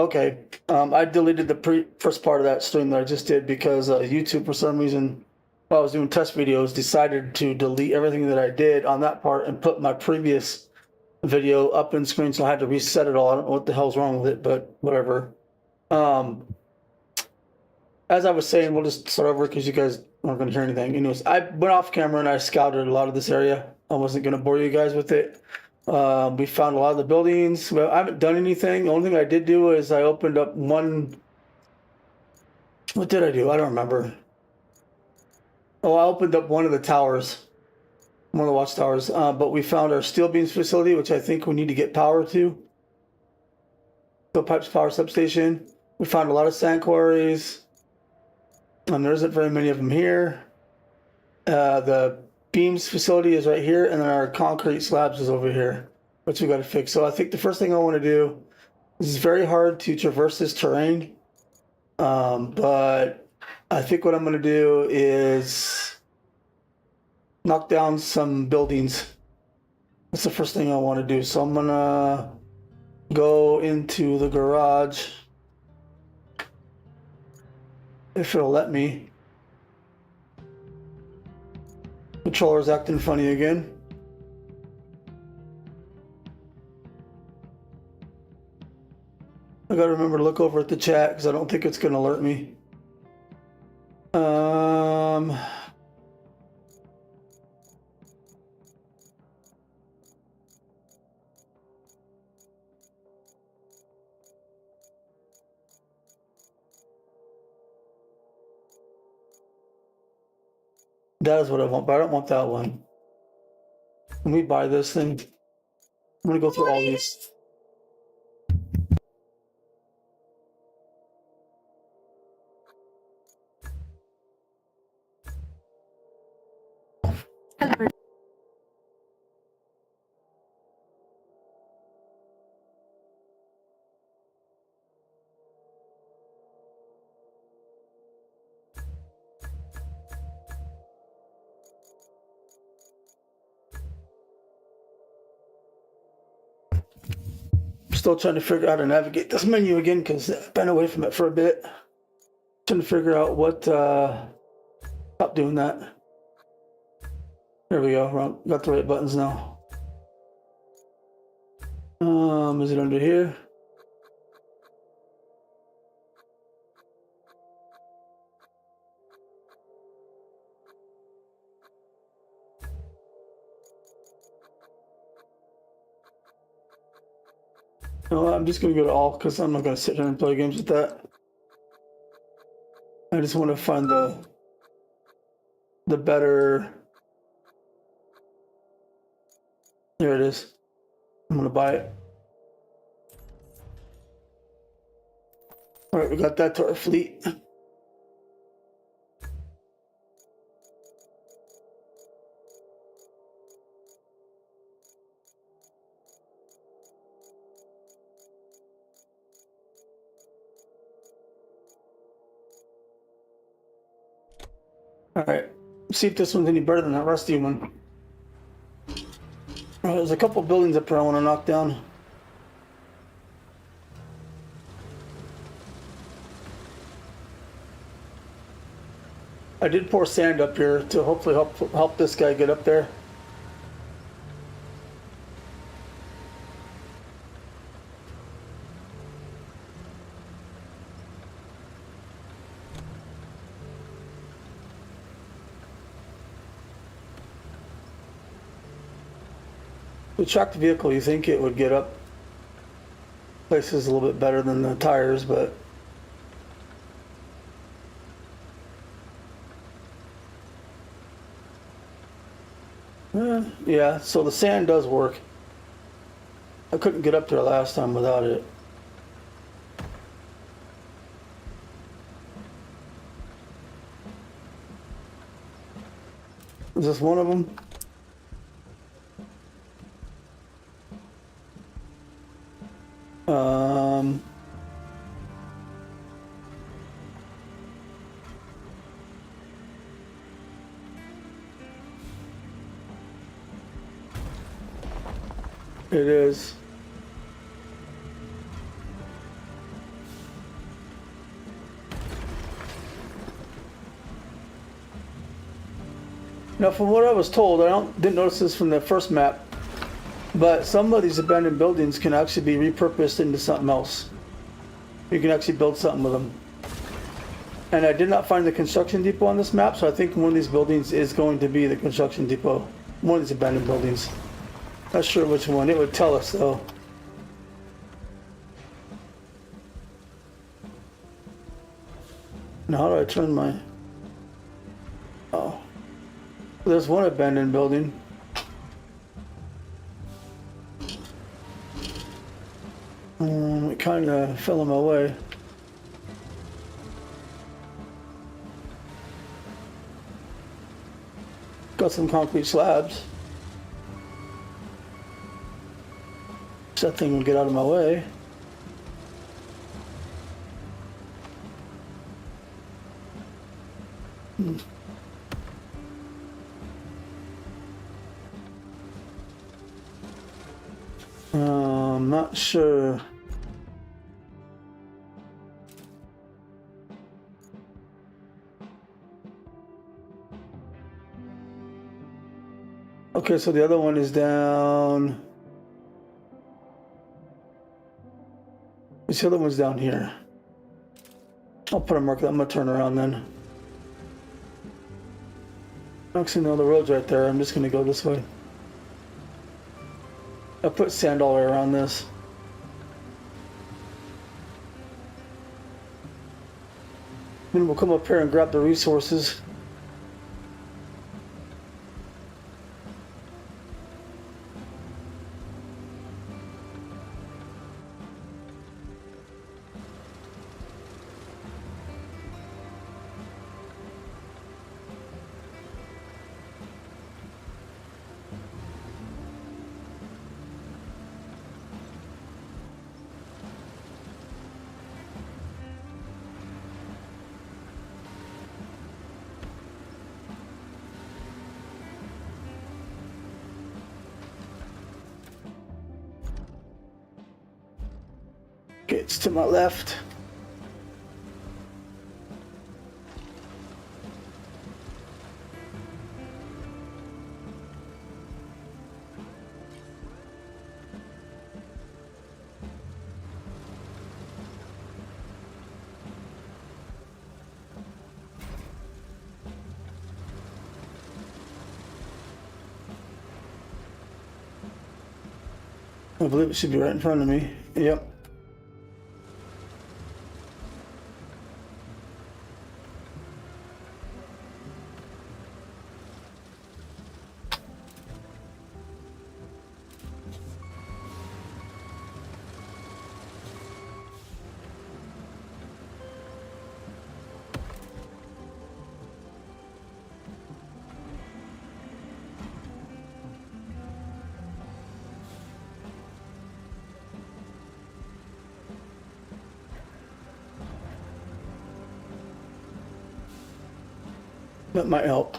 Okay. I deleted the first part of that stream that I just did because YouTube, for some reason, while I was doing test videos, decided to delete everything that I did on that part and put my previous video up in screen, so I had to reset it all. I don't know what the hell's wrong with it, but whatever. As I was saying, we'll just start over because you guys aren't going to hear anything. Anyways, I went off camera and I scouted a lot of this area. I wasn't going to bore you guys with it. We found a lot of the buildings. Well, I haven't done anything. The only thing I did do is I opened up one. What did I do? I don't remember. Oh, I opened up one of the towers, one of the watchtowers. But we found our steel beams facility, which I think we need to get power to. Steel pipes power substation. We found a lot of sand quarries. And there isn't very many of them here. The beams facility is right here, and then our concrete slabs is over here, which we got to fix. So I think the first thing I want to do is very hard to traverse this terrain, but I think what I'm going to do is knock down some buildings. That's the first thing I want to do. So I'm going to go into the garage. If it'll let me. Controller's acting funny again. I gotta remember to look over at the chat because I don't think it's gonna alert me. That is what I want, but I don't want that one. Let me buy this thing. I'm gonna go through all these. Hello. Still trying to figure out how to navigate this menu again because I've been away from it for a bit. Trying to figure out what. Stop doing that. There we go. Got the right buttons now. Is it under here? No, I'm just gonna go to all because I'm not gonna sit here and play games with that. I just want to find the better. There it is. I'm gonna buy it. All right, we got that to our fleet. All right, see if this one's any better than that rusty one. All right, there's a couple buildings up here I want to knock down. I did pour sand up here to hopefully help this guy get up there. The tracked vehicle, you think it would get up places a little bit better than the tires, but yeah, so the sand does work. I couldn't get up there last time without it. Is this one of them? It is. Now, from what I was told, didn't notice this from the first map, but some of these abandoned buildings can actually be repurposed into something else. You can actually build something with them. And I did not find the construction depot on this map, so I think one of these buildings is going to be the construction depot. One of these abandoned buildings. Not sure which one. It would tell us though. Now how do I turn my... Oh. There's one abandoned building. It kind of fell in my way. Got some concrete slabs. That thing will get out of my way. I'm not sure. Okay, so the other one is down. This other one's down here. I'll put a marker. I'm gonna turn around then. I don't see no other roads right there. I'm just gonna go this way. I put sand all the way around this. Then we'll come up here and grab the resources. Okay, it's to my left. I believe it should be right in front of me. Yep. That might help.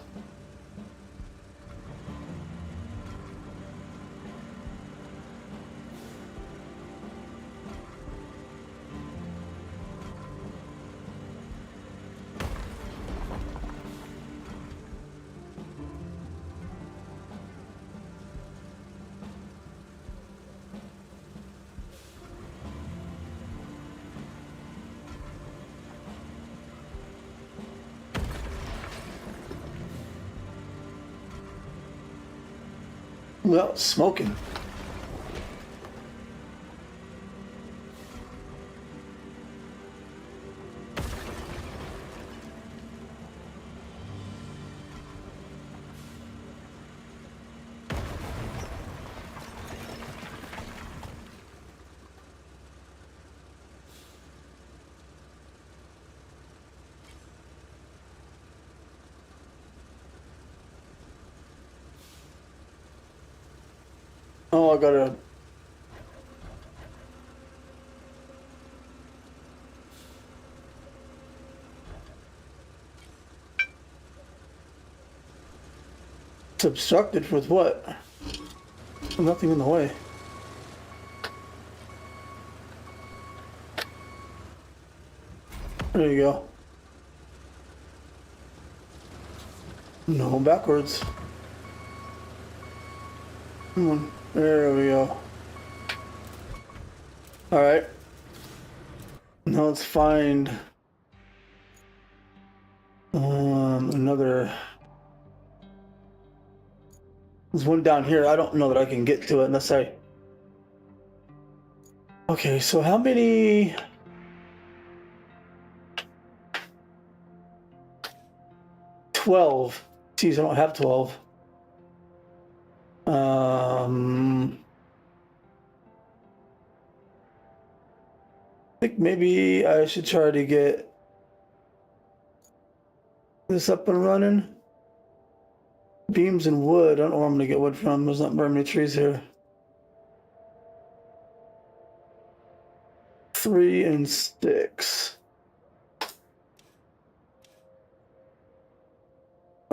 Well, smoking. Oh, I gotta... It's obstructed with what? Nothing in the way. There you go. No, backwards. Come on. There we go. All right. Now let's find another. There's one down here. I don't know that I can get to it unless I. Okay, so how many? $12. Geez, I don't have 12. I think maybe I should try to get this up and running. Beams and wood. I don't know where I'm gonna get wood from. There's not very many trees here. 3 and 6.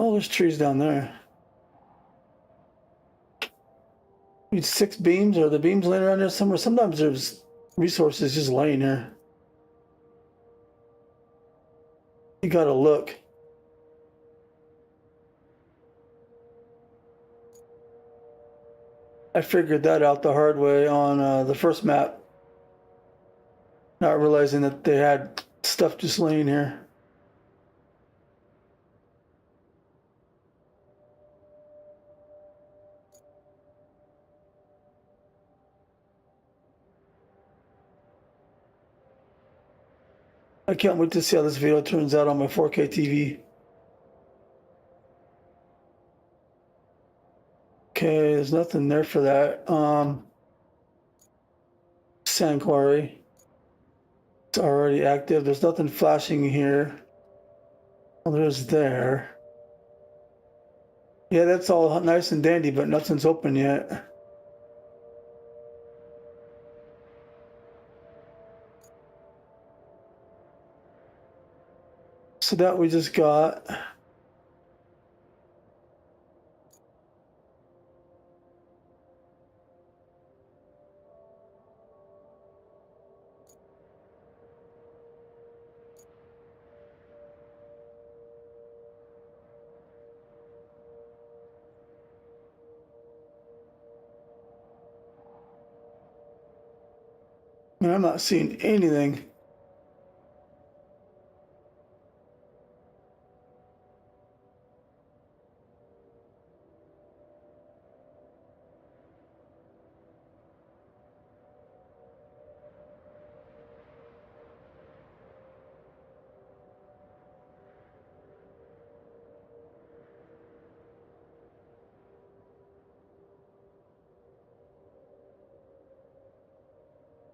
Oh, there's trees down there. Need 6 beams. Are the beams laying around there somewhere? Sometimes there's resources just laying here. You gotta look. I figured that out the hard way on the first map. Not realizing that they had stuff just laying here. I can't wait to see how this video turns out on my 4K TV. Okay, there's nothing there for that. Sand quarry. It's already active. There's nothing flashing here. Well, there's there. Yeah, that's all nice and dandy, but nothing's open yet. So that we just got. Man, I'm not seeing anything.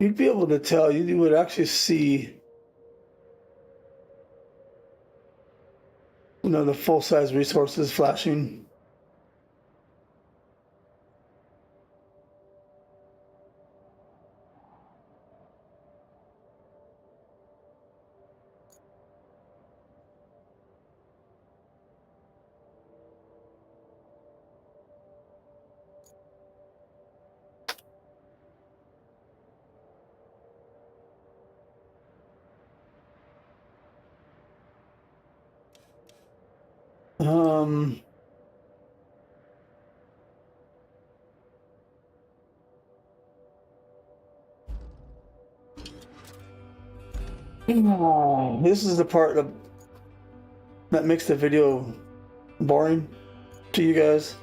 You'd be able to tell, you would actually see, the full-size resources flashing. Um, this is the part that makes the video boring to you guys.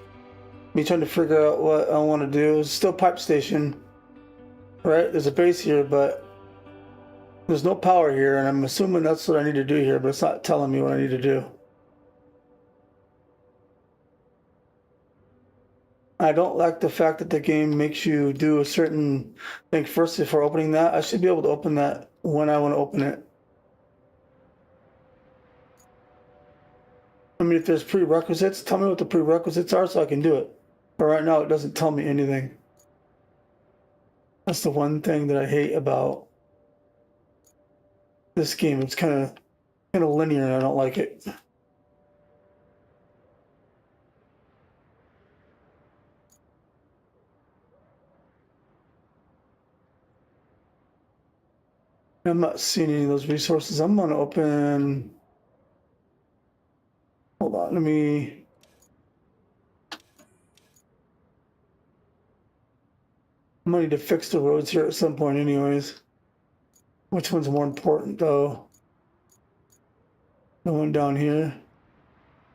Me trying to figure out what I want to do. It's still pipe station, right? There's a base here, but there's no power here, and I'm assuming that's what I need to do here, but it's not telling me what I need to do. I don't like the fact that the game makes you do a certain thing first before opening that. I should be able to open that when I want to open it. I mean, if there's prerequisites, tell me what the prerequisites are so I can do it. But right now, it doesn't tell me anything. That's the one thing that I hate about this game. It's kind of linear, and I don't like it. I'm not seeing any of those resources. I'm gonna open. Hold on, let me. I'm gonna need to fix the roads here at some point anyways. Which one's more important though? The one down here.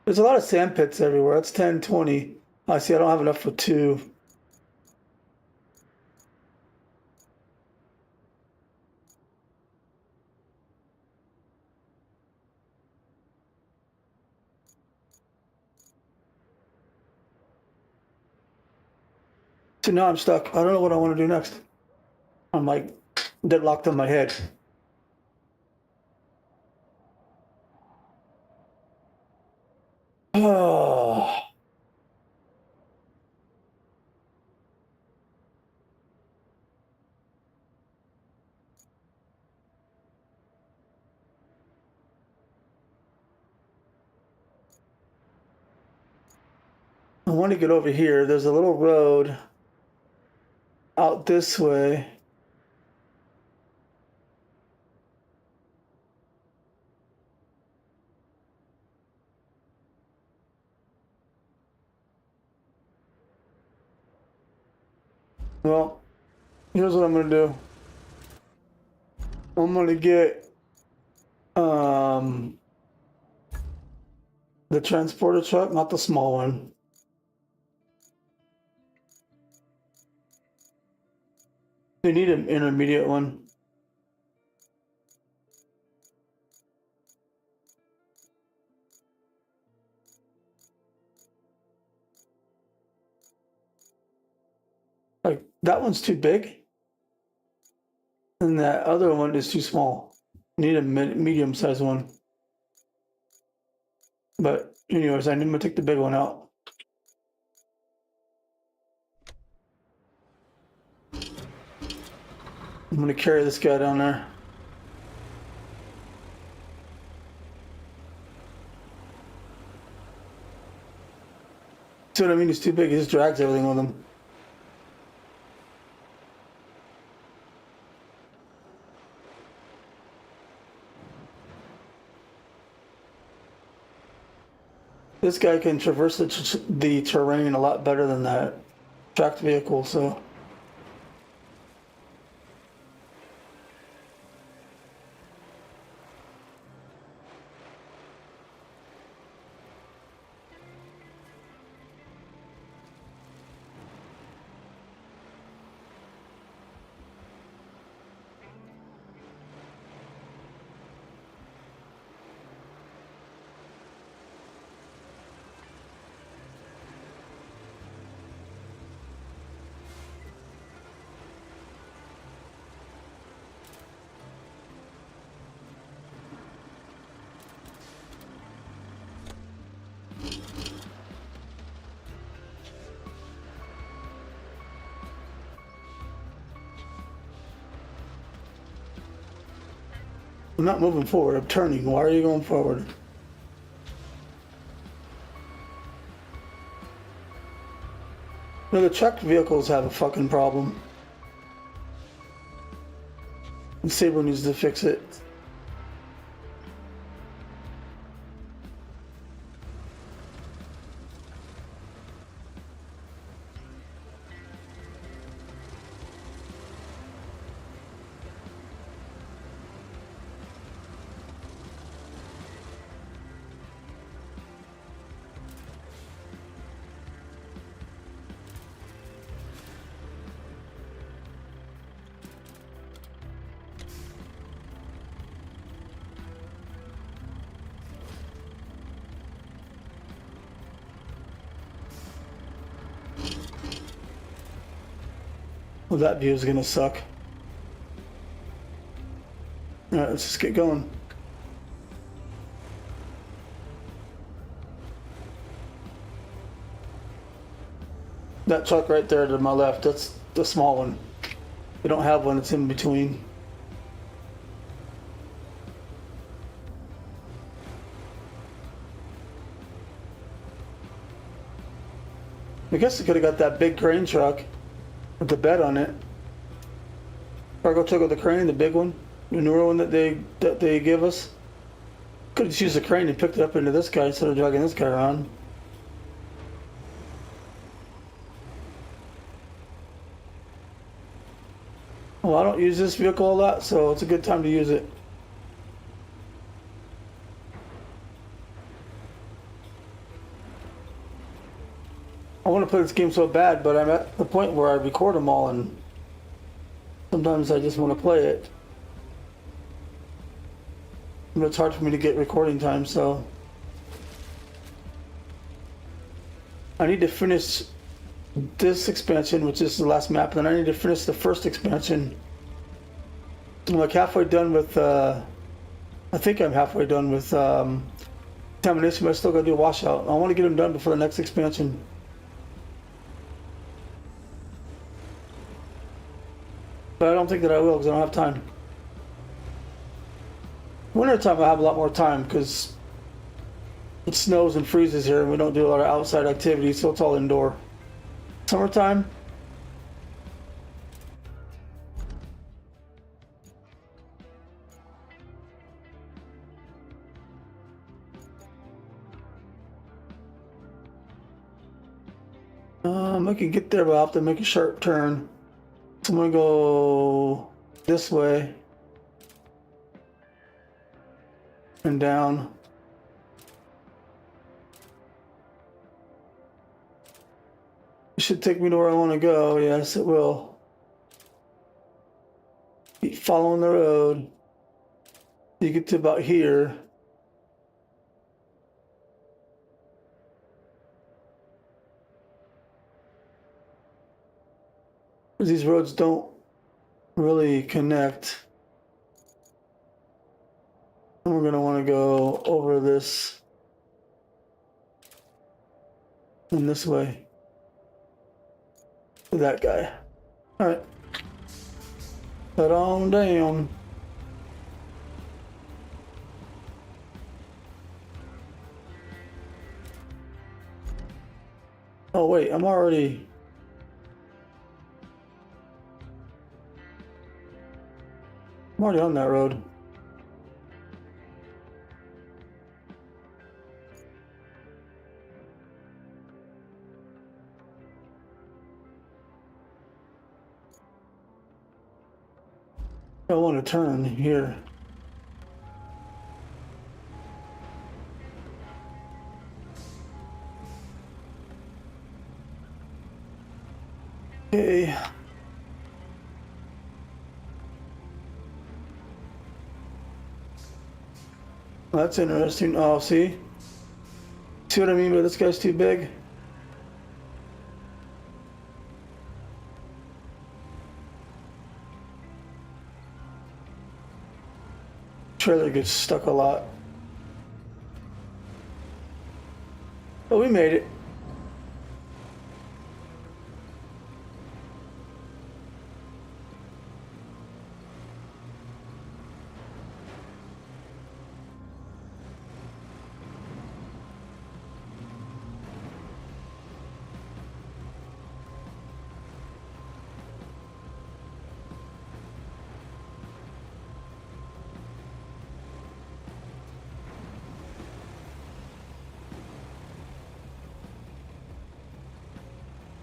There's a lot of sand pits everywhere. That's 10, 20. I see I don't have enough for 2. So now I'm stuck. I don't know what I want to do next. I'm like deadlocked in my head. Oh. I want to get over here. There's a little road out this way. Well, here's what I'm gonna do. I'm gonna get the transporter truck, not the small one. They need an intermediate one. Like that one's too big, and that other one is too small. Need a medium-sized one. But anyways, I'm gonna take the big one out. I'm gonna carry this guy down there. See what I mean? He's too big. He just drags everything with him. This guy can traverse the terrain a lot better than that tracked vehicle, so. I'm not moving forward, I'm turning. Why are you going forward? No, the truck vehicles have a fucking problem. And Saber needs to fix it. Well, that view is gonna suck. Alright, let's just get going. That truck right there to my left, that's the small one. We don't have one, it's in between. I guess we could have got that big crane truck with the bed on it. Cargo truck with the crane, the big one, the newer one that they give us. Could have just used the crane and picked it up into this guy instead of dragging this guy around. Well, I don't use this vehicle a lot, so it's a good time to use it. I want to play this game so bad, but I'm at the point where I record them all, and sometimes I just want to play it. But it's hard for me to get recording time, so I need to finish this expansion, which is the last map, and then I need to finish the first expansion. I'm like halfway done with, I think I'm halfway done with contamination, but I still gotta do a washout. I want to get them done before the next expansion. But I don't think that I will because I don't have time. Wintertime I have a lot more time because it snows and freezes here and we don't do a lot of outside activities, so it's all indoor. Summertime, I can get there, but I have to make a sharp turn. So I'm gonna go this way and down. It should take me to where I want to go. Yes, it will. Keep following the road. You get to about here. These roads don't really connect. And we're gonna want to go over this and this way to that guy. All right, head on down. Oh wait, I'm already on that road. I want to turn here. Okay. That's interesting. Oh, see? See what I mean by this guy's too big? Trailer gets stuck a lot. But we made it.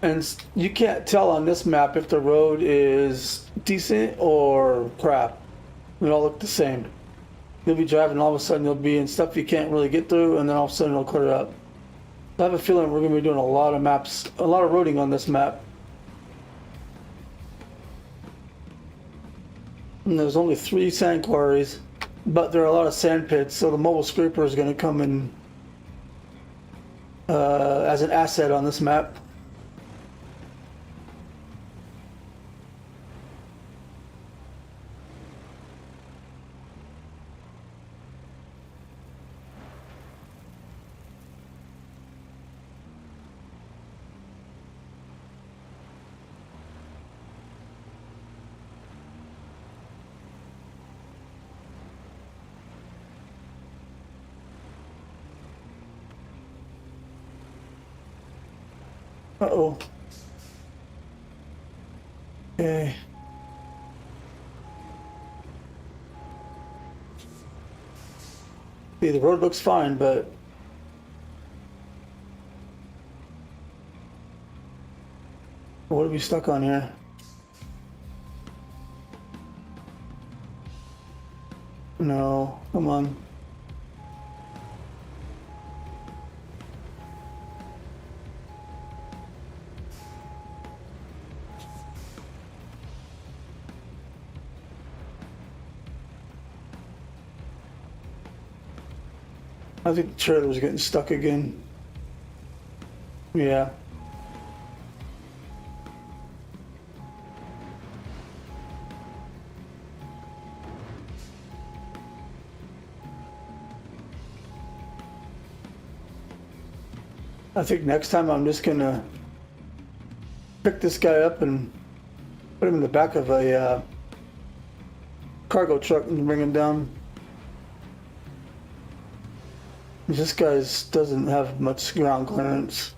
And you can't tell on this map if the road is decent or crap. They all look the same. You'll be driving, all of a sudden you'll be in stuff you can't really get through, and then all of a sudden it'll clear up. I have a feeling we're going to be doing a lot of maps, a lot of roading on this map. And there's only 3 sand quarries, but there are a lot of sand pits, so the mobile scraper is going to come in as an asset on this map. Uh-oh. Okay. See, the road looks fine, but what are we stuck on here? No, come on. I think the trailer's getting stuck again. Yeah. I think next time I'm just gonna pick this guy up and put him in the back of a cargo truck and bring him down. This guy doesn't have much ground clearance.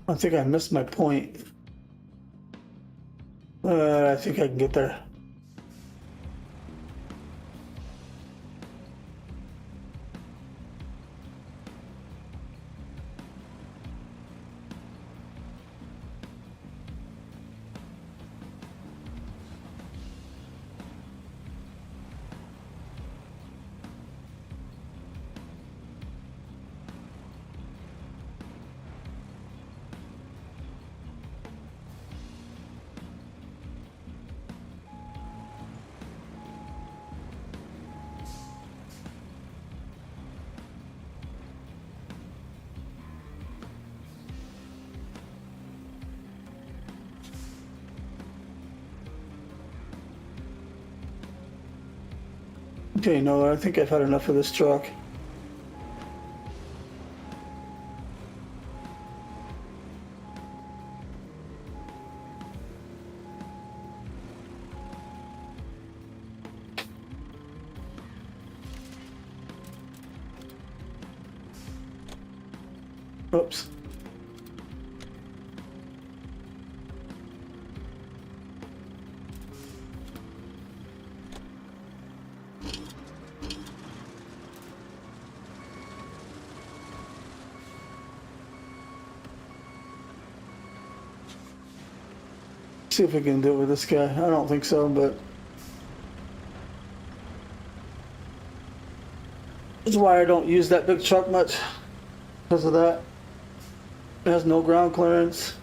I think I missed my point. I think I can get there. Okay, no, I think I've had enough of this truck. Oops. See if we can do it with this guy. I don't think so, but that's why I don't use that big truck much, because of that. It has no ground clearance,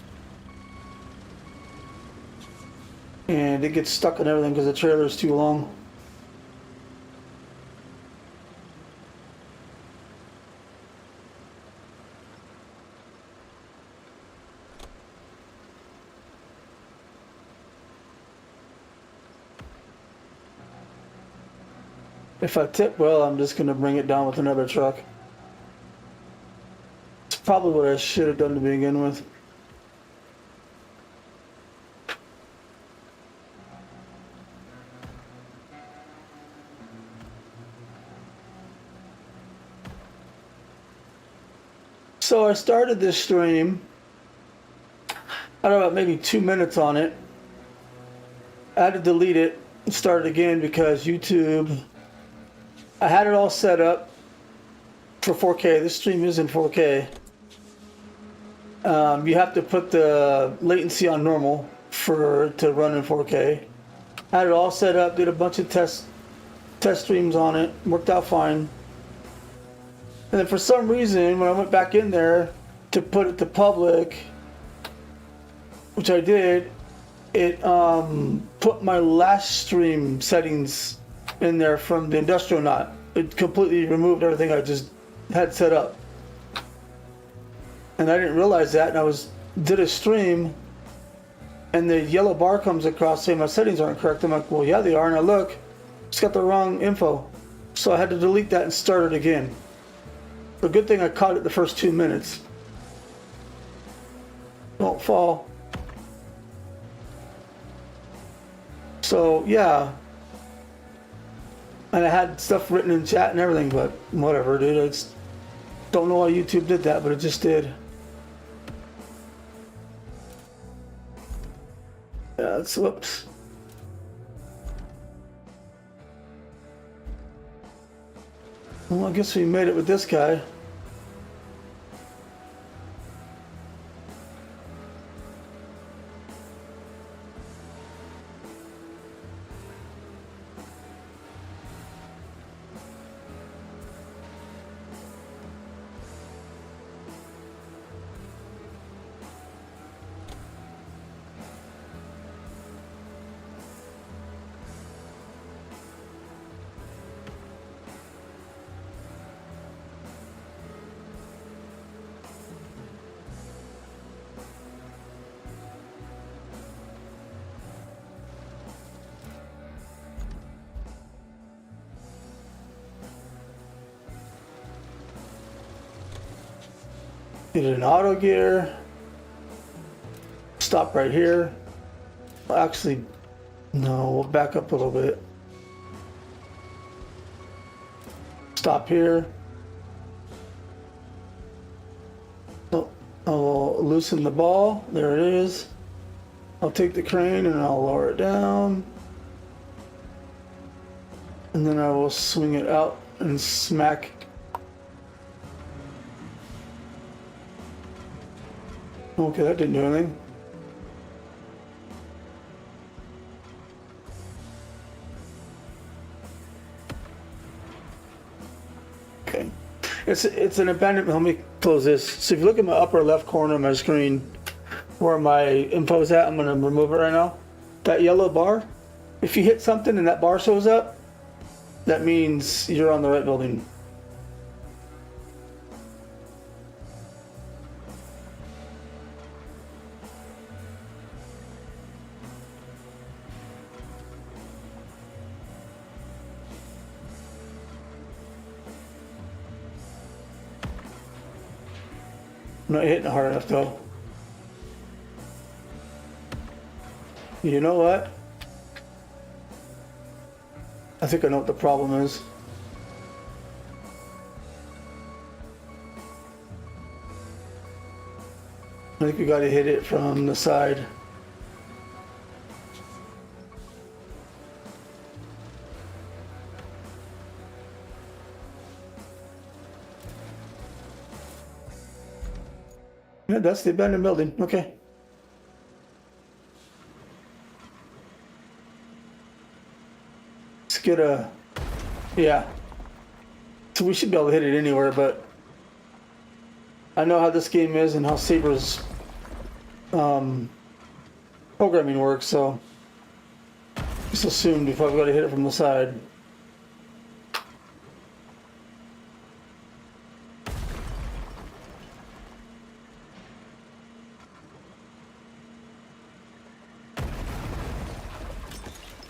and it gets stuck in everything because the trailer is too long. If I tip well, I'm just gonna bring it down with another truck. It's probably what I should have done to begin with. So I started this stream. I don't know, maybe 2 minutes on it. I had to delete it and start it again because YouTube. I had it all set up for 4K. This stream is in 4K. You have to put the latency on normal to run in 4K. I had it all set up, did a bunch of test streams on it, worked out fine. And then for some reason, when I went back in there to put it to public, which I did, it put my last stream settings in there from the industrial knot. It completely removed everything I just had set up. And I didn't realize that, and did a stream, and the yellow bar comes across saying my settings aren't correct. I'm like, well, yeah, they are, and I look, it's got the wrong info. So I had to delete that and start it again. The good thing I caught it the first 2 minutes. Don't fall. So yeah, and I had stuff written in chat and everything, but whatever, dude. I just don't know why YouTube did that, but it just did. Yeah, it's whoops. Well, I guess we made it with this guy. Get an auto gear. Stop right here. Actually, no, we'll back up a little bit. Stop here. Oh, I'll loosen the ball. There it is. I'll take the crane and I'll lower it down. And then I will swing it out and smack. Okay, that didn't do anything. Okay. It's an abandonment. Let me close this. So if you look at my upper left corner of my screen where my info is at, I'm going to remove it right now. That yellow bar, if you hit something and that bar shows up, that means you're on the right building. I'm not hitting it hard enough though. You know what? I think I know what the problem is. I think we got to hit it from the side. Yeah, that's the abandoned building. Okay. Let's get a... Yeah. So we should be able to hit it anywhere, but I know how this game is and how Saber's programming works, so just assumed if I've got to hit it from the side.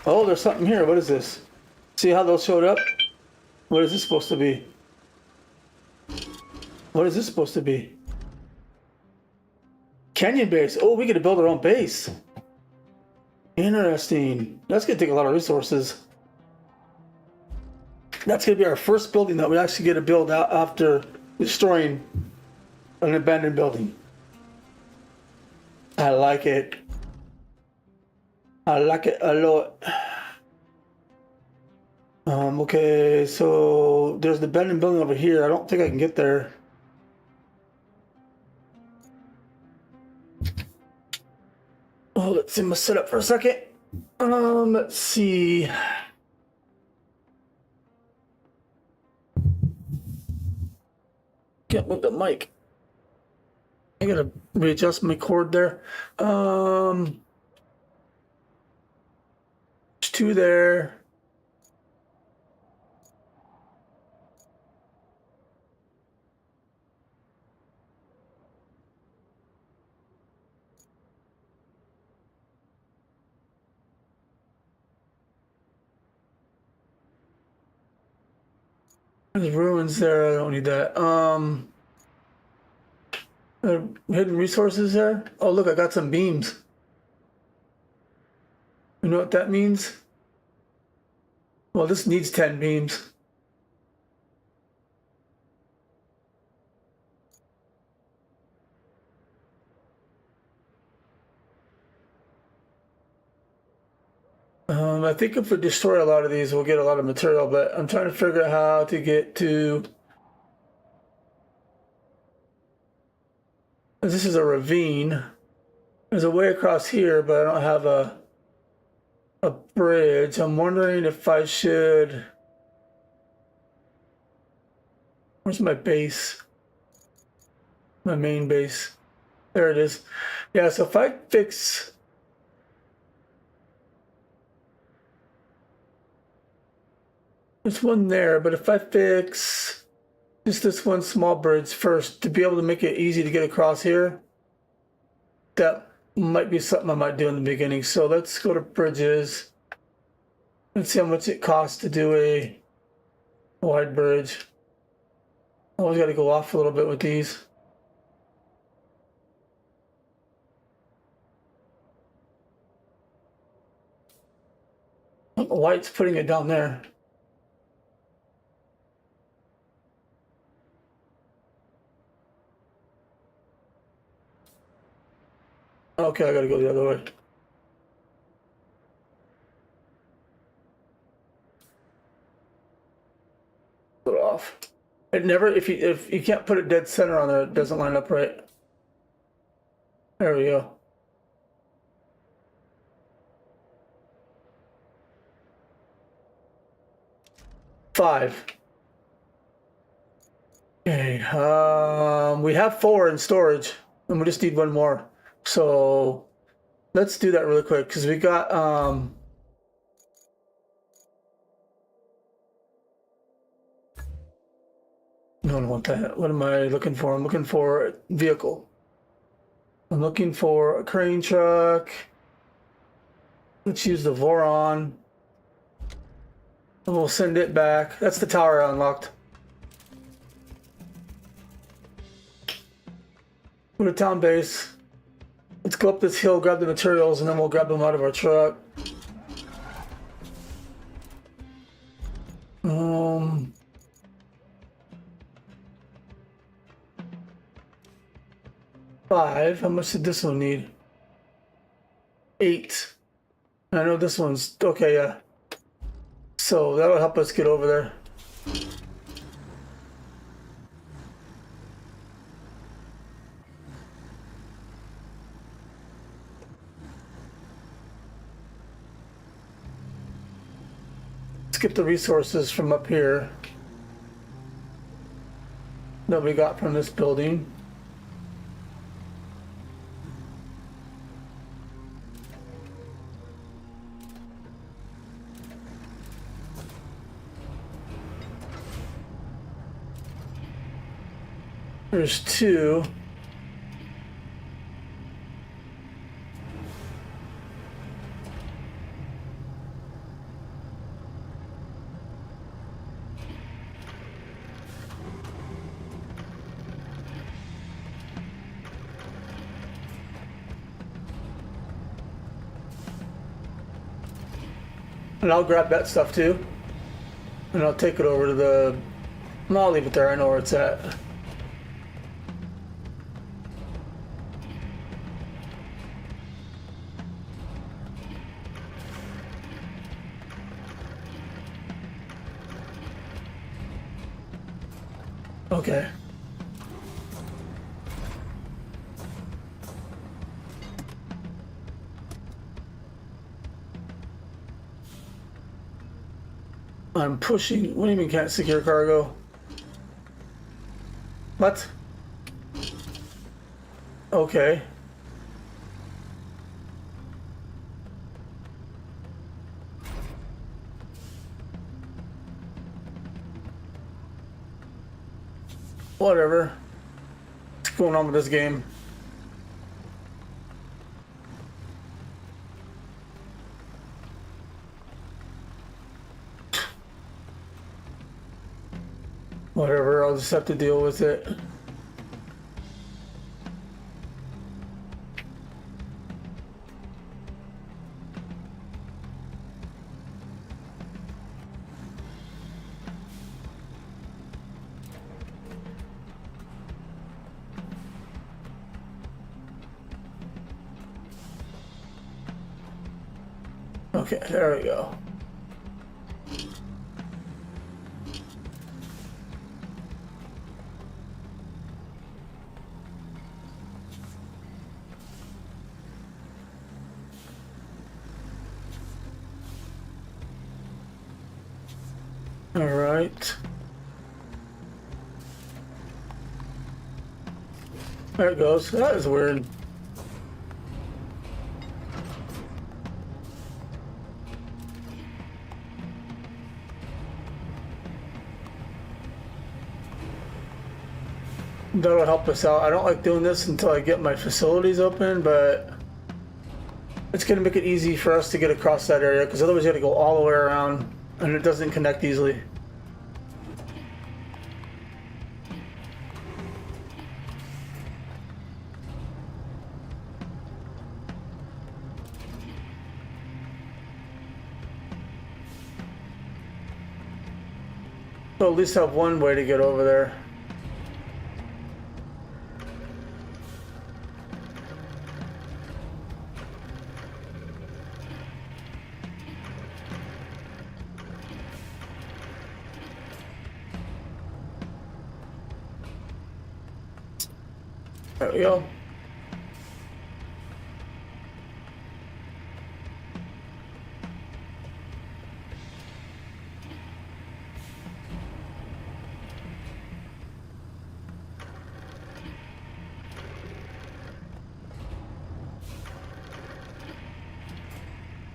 Oh, there's something here. What is this? See how those showed up? What is this supposed to be? What is this supposed to be? Canyon base. Oh, we get to build our own base. Interesting. That's going to take a lot of resources. That's going to be our first building that we actually get to build out after destroying an abandoned building. I like it. I like it a lot. Okay, so there's the abandoned building over here. I don't think I can get there. Oh, let's see my setup for a second. Let's see. Can't move the mic. I gotta readjust my cord there. There's two there. There's ruins there. I don't need that. Hidden resources there. Oh, look, I got some beams. You know what that means? Well, this needs 10 beams. I think if we destroy a lot of these, we'll get a lot of material, but I'm trying to figure out how to get to... This is a ravine. There's a way across here, but I don't have a bridge. I'm wondering if I should... Where's my base? My main base. There it is. Yeah, so if I fix... There's one there, but if I fix just this one small bridge first to be able to make it easy to get across here, that might be something I might do in the beginning. So let's go to bridges. Let's see how much it costs to do a wide bridge. Always got to go off a little bit with these. I don't know why it's putting it down there. Okay, I gotta go the other way. Put it off. It never, if you can't put it dead center on there, it doesn't line up right. There we go. Five. Okay, we have 4 in storage, and we just need 1 more. So let's do that really quick because we got no, I don't want that. What am I looking for? I'm looking for a vehicle. I'm looking for a crane truck. Let's use the Voron. And we'll send it back. That's the tower I unlocked. Go to town base. Let's go up this hill, grab the materials, and then we'll grab them out of our truck. 5. How much did this one need? 8. I know this one's okay, yeah. So that'll help us get over there. Get the resources from up here that we got from this building. There's 2. And I'll grab that stuff too. And I'll take it over to the... No, I'll leave it there. I know where it's at. Okay. I'm pushing. What do you mean can't secure cargo? What? Okay. Whatever. What's going on with this game? Whatever, I'll just have to deal with it. Okay, there we go. All right. There it goes. That is weird. That'll help us out. I don't like doing this until I get my facilities open, but it's going to make it easy for us to get across that area, because otherwise you got to go all the way around and it doesn't connect easily. So at least have one way to get over there. There we go.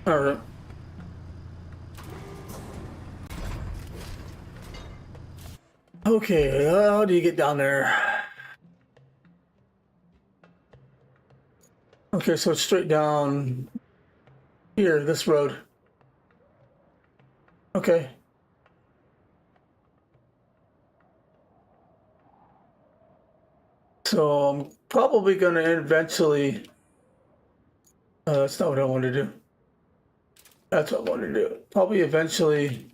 All right. Okay, how do you get down there? Okay, so it's straight down here, this road. Okay. So I'm probably going to eventually... that's not what I want to do. That's what I want to do. Probably eventually...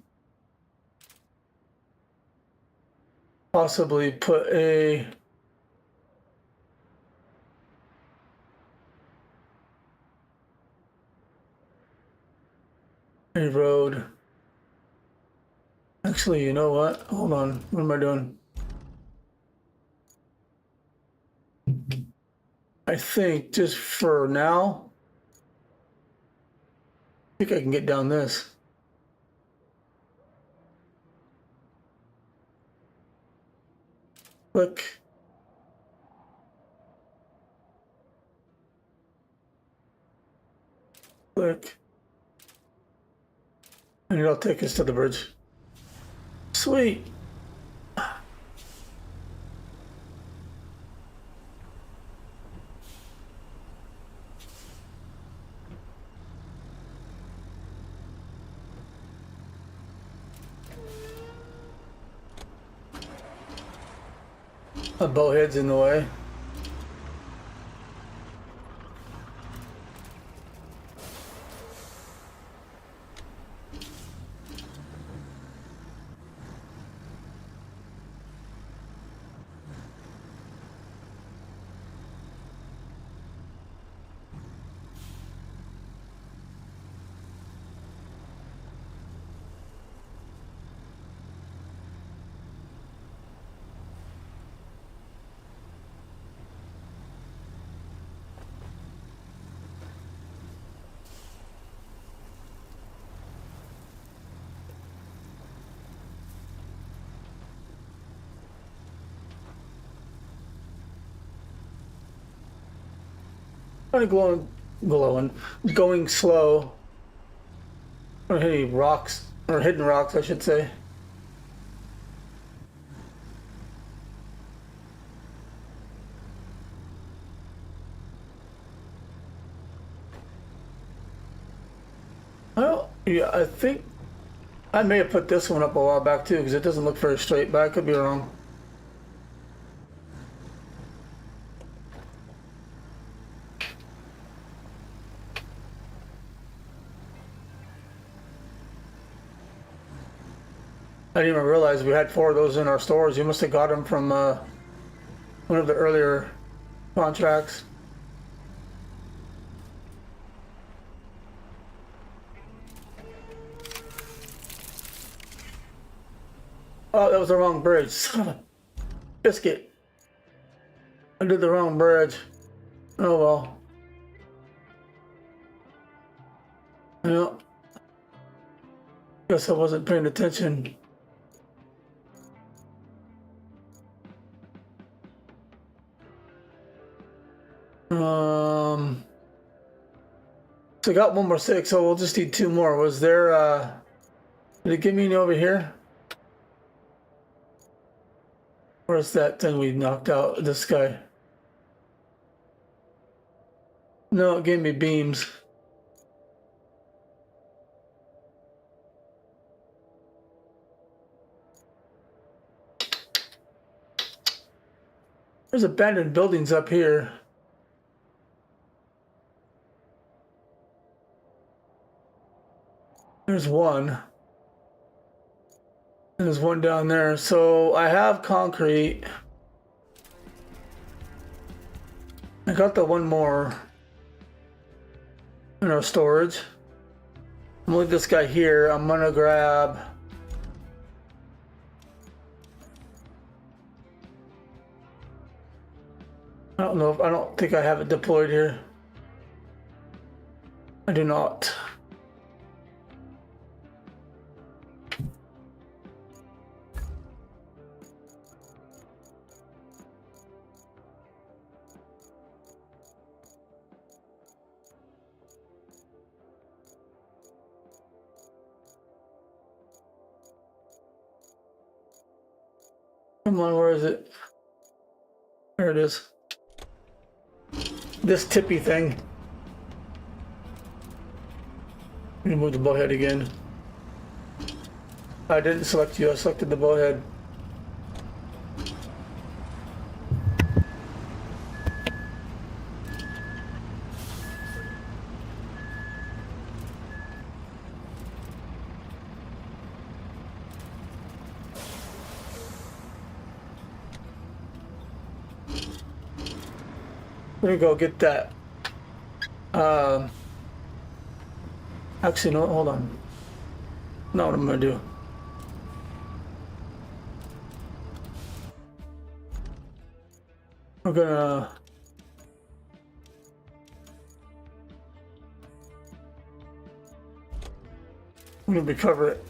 possibly put a... road. Actually, you know what? Hold on. What am I doing? I think just for now, I think I can get down this. Click. Click. And it'll take us to the bridge. Sweet. A bowhead's in the way. Kind of going slow. Or hitting rocks, or hidden rocks, I should say. Well, yeah, I think I may have put this one up a while back too, because it doesn't look very straight, but I could be wrong. I didn't even realize we had 4 of those in our stores. You must have got them from one of the earlier contracts. Oh, that was the wrong bridge. Son of a biscuit. I did the wrong bridge. Oh well. Yeah. Guess I wasn't paying attention. So I got 1 more 6, so we'll just need 2 more. Was there did it give me any over here? Where's that thing we knocked out? This guy. No, it gave me beams. There's abandoned buildings up here. There's one. And there's one down there. So I have concrete. I got the 1 more in our storage. I'm gonna leave this guy here. I'm gonna grab I don't think I have it deployed here. I do not. Come on, where is it? There it is. This tippy thing. Let me move the bowhead again. I didn't select you, I selected the bowhead. Let me go get that. Actually, no, hold on. Know what I'm gonna do. We're gonna recover it.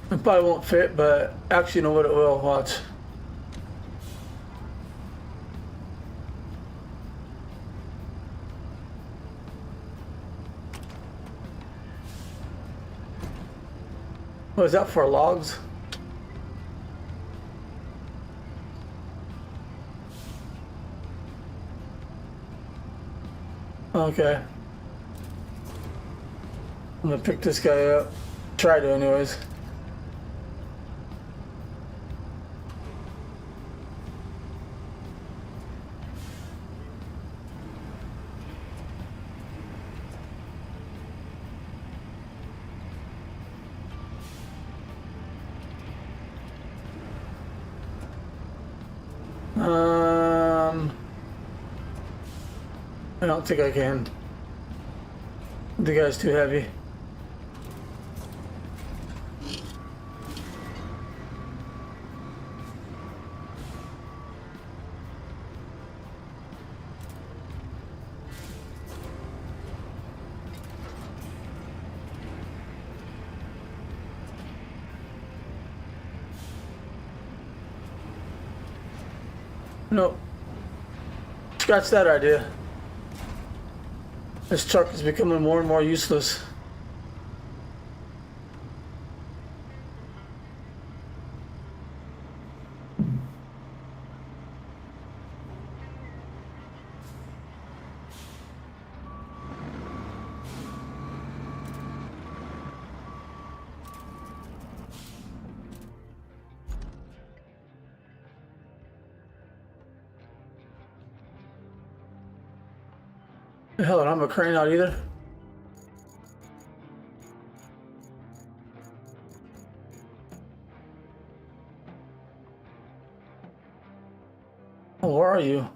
It probably won't fit, but actually, you know what, it will. Watch. What is that for, logs? Okay. I'm gonna pick this guy up. Try to, anyways. I don't think I can. The guy's too heavy. No, scratch that idea. This truck is becoming more and more useless. The hell, I don't have a crane out either. Oh, where are you?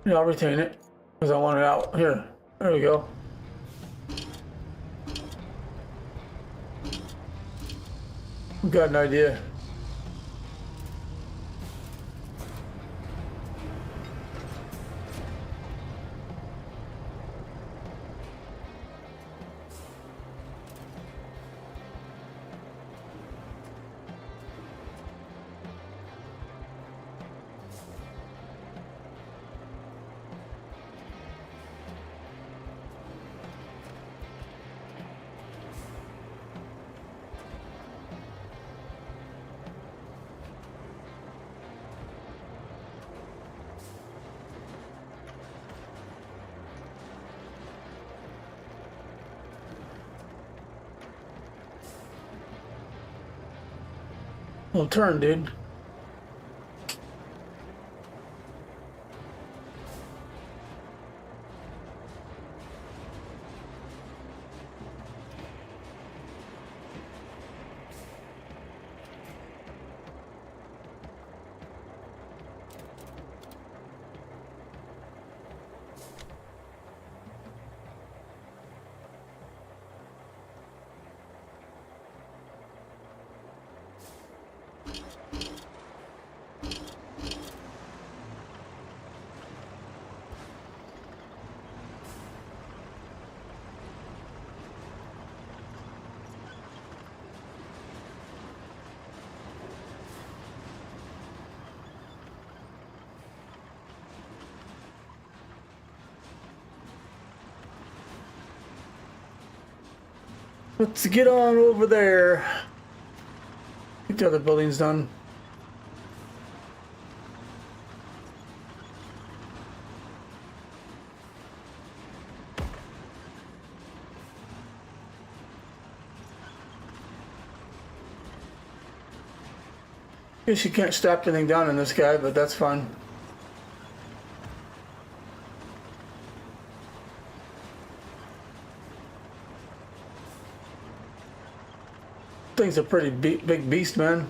Yeah, I'll retain it because I want it out. Here, there we go. We've got an idea. Well, turn, dude. Let's get on over there. Get the other buildings done. Guess you can't strap anything down in this guy, but that's fine. Thing's a pretty big beast, man.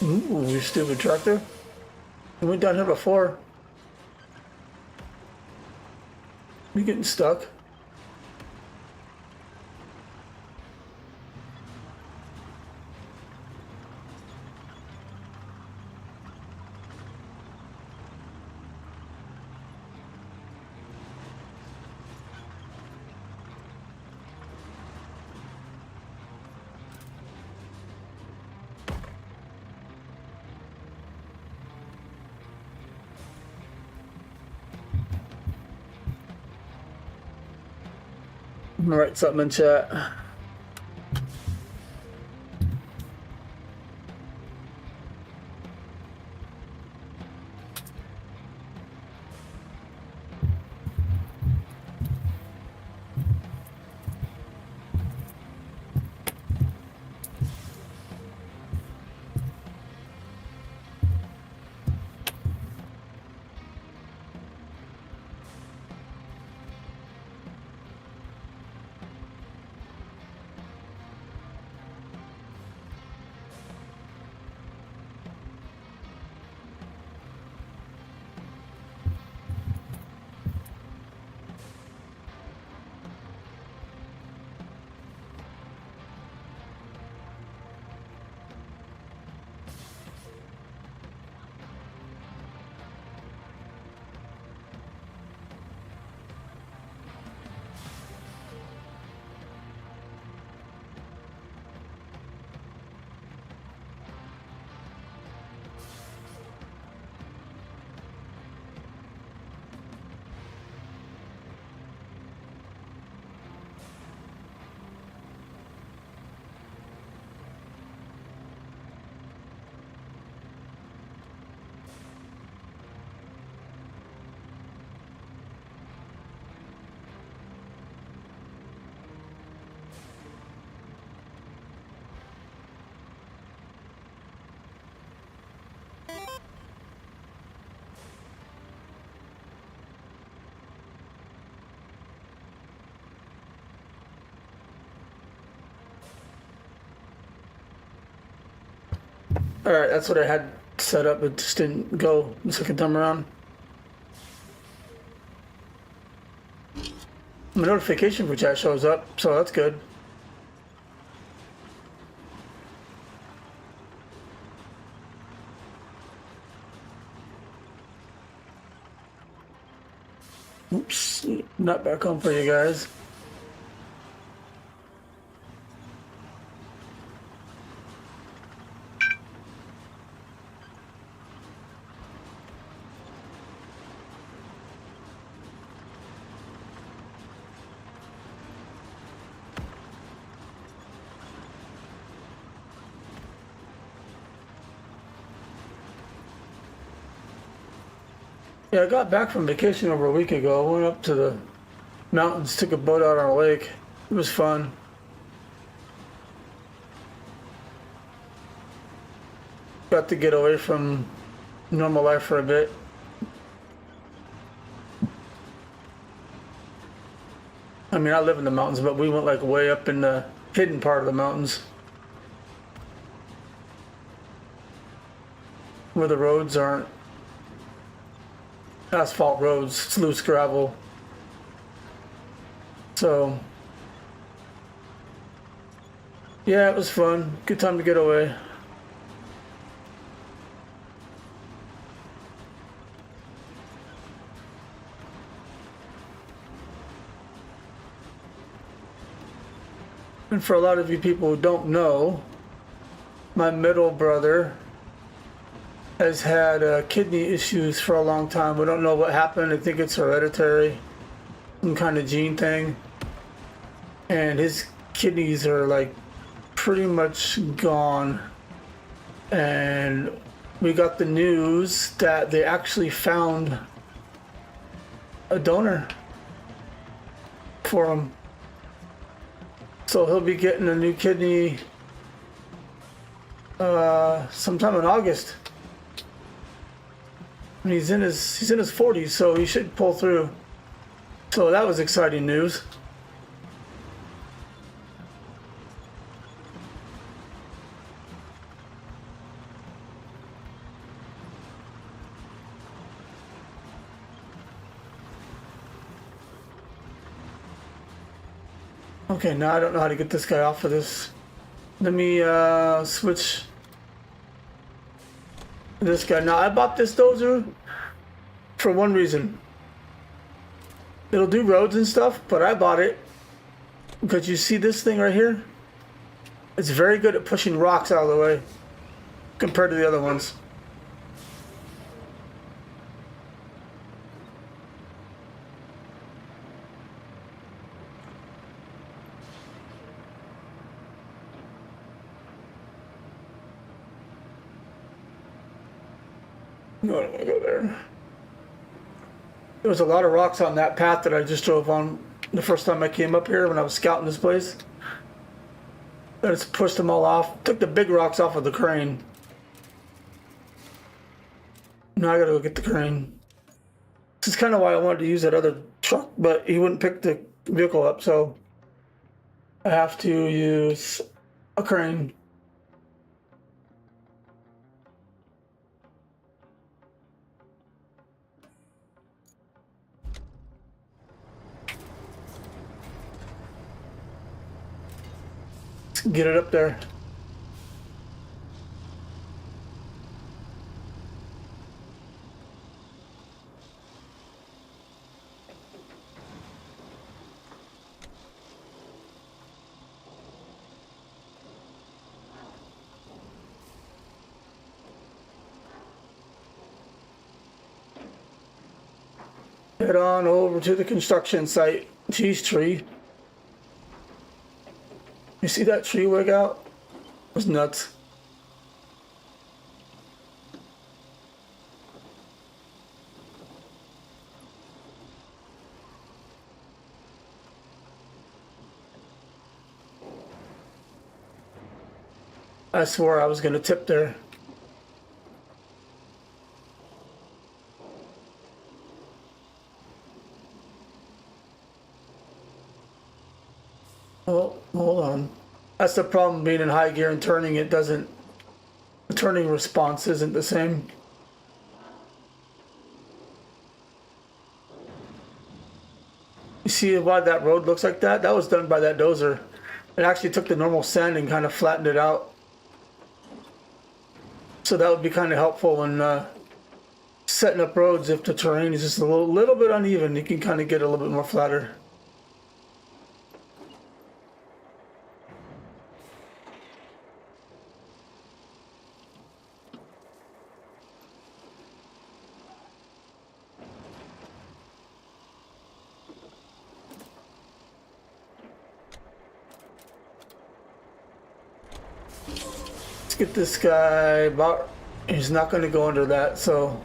Ooh, you stupid tractor. We went down here before. We getting stuck. I'm gonna write something in chat. Alright, that's what I had set up. It just didn't go the second time around. My notification for chat shows up, so that's good. Oops, not back on for you guys. Yeah, I got back from vacation over a week ago. I went up to the mountains, took a boat out on a lake. It was fun. Got to get away from normal life for a bit. I mean, I live in the mountains, but we went like way up in the hidden part of the mountains, where the roads aren't asphalt roads, it's loose gravel. So, yeah, it was fun. Good time to get away. And for a lot of you people who don't know, my middle brother has had kidney issues for a long time. We don't know what happened. I think it's hereditary, some kind of gene thing. And his kidneys are like pretty much gone. And we got the news that they actually found a donor for him. So he'll be getting a new kidney sometime in August. And he's in his 40s, so he should pull through. So that was exciting news. Okay, now I don't know how to get this guy off of this. Let me switch this guy. Now I bought this dozer for one reason. It'll do roads and stuff, but I bought it because you see this thing right here? It's very good at pushing rocks out of the way compared to the other ones. No, I don't want to go there. There was a lot of rocks on that path that I just drove on the first time I came up here when I was scouting this place. I just pushed them all off. Took the big rocks off of the crane. Now I gotta go get the crane. This is kind of why I wanted to use that other truck, but he wouldn't pick the vehicle up, so I have to use a crane. Get it up there. Head on over to the construction site. Cheese tree. You see that tree wig out? It was nuts. I swore I was gonna tip there. Oh, hold on. That's the problem being in high gear and turning. It doesn't The turning response isn't the same. You see why that road looks like that? That was done by that dozer. It actually took the normal sand and kind of flattened it out. So that would be kind of helpful when setting up roads. If the terrain is just a little bit uneven, you can kind of get a little bit more flatter. Let's get this guy about, he's not going to go under that, so.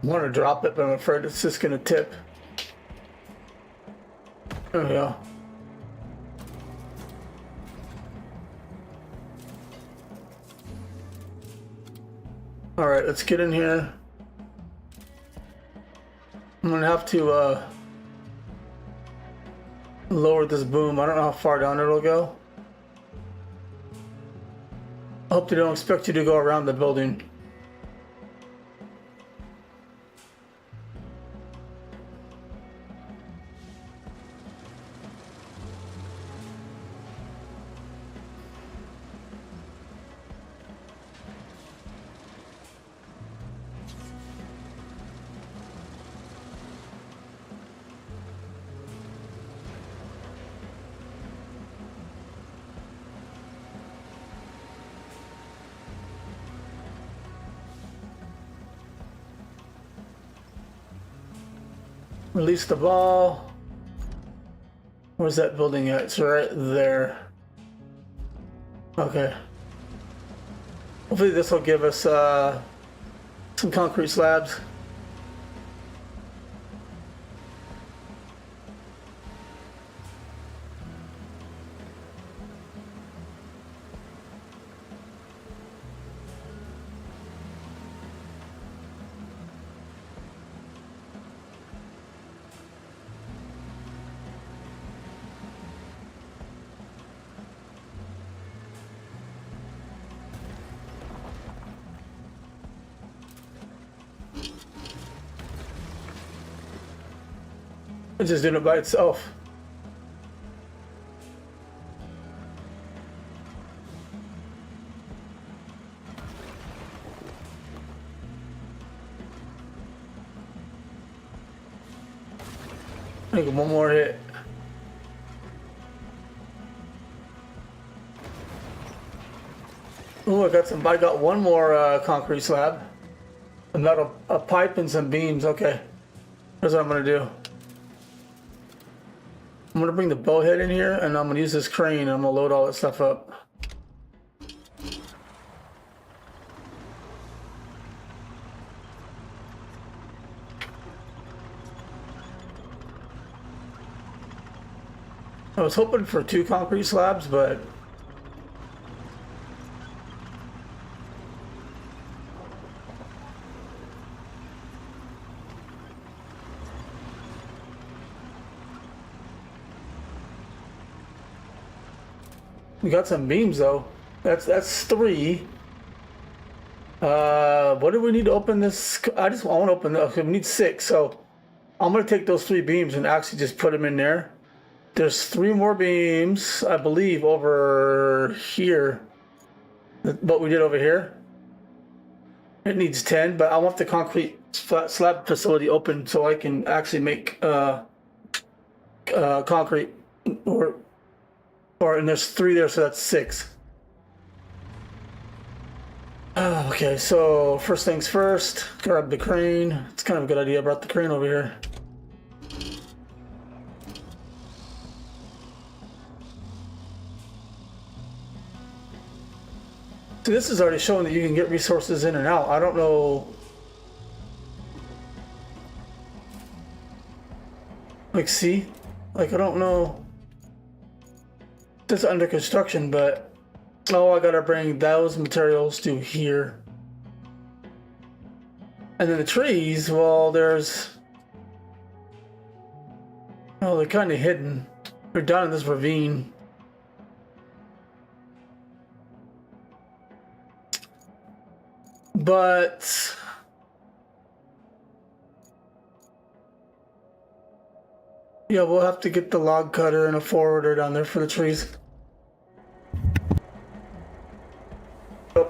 I want to drop it, but I'm afraid it's just going to tip. There we go. All right, let's get in here. I'm going to have to lower this boom. I don't know how far down it'll go. I hope they don't expect you to go around the building. Release the ball. Where's that building at? It's right there. Okay. Hopefully this will give us some concrete slabs. It's just doing it by itself. Make one more hit. Oh, I got one more concrete slab. A pipe and some beams. Okay. Here's what I'm gonna do. I'm gonna bring the bowhead in here and I'm gonna use this crane and I'm gonna load all that stuff up. I was hoping for 2 concrete slabs, but we got some beams though. That's 3. What do we need to open this? I want to open this. We need 6, so I'm gonna take those 3 beams and actually just put them in there. There's 3 more beams, I believe, over here. What we did over here. It needs 10, but I want the concrete slab facility open so I can actually make concrete. And there's 3 there, so that's 6. Okay, so first things first, grab the crane. It's kind of a good idea. I brought the crane over here. So this is already showing that you can get resources in and out. I don't know. Like, see? Like, I don't know. It's under construction, but... Oh, I gotta bring those materials to here. And then the trees, well, there's... Oh, they're kind of hidden. They're down in this ravine. But... Yeah, we'll have to get the log cutter and a forwarder down there for the trees.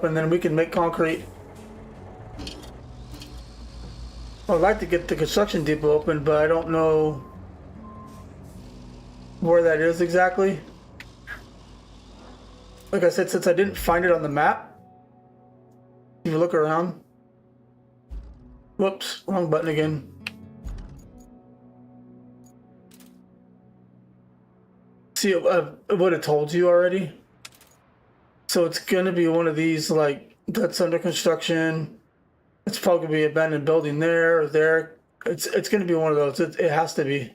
And then we can make concrete. I'd like to get the construction depot open, but I don't know where that is exactly. Like I said, since I didn't find it on the map, if you look around. Whoops, wrong button again. See, I would have told you already. So it's gonna be one of these, like, that's under construction. It's probably gonna be an abandoned building there or there. It's gonna be one of those. It has to be.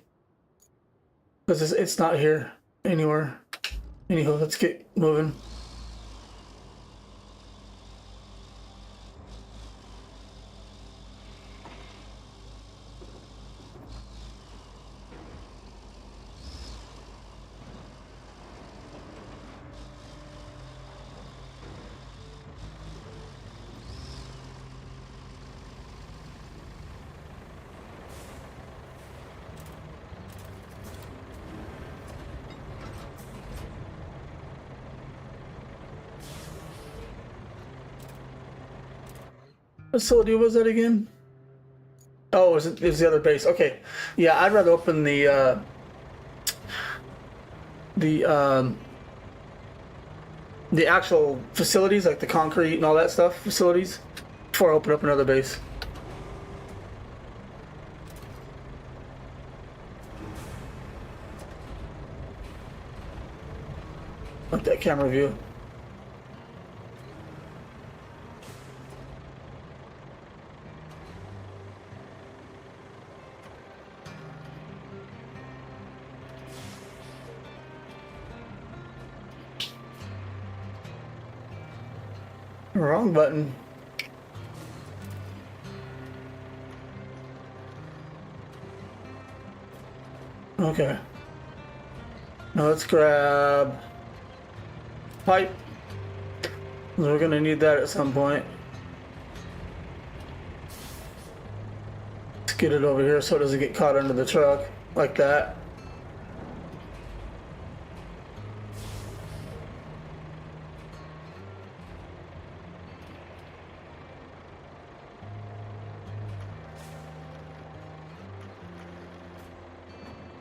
Because it's not here anywhere. Anyhow, let's get moving. Facility was that again? Oh, it was the other base. Okay, yeah, I'd rather open the actual facilities, like the concrete and all that stuff, facilities, before I open up another base. Like that camera view. Wrong button. Okay. Now let's grab pipe. We're gonna need that at some point. Let's get it over here so it doesn't get caught under the truck like that.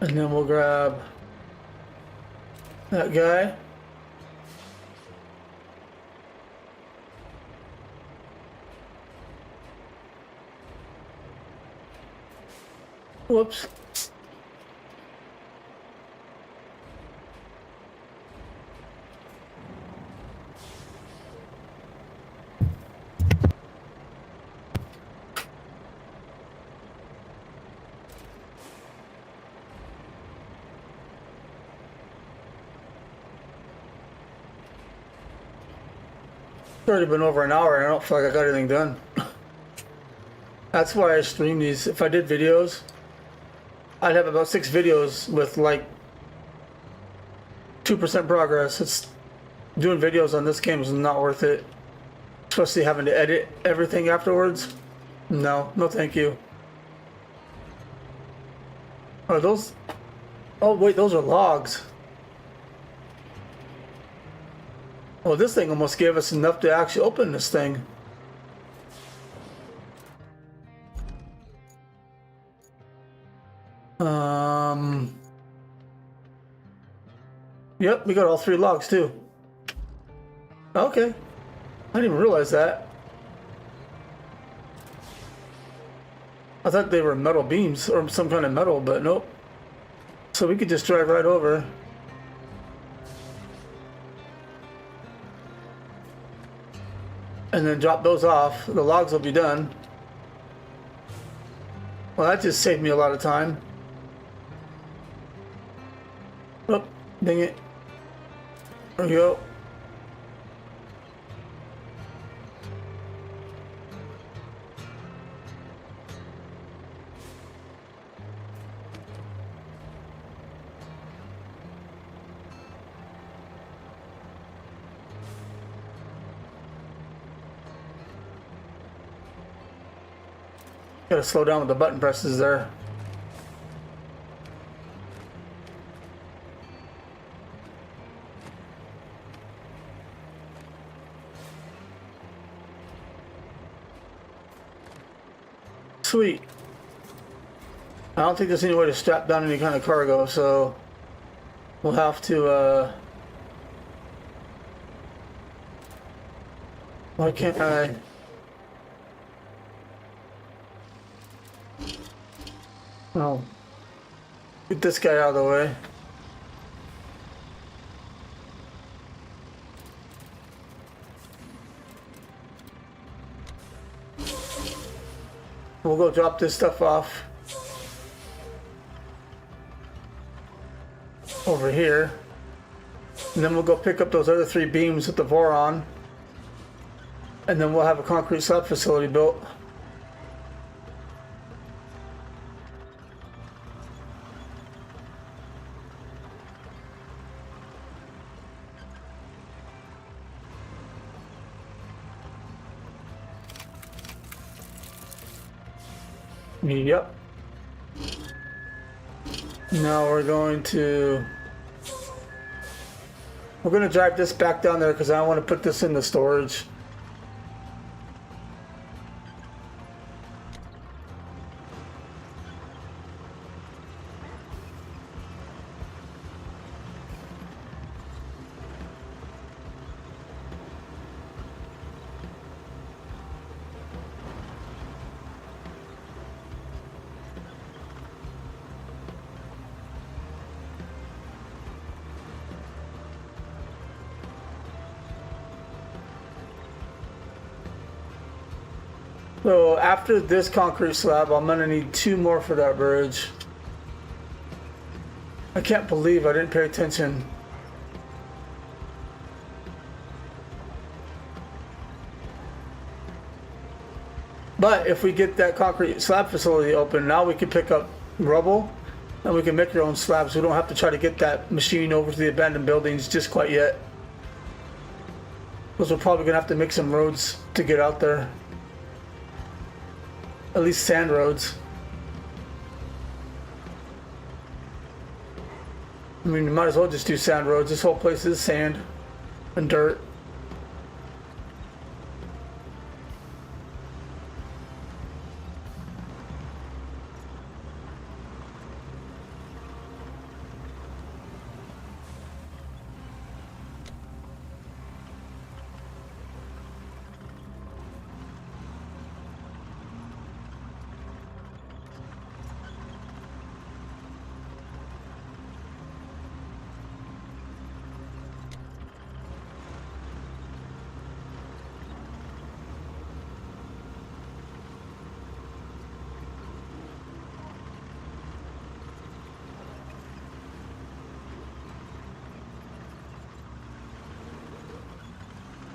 And then we'll grab that guy. Whoops. It's already been over an hour and I don't feel like I got anything done. That's why I stream these. If I did videos, I'd have about 6 videos with like 2% progress. It's doing videos on this game is not worth it. Especially having to edit everything afterwards. No, no thank you. Are those... Oh wait, those are logs. Oh, this thing almost gave us enough to actually open this thing. Yep, we got all 3 logs too. Okay. I didn't even realize that. I thought they were metal beams or some kind of metal, but nope. So we could just drive right over. And then drop those off. The logs will be done. Well, that just saved me a lot of time. Oh, dang it. There we go. Gotta slow down with the button presses there. Sweet. I don't think there's any way to strap down any kind of cargo, so we'll have to, why can't I? Oh. Get this guy out of the way. We'll go drop this stuff off over here. And then we'll go pick up those other 3 beams with the Voron. And then we'll have a concrete slab facility built. Yep. Now we're going to drive this back down there because I want to put this in the storage. So after this concrete slab, I'm gonna need 2 more for that bridge. I can't believe I didn't pay attention. But if we get that concrete slab facility open, now we can pick up rubble and we can make our own slabs. We don't have to try to get that machine over to the abandoned buildings just quite yet. Because we're probably gonna have to make some roads to get out there. At least sand roads. I mean, you might as well just do sand roads. This whole place is sand and dirt.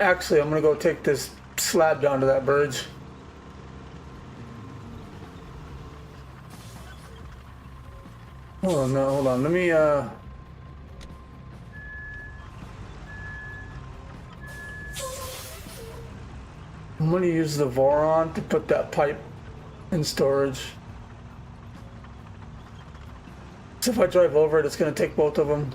Actually, I'm gonna go take this slab down to that bridge. Oh no, hold on. Let me I'm gonna use the Voron to put that pipe in storage. So if I drive over it, it's gonna take both of them.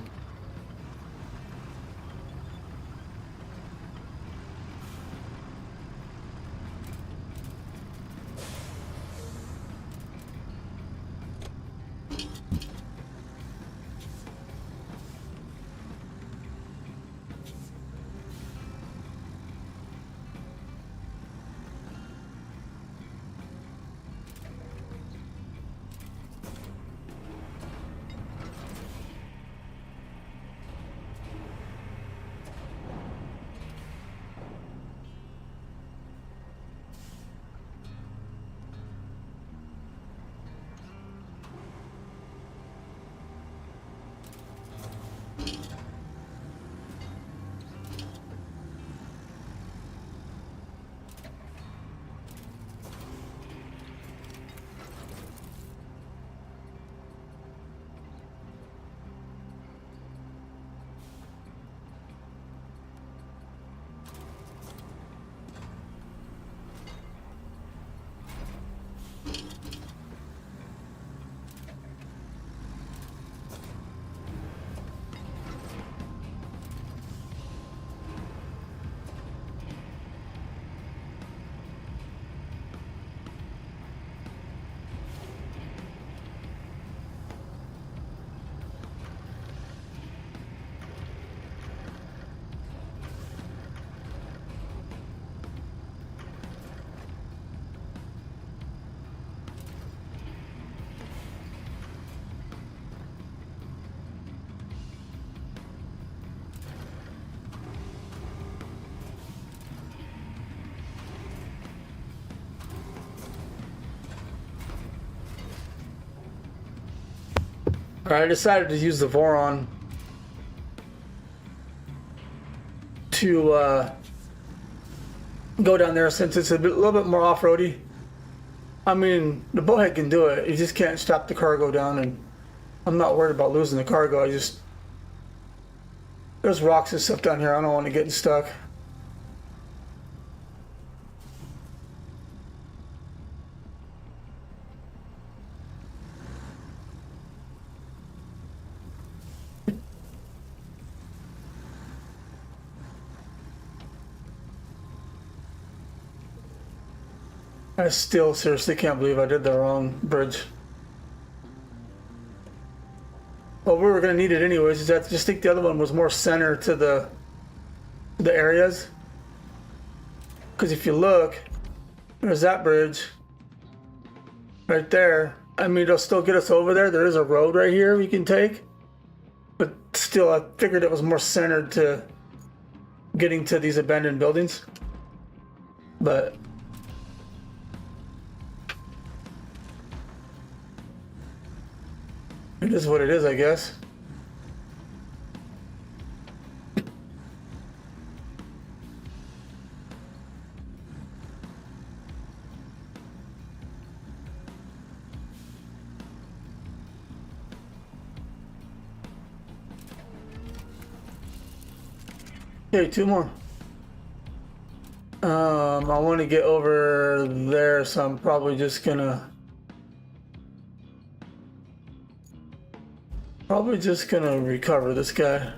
I decided to use the Voron to go down there since it's little bit more off-roady. I mean, the Bowhead can do it. You just can't stop the cargo down, and I'm not worried about losing the cargo. There's rocks and stuff down here. I don't want to get stuck. I still seriously can't believe I did the wrong bridge. Well, we were going to need it anyways. I just think the other one was more center to the areas. Because if you look, there's that bridge right there. I mean, it'll still get us over there. There is a road right here we can take. But still, I figured it was more centered to getting to these abandoned buildings. But it is what it is, I guess. Okay, 2 more. I want to get over there, so I'm probably just gonna recover this guy.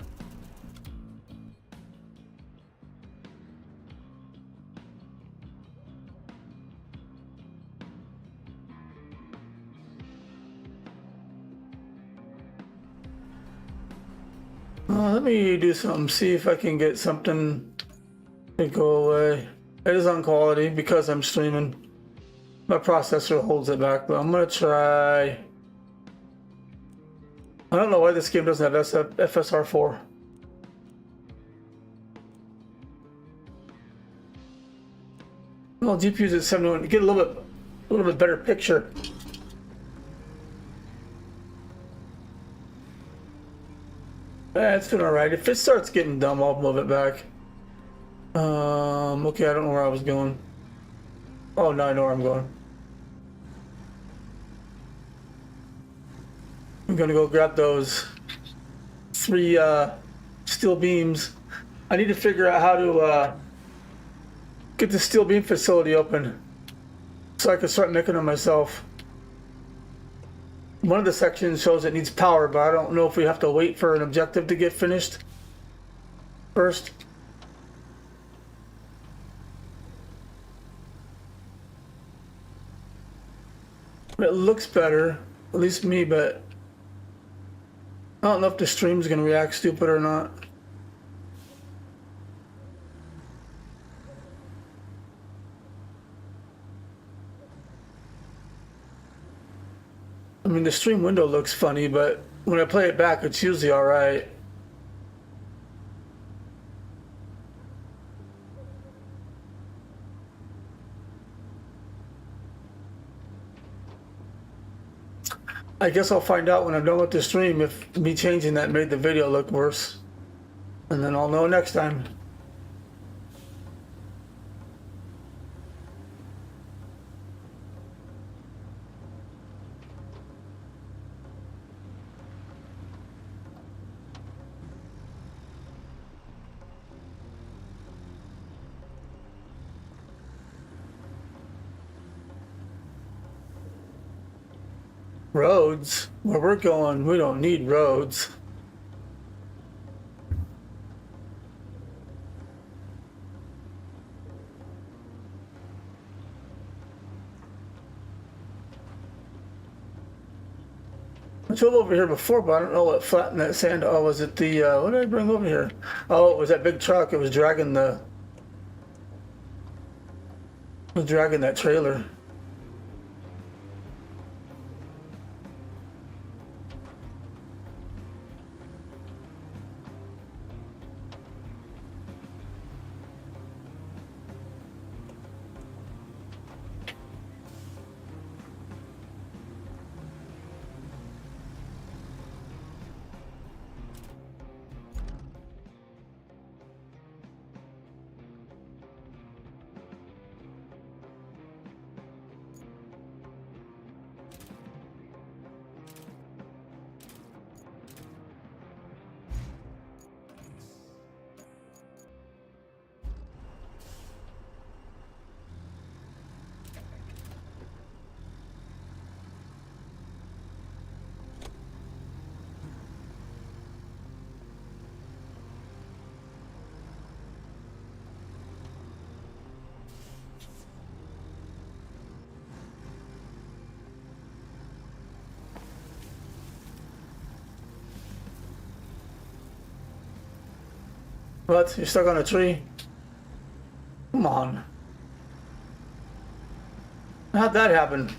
Let me do something, see if I can get something to go away. It is on quality because I'm streaming. My processor holds it back, but I'm gonna try. I don't know why this game doesn't have FSR4. Well, GPU's at 71. You get a little bit better picture. It's doing all right. If it starts getting dumb, I'll move it back. Okay, I don't know where I was going. Oh, now I know where I'm going. I'm gonna go grab those 3 steel beams. I need to figure out how to get the steel beam facility open so I can start making them myself. One of the sections shows it needs power, but I don't know if we have to wait for an objective to get finished first. It looks better, at least me, but I don't know if the stream's gonna react stupid or not. I mean, the stream window looks funny, but when I play it back, it's usually all right. I guess I'll find out when I'm done with the stream if me changing that made the video look worse. And then I'll know next time. Roads? Where we're going, we don't need roads. I drove over here before, but I don't know what flattened that sand. Oh, was it the, what did I bring over here? Oh, it was that big truck. It was dragging that trailer. What? You're stuck on a tree? Come on. How'd that happen?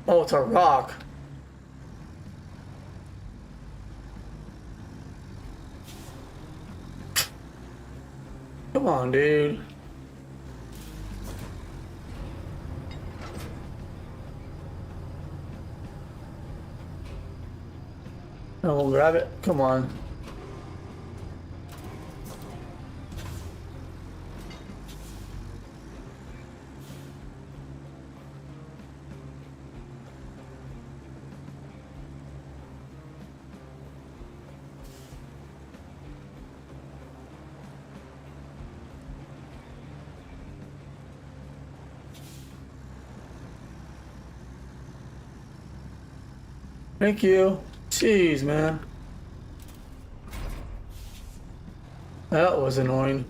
Oh, it's a rock. Come on, dude. I won't grab it. Come on. Thank you. Jeez, man. That was annoying.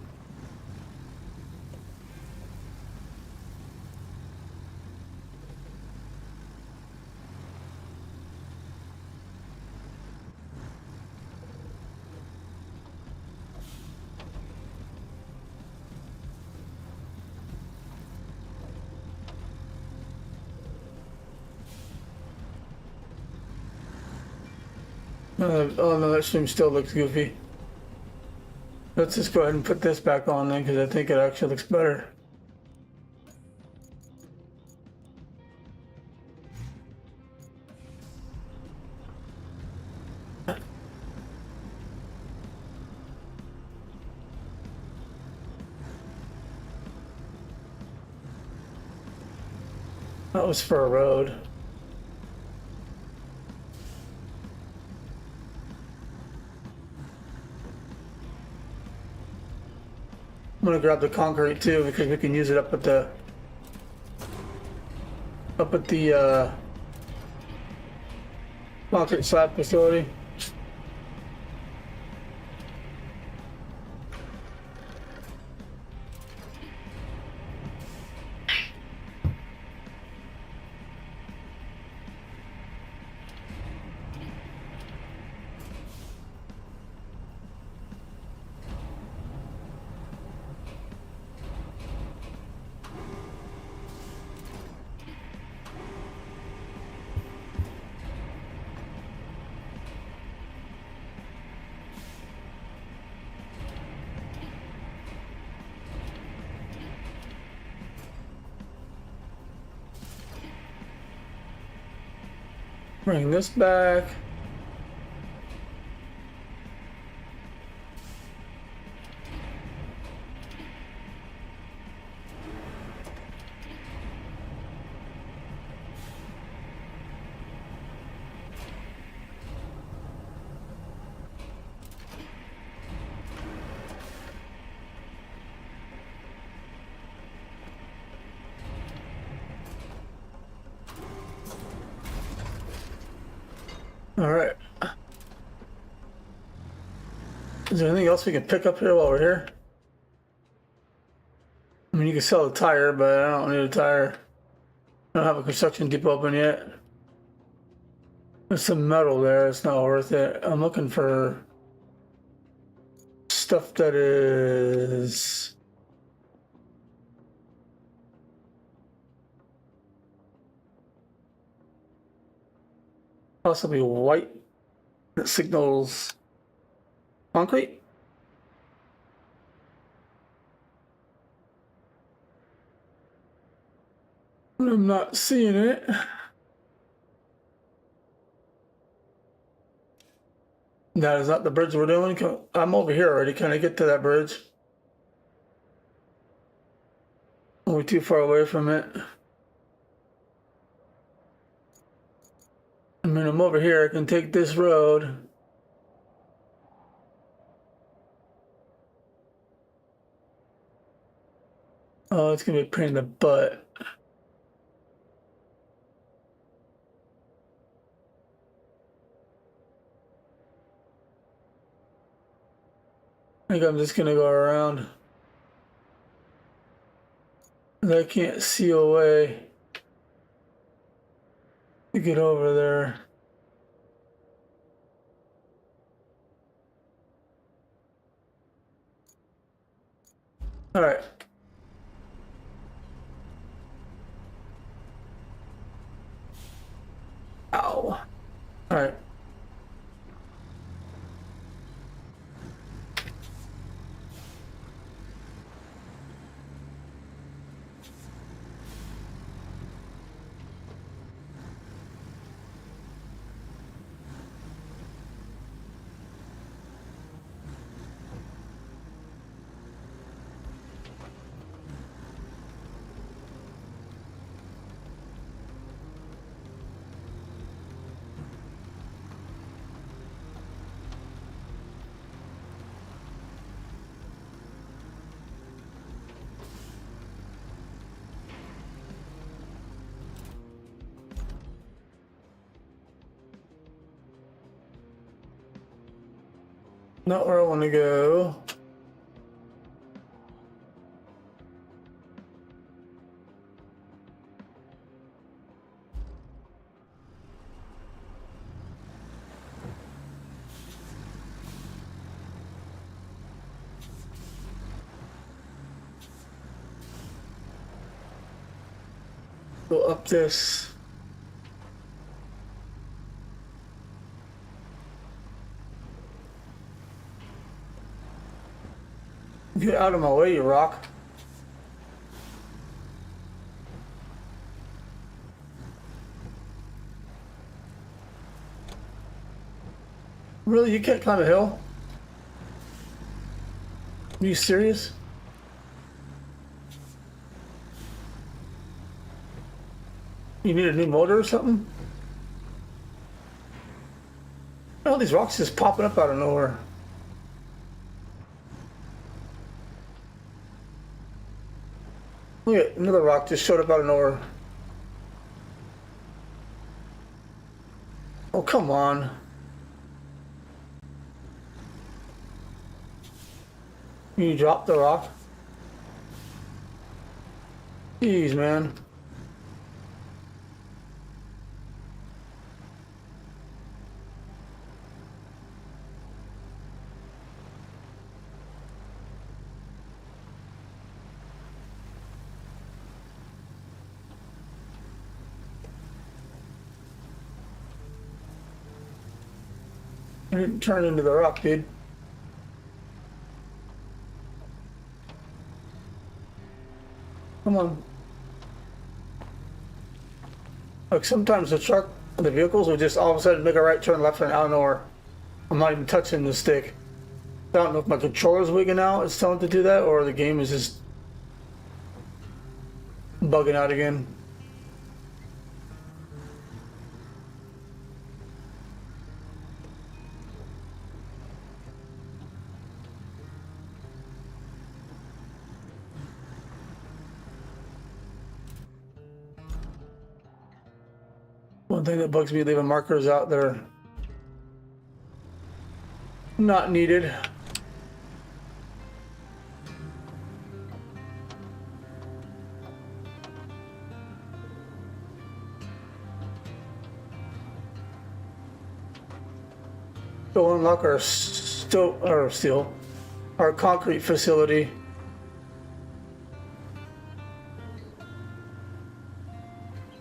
Oh no, that stream still looks goofy. Let's just go ahead and put this back on then, because I think it actually looks better. That was for a road. I'm gonna grab the concrete too, because we can use it up at the concrete slab facility. Bring this back. All right. Is there anything else we can pick up here while we're here? I mean, you can sell a tire, but I don't need a tire. I don't have a construction depot open yet. There's some metal there. It's not worth it. I'm looking for stuff that is possibly white that signals concrete. I'm not seeing it. That is not the bridge we're doing. I'm over here already. Can I get to that bridge? Are we too far away from it? I mean, I'm over here. I can take this road. Oh, it's gonna be a pain in the butt. I think I'm just gonna go around. I can't see a way to get over there. All right. Ow. All right. Not where I want to go. Go up this. Get out of my way, you rock. Really? You can't climb a hill? Are you serious? You need a new motor or something? All these rocks just popping up out of nowhere. Look at another rock just showed up out of nowhere. Oh, come on. You dropped the rock? Jeez, man. I didn't turn into the rock, dude. Come on. Like sometimes the vehicles will just all of a sudden make a right turn, left turn out of nowhere. I'm not even touching the stick. I don't know if my controller's wigging out, it's telling it to do that, or the game is just bugging out again. One thing that bugs me, leaving markers out there not needed. Go unlock our our concrete facility.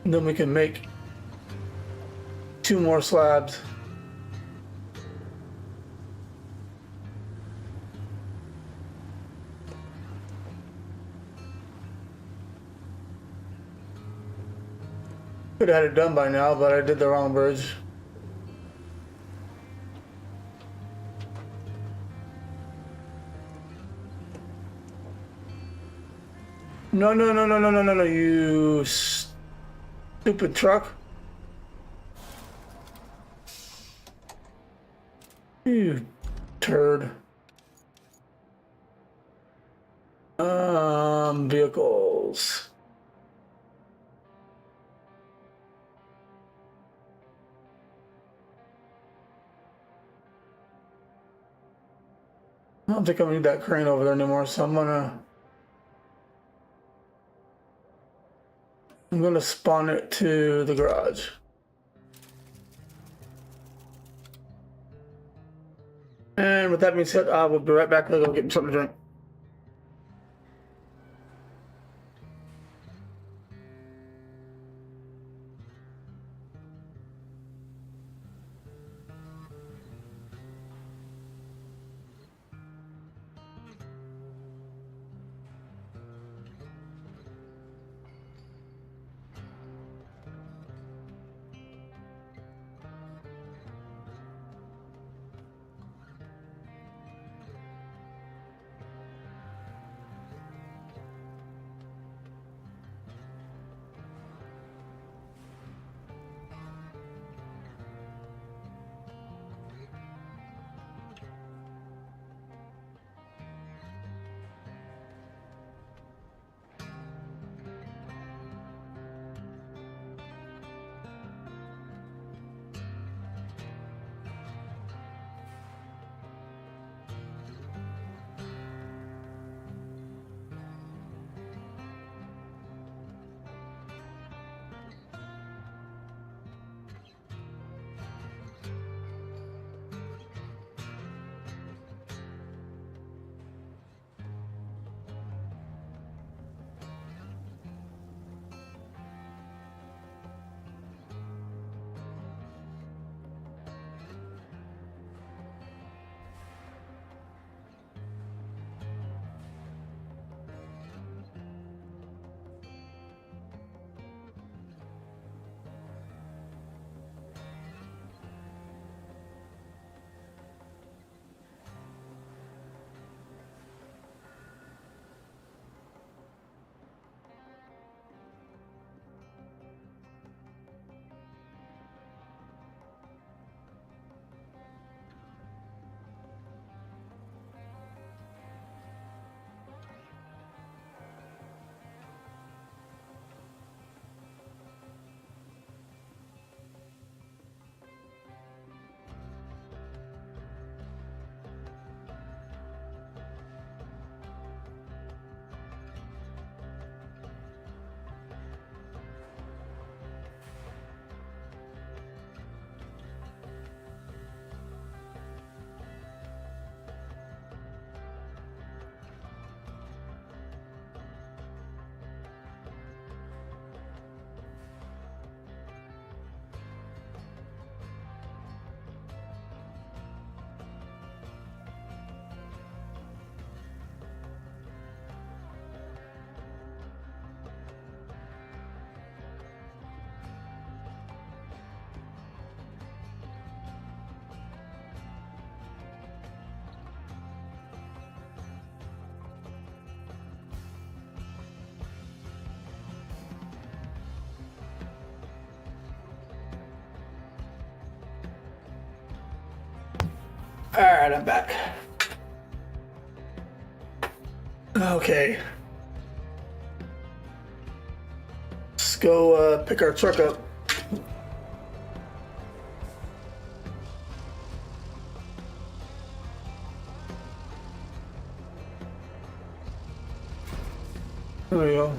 And then we can make 2 more slabs. Could have had it done by now, but I did the wrong bridge. No, no, no, no, no, no, no, no, you stupid truck. You turd. Vehicles. I don't think I need that crane over there anymore, so I'm gonna spawn it to the garage. And with that being said, I will be right back. I'll go get something to drink. All right, I'm back. Okay. Let's go pick our truck up. There we go.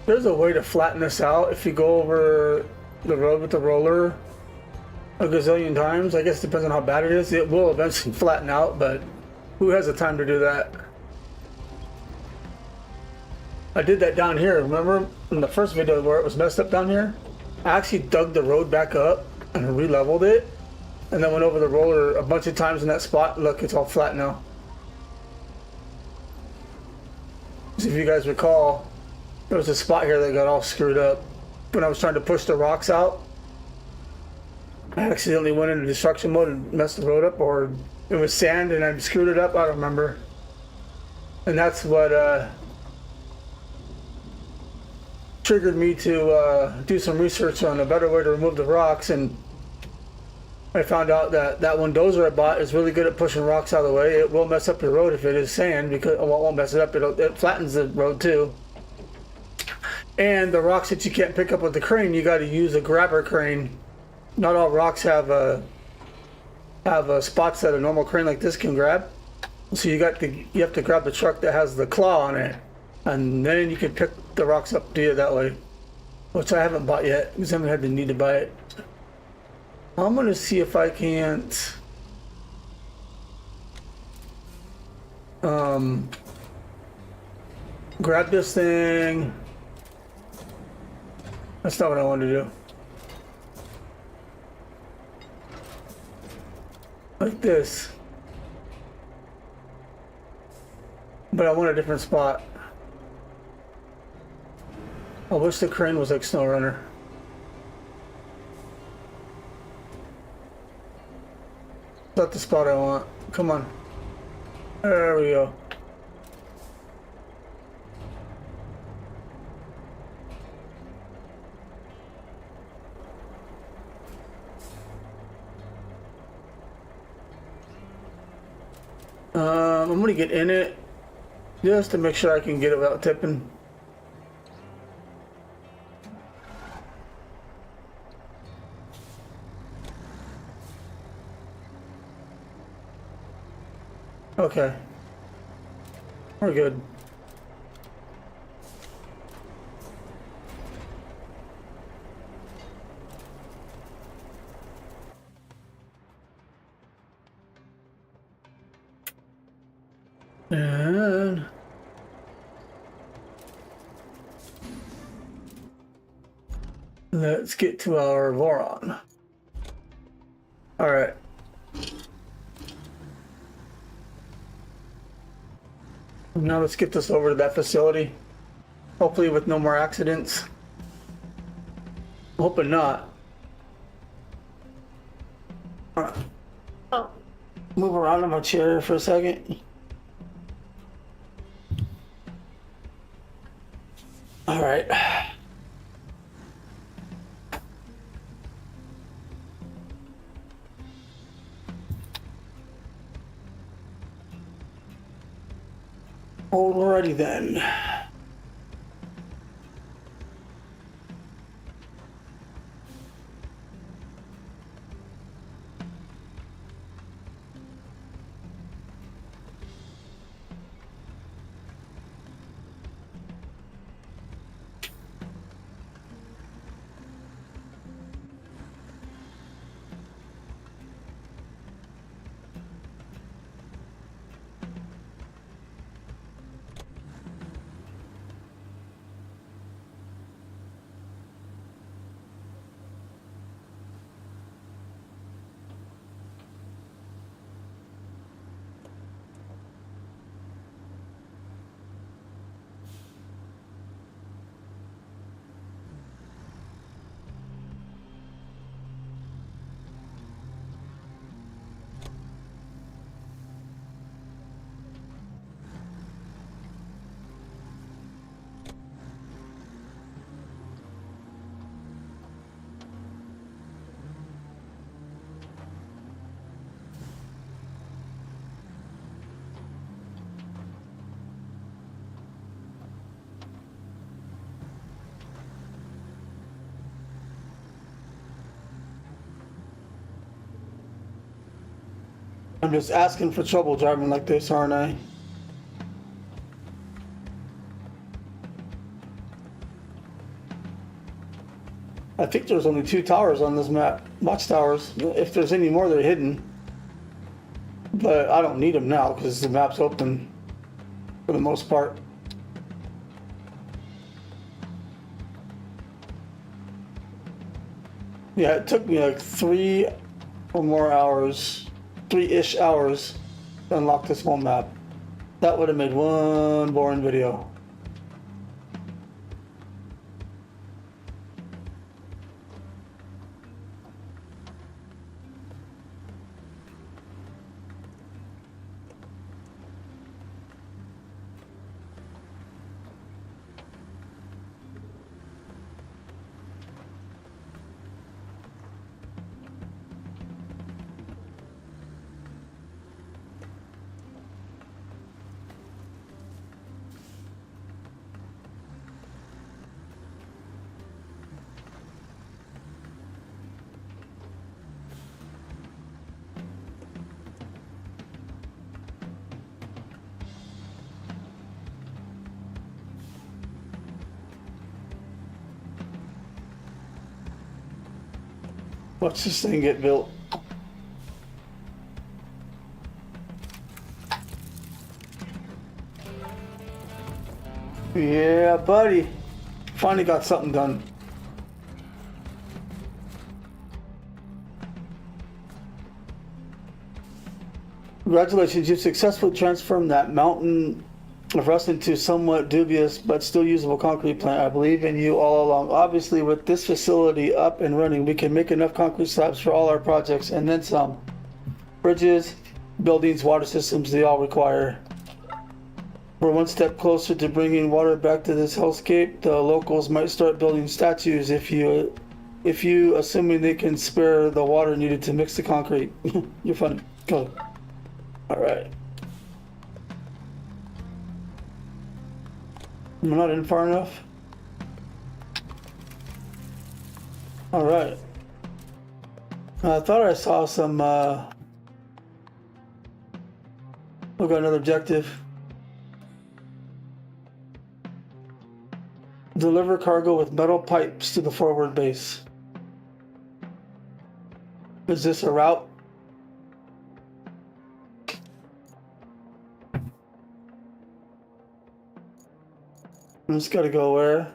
There's a way to flatten this out if you go over the road with the roller a gazillion times. I guess it depends on how bad it is. It will eventually flatten out, but who has the time to do that? I did that down here. Remember in the first video where it was messed up down here? I actually dug the road back up and re-leveled it, and then went over the roller a bunch of times in that spot. Look, it's all flat now. So if you guys recall, there was a spot here that got all screwed up when I was trying to push the rocks out. I accidentally went into destruction mode and messed the road up, or it was sand and I screwed it up. I don't remember. And that's what triggered me to do some research on a better way to remove the rocks. And I found out that that one dozer I bought is really good at pushing rocks out of the way. It will mess up your road if it is sand, because well, it won't mess it up. It flattens the road too. And the rocks that you can't pick up with the crane, you got to use a grabber crane. Not all rocks have spots that a normal crane like this can grab. So you have to grab the truck that has the claw on it, and then you can pick the rocks up to you that way. Which I haven't bought yet because I haven't had the need to buy it. I'm gonna see if I can't grab this thing. That's not what I wanted to do. Like this. But I want a different spot. I wish the crane was like Snow Runner. That's not the spot I want. Come on. There we go. I'm gonna get in it just to make sure I can get it without tipping. Okay. We're good. And let's get to our Voron. All right. Now let's get this over to that facility. Hopefully with no more accidents. I'm hoping not. All right. Move around in my chair for a second. All right. Alrighty then. I'm just asking for trouble driving like this, aren't I? I think there's only 2 towers on this map, watchtowers. If there's any more, they're hidden. But I don't need them now because the map's open for the most part. Yeah, it took me like 3 or more hours, 3-ish hours to unlock this whole map. That would have made one boring video. Watch this thing get built. Yeah, buddy. Finally got something done. Congratulations, you've successfully transformed that mountain of rust into somewhat dubious but still usable concrete plant. I believe in you all along. Obviously, with this facility up and running, we can make enough concrete slabs for all our projects and then some. Bridges, buildings, water systems, they all require. We're one step closer to bringing water back to this hellscape. The locals might start building statues if you assuming they can spare the water needed to mix the concrete. You're funny. Go. All right. I'm not in far enough. All right. I thought I saw some. We've got another objective. Deliver cargo with metal pipes to the forward base. Is this a route? I just gotta go where?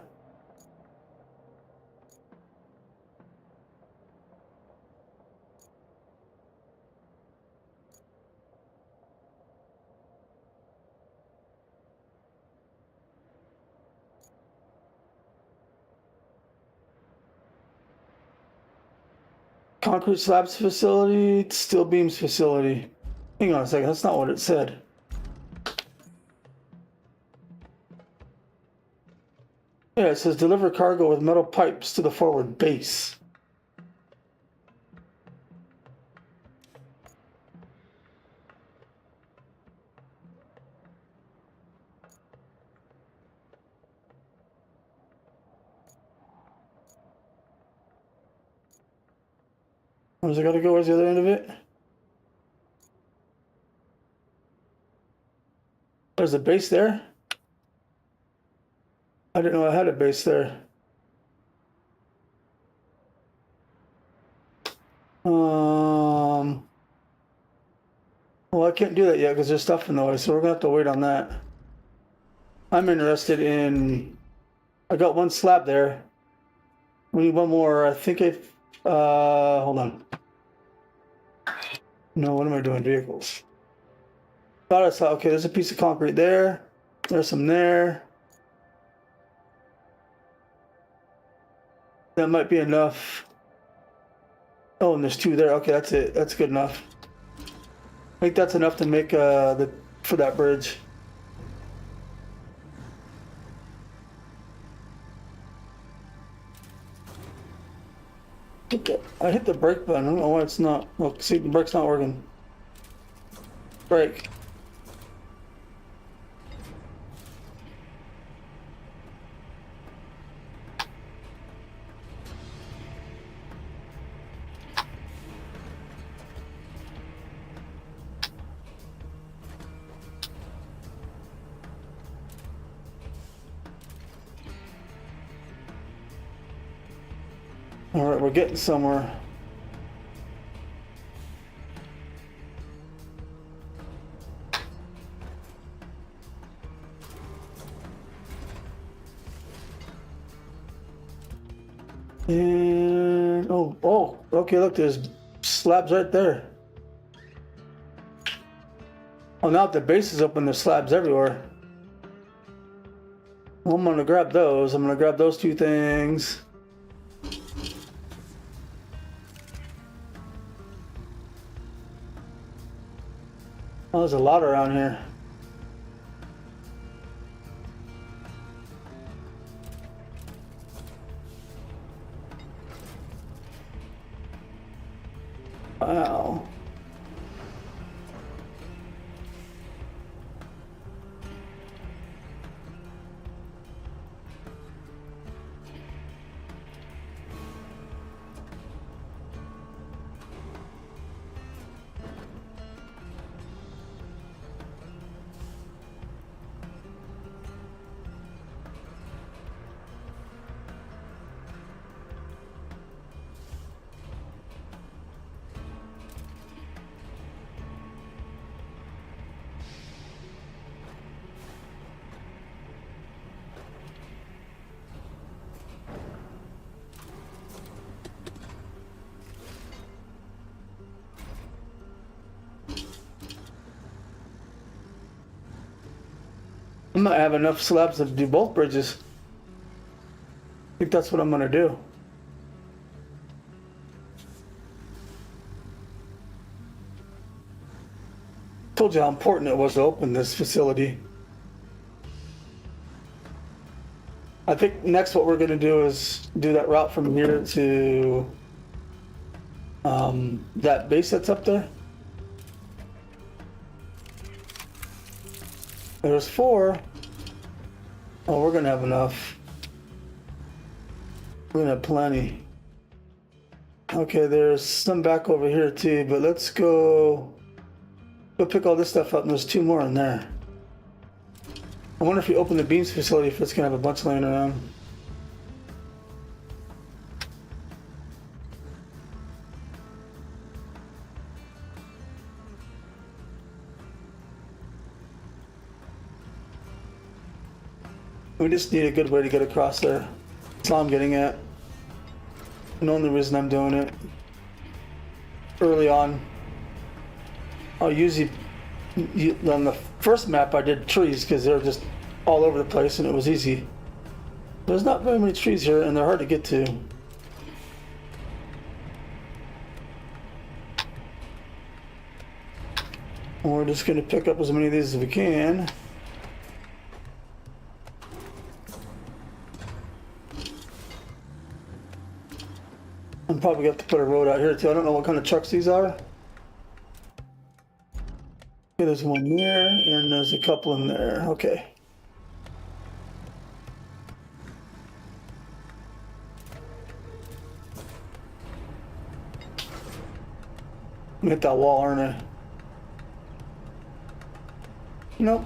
Concrete slabs facility, steel beams facility. Hang on a second, that's not what it said. Yeah, it says deliver cargo with metal pipes to the forward base. Where's it gotta go? Where's the other end of it? There's a base there? I didn't know I had a base there. Well, I can't do that yet because there's stuff in the way, so we're gonna have to wait on that. I'm interested in. I got one slab there. We need one more. I think it. Hold on. No, what am I doing? Vehicles. Thought I saw. Okay, there's a piece of concrete there. There's some there. That might be enough. Oh, and there's 2 there. Okay, that's it. That's good enough. I think that's enough to make for that bridge. Okay, I hit the brake button. I don't know why it's not. Look, see, the brake's not working. Brake. All right, we're getting somewhere. And oh, okay. Look, there's slabs right there. Oh, now that the base is open, there's slabs everywhere. Well, I'm gonna grab those. I'm gonna grab those two things. Oh, there's a lot around here. Wow. I might have enough slabs to do both bridges. I think that's what I'm gonna do. Told you how important it was to open this facility. I think next what we're gonna do is do that route from here to that base that's up there. There's 4. Oh, we're gonna have enough. We're gonna have plenty. Okay, there's some back over here too, but let's go pick all this stuff up, and there's 2 more in there. I wonder if you open the beams facility if it's gonna have a bunch laying around. We just need a good way to get across there. That's all I'm getting at. And the only reason I'm doing it early on. I'll usually, on the first map I did trees because they're just all over the place and it was easy. There's not very many trees here and they're hard to get to. And we're just gonna pick up as many of these as we can. I'm probably gonna have to put a road out here too. I don't know what kind of trucks these are. Okay, there's one there, and there's a couple in there. Okay. I'm gonna hit that wall, aren't I? Nope.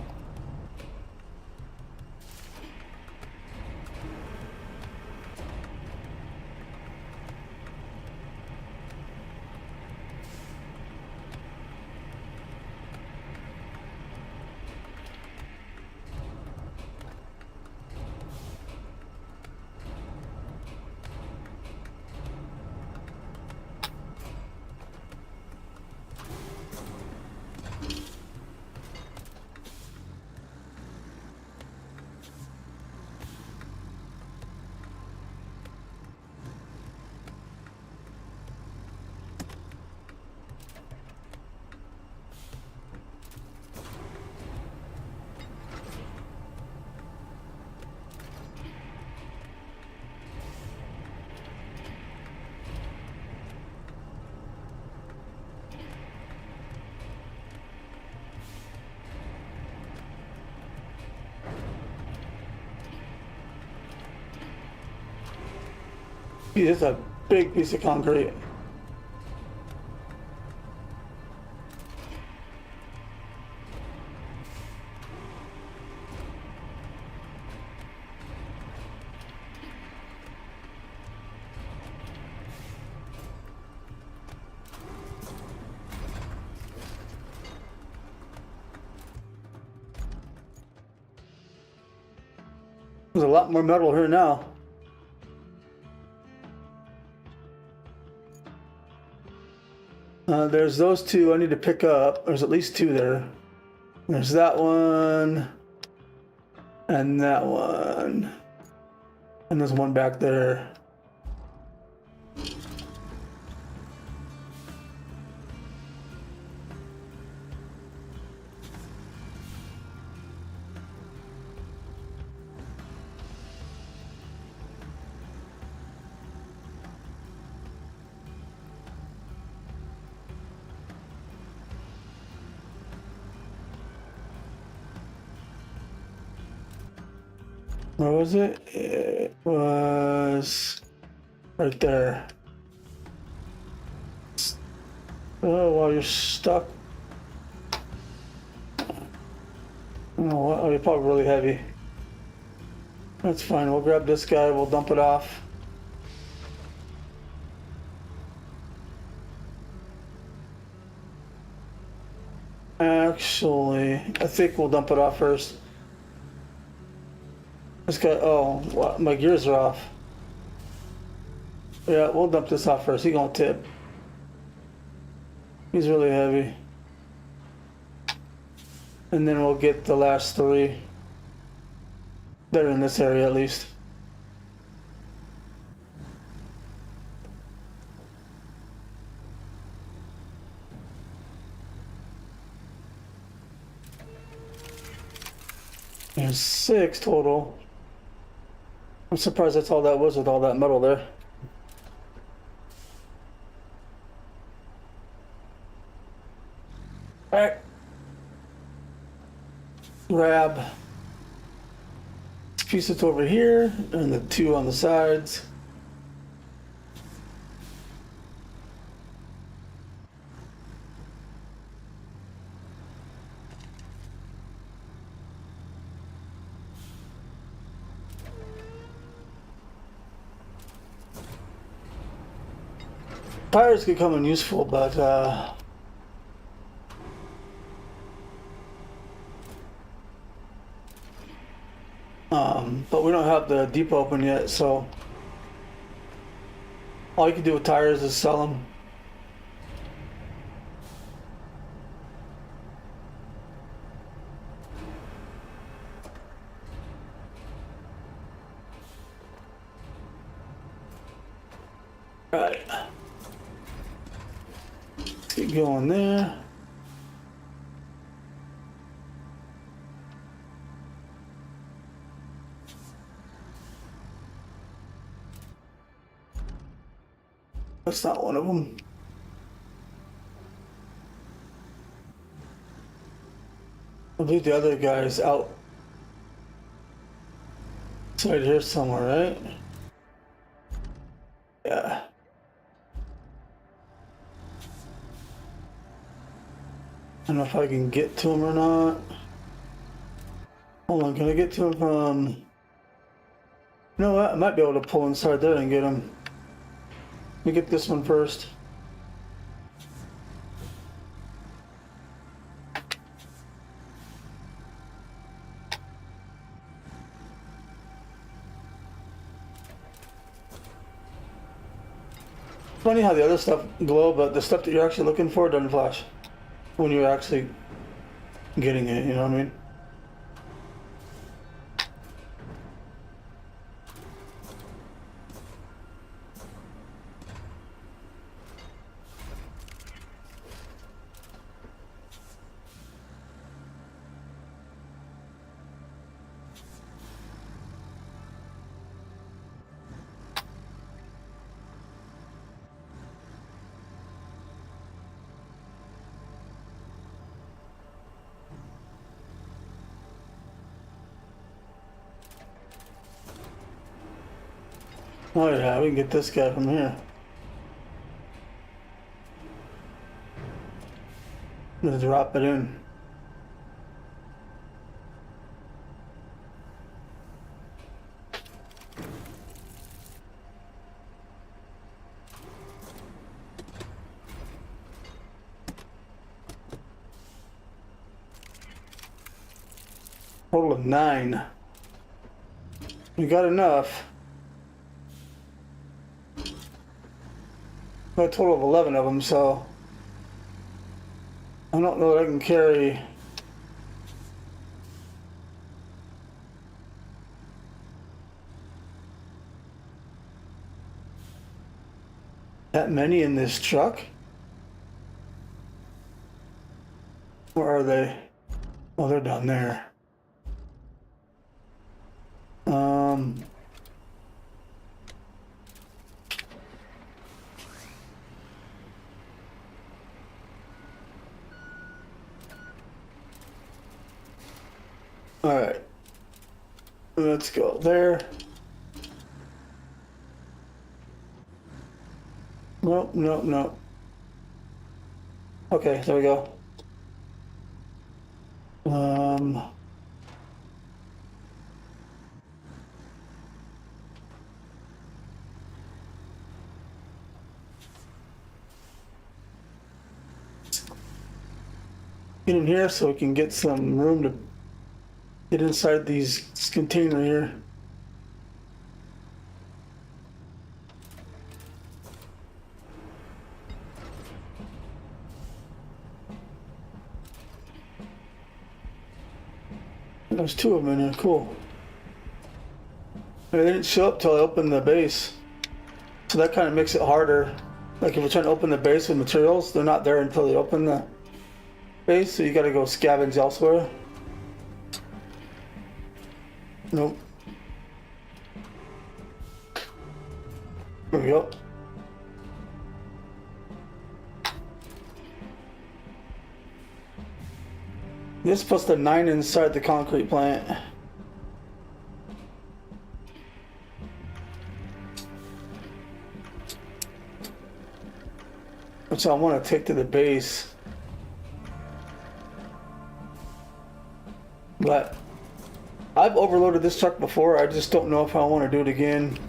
It's a big piece of concrete. There's a lot more metal here now. There's those two I need to pick up. There's at least two there. There's that one. And that one. And there's one back there. Where was it? It was right there. Oh, while you're stuck. Oh, you're probably really heavy. That's fine. We'll grab this guy. We'll dump it off. Actually, I think we'll dump it off first. This guy, oh, wow, my gears are off. Yeah, we'll dump this off first. He gonna tip. He's really heavy. And then we'll get the last three. They're in this area at least. There's 6 total. I'm surprised that's all that was with all that metal there. Alright. Grab this piece that's over here and the 2 on the sides. Tires could come in useful, but we don't have the depot open yet, so all you can do with tires is sell them. Right. Keep going there. That's not one of them. I believe the other guy is out. It's right here somewhere, right? Yeah. I don't know if I can get to him or not. Hold on, can I get to him from... You know what? I might be able to pull inside there and get him. Let me get this one first. Funny how the other stuff glow, but the stuff that you're actually looking for doesn't flash when you're actually getting it, you know what I mean? Oh yeah, we can get this guy from here. Just drop it in. Total of 9. We got enough. Got a total of 11 of them, so I don't know that I can carry. That many in this truck? Where are they? Oh, they're down there. All right. Let's go there. Nope, nope, nope. Okay, there we go. Get in here so we can get some room to get inside this container here. There's two of them in there, cool. They didn't show up till I opened the base. So that kind of makes it harder. Like if we're trying to open the base with materials, they're not there until they open the base, so you gotta go scavenge elsewhere. Nope. There we go. This puts the 9 inside the concrete plant. Which I want to take to the base. But I've overloaded this truck before. I just don't know if I want to do it again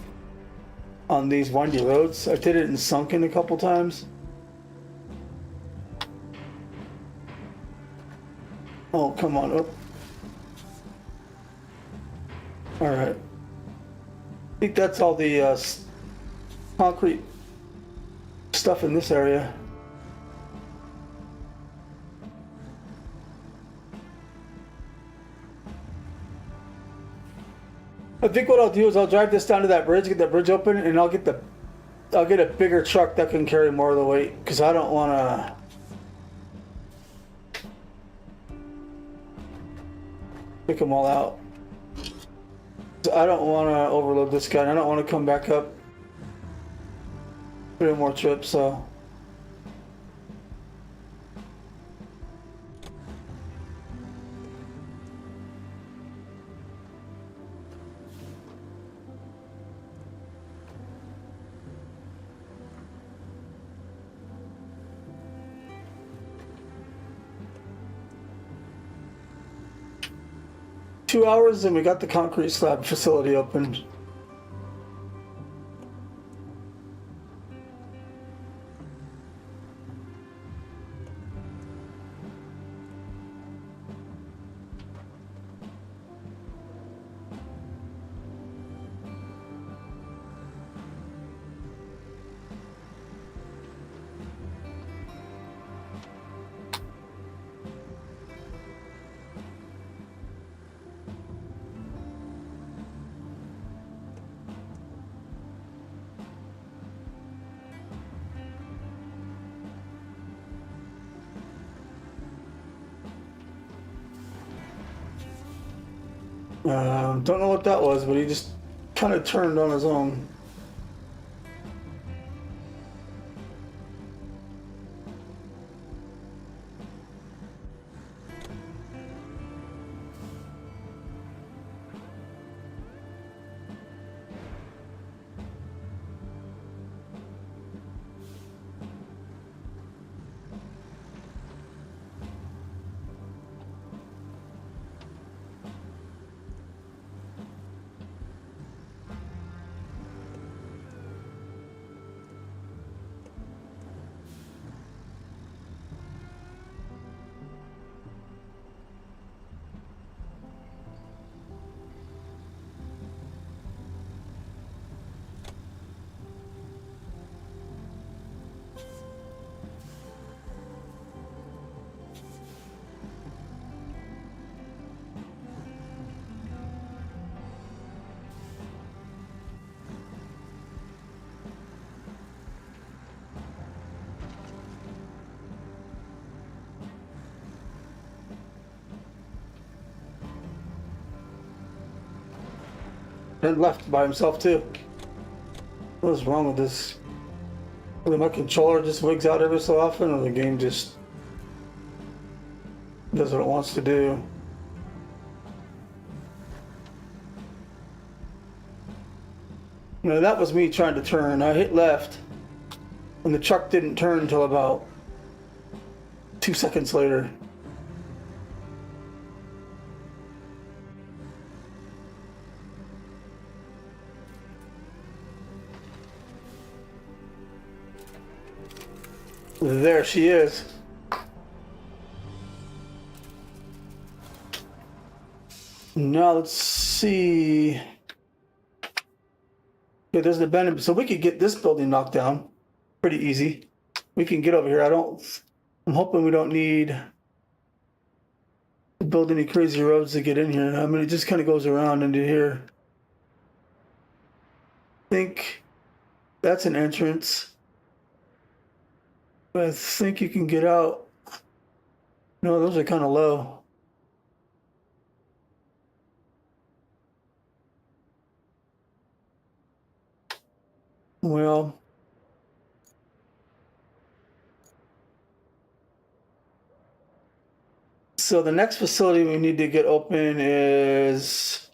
on these windy roads. I did it in Sunken a couple times. Oh, come on up. All right. I think that's all the concrete stuff in this area. I think what I'll do is I'll drive this down to that bridge, get that bridge open, and I'll get a bigger truck that can carry more of the weight, because I don't want to pick them all out. I don't want to overload this guy, and I don't want to come back up 3 more trips, so. Two hours and we got the concrete slab facility opened. Don't know what that was, but he just kind of turned on his own. and left by himself too. What is wrong with this? Whether my controller just wigs out every so often, or the game just does what it wants to do. Now that was me trying to turn. I hit left, and the truck didn't turn until about 2 seconds later. There she is. Now let's see. Okay, there's the bend. So we could get this building knocked down pretty easy. We can get over here. I'm hoping we don't need to build any crazy roads to get in here. I mean, it just kind of goes around into here. I think that's an entrance. But I think you can get out. No, those are kind of low. Well, so the next facility we need to get open is,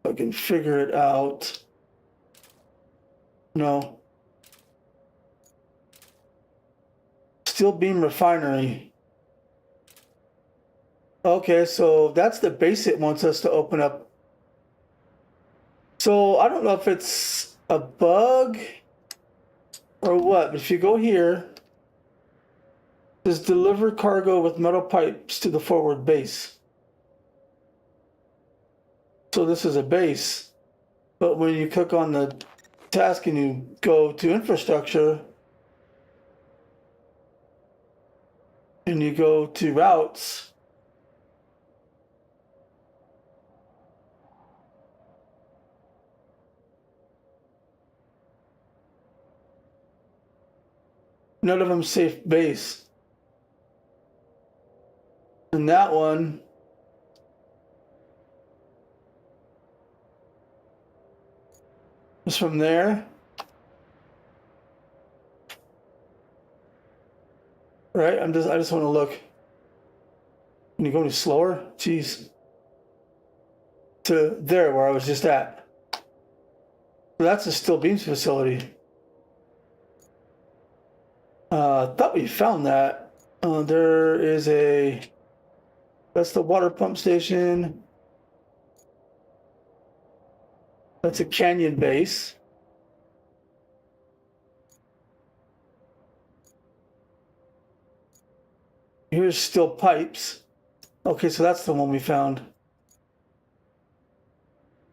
if I can figure it out. No. Steel beam refinery. Okay, so that's the base it wants us to open up. So I don't know if it's a bug or what, but if you go here, it says deliver cargo with metal pipes to the forward base. So this is a base, but when you click on the task and you go to infrastructure and you go to routes, none of them safe base. And that one is from there. Right? I just want to look. Can you go any slower? Jeez. To there where I was just at. So that's a steel beams facility. Thought we found that. There is that's the water pump station. That's a canyon base. Here's steel pipes. Okay, so that's the one we found.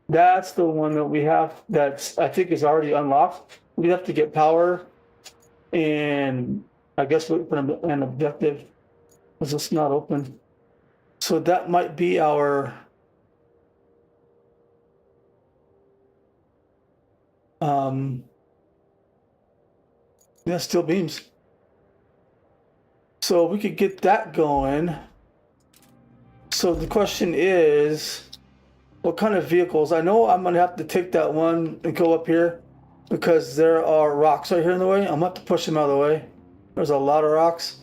That's the one that we have that's, I think, is already unlocked. We have to get power, and I guess we put an objective. Is this not open? So that might be our yeah, steel beams. So we could get that going. So the question is, what kind of vehicles? I know I'm gonna have to take that one and go up here because there are rocks right here in the way. I'm gonna have to push them out of the way. There's a lot of rocks.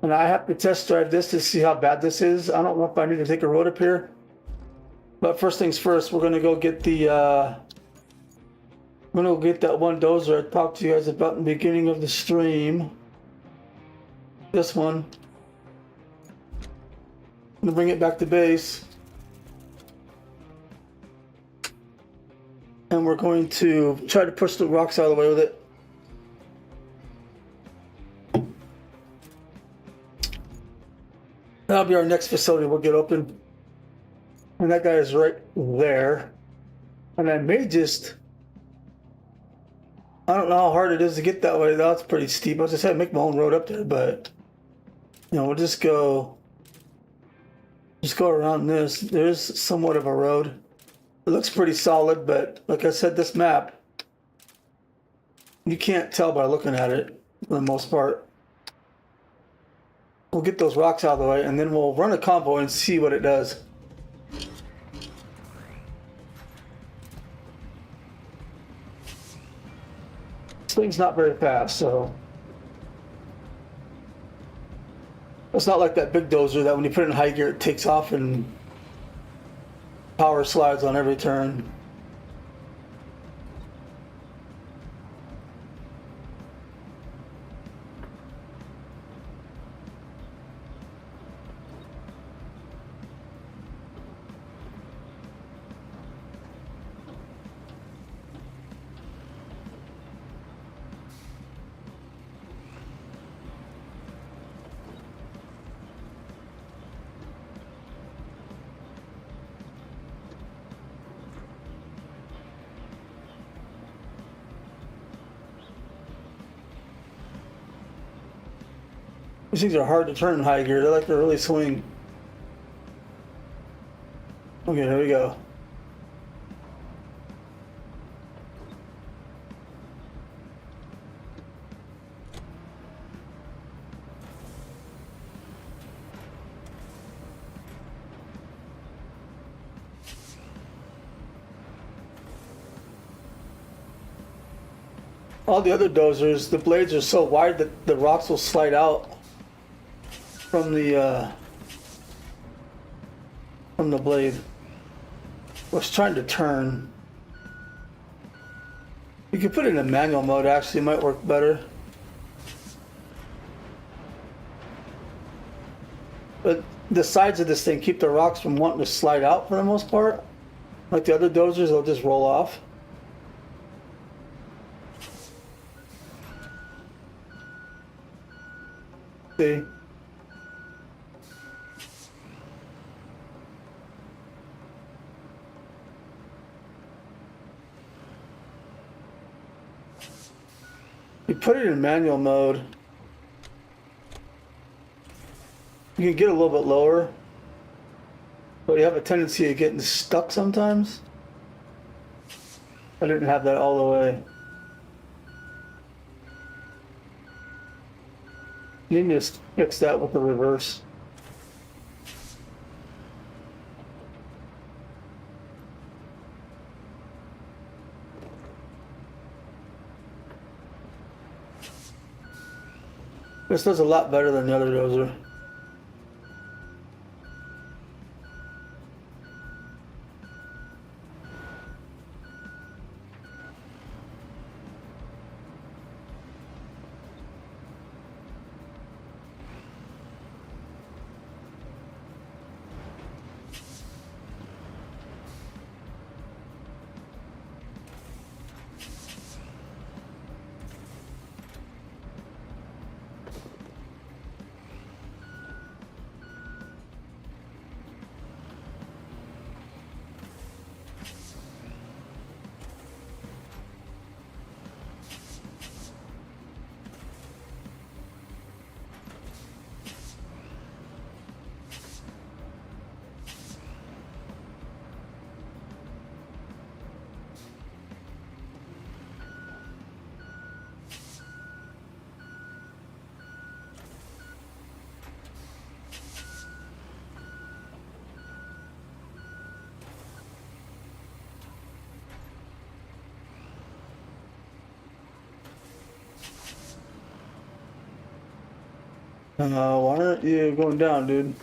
And I have to test drive this to see how bad this is. I don't know if I need to take a road up here. But first things first, we're gonna go get that one dozer I talked to you guys about in the beginning of the stream. This one. I'm gonna bring it back to base. And we're going to try to push the rocks out of the way with it. That'll be our next facility we'll get open. And that guy is right there. And I may just, I don't know how hard it is to get that way. That's pretty steep. I was just had to make my own road up there, but you know, we'll just go around this. There's somewhat of a road. It looks pretty solid, but like I said, this map, you can't tell by looking at it for the most part. We'll get those rocks out of the way, and then we'll run a convo and see what it does. thing's not very fast, so it's not like that big dozer that when you put it in high gear, it takes off and power slides on every turn. These things are hard to turn in high gear. They like to really swing. Okay, here we go. All the other dozers, the blades are so wide that the rocks will slide out from the blade. I was trying to turn. You could put it in manual mode, actually, it might work better. But the sides of this thing keep the rocks from wanting to slide out for the most part. Like the other dozers, they'll just roll off. See? You put it in manual mode, you can get a little bit lower, but you have a tendency of getting stuck sometimes. I didn't have that all the way. You need to fix that with the reverse. This does a lot better than the other dozer. Why aren't you going down, dude?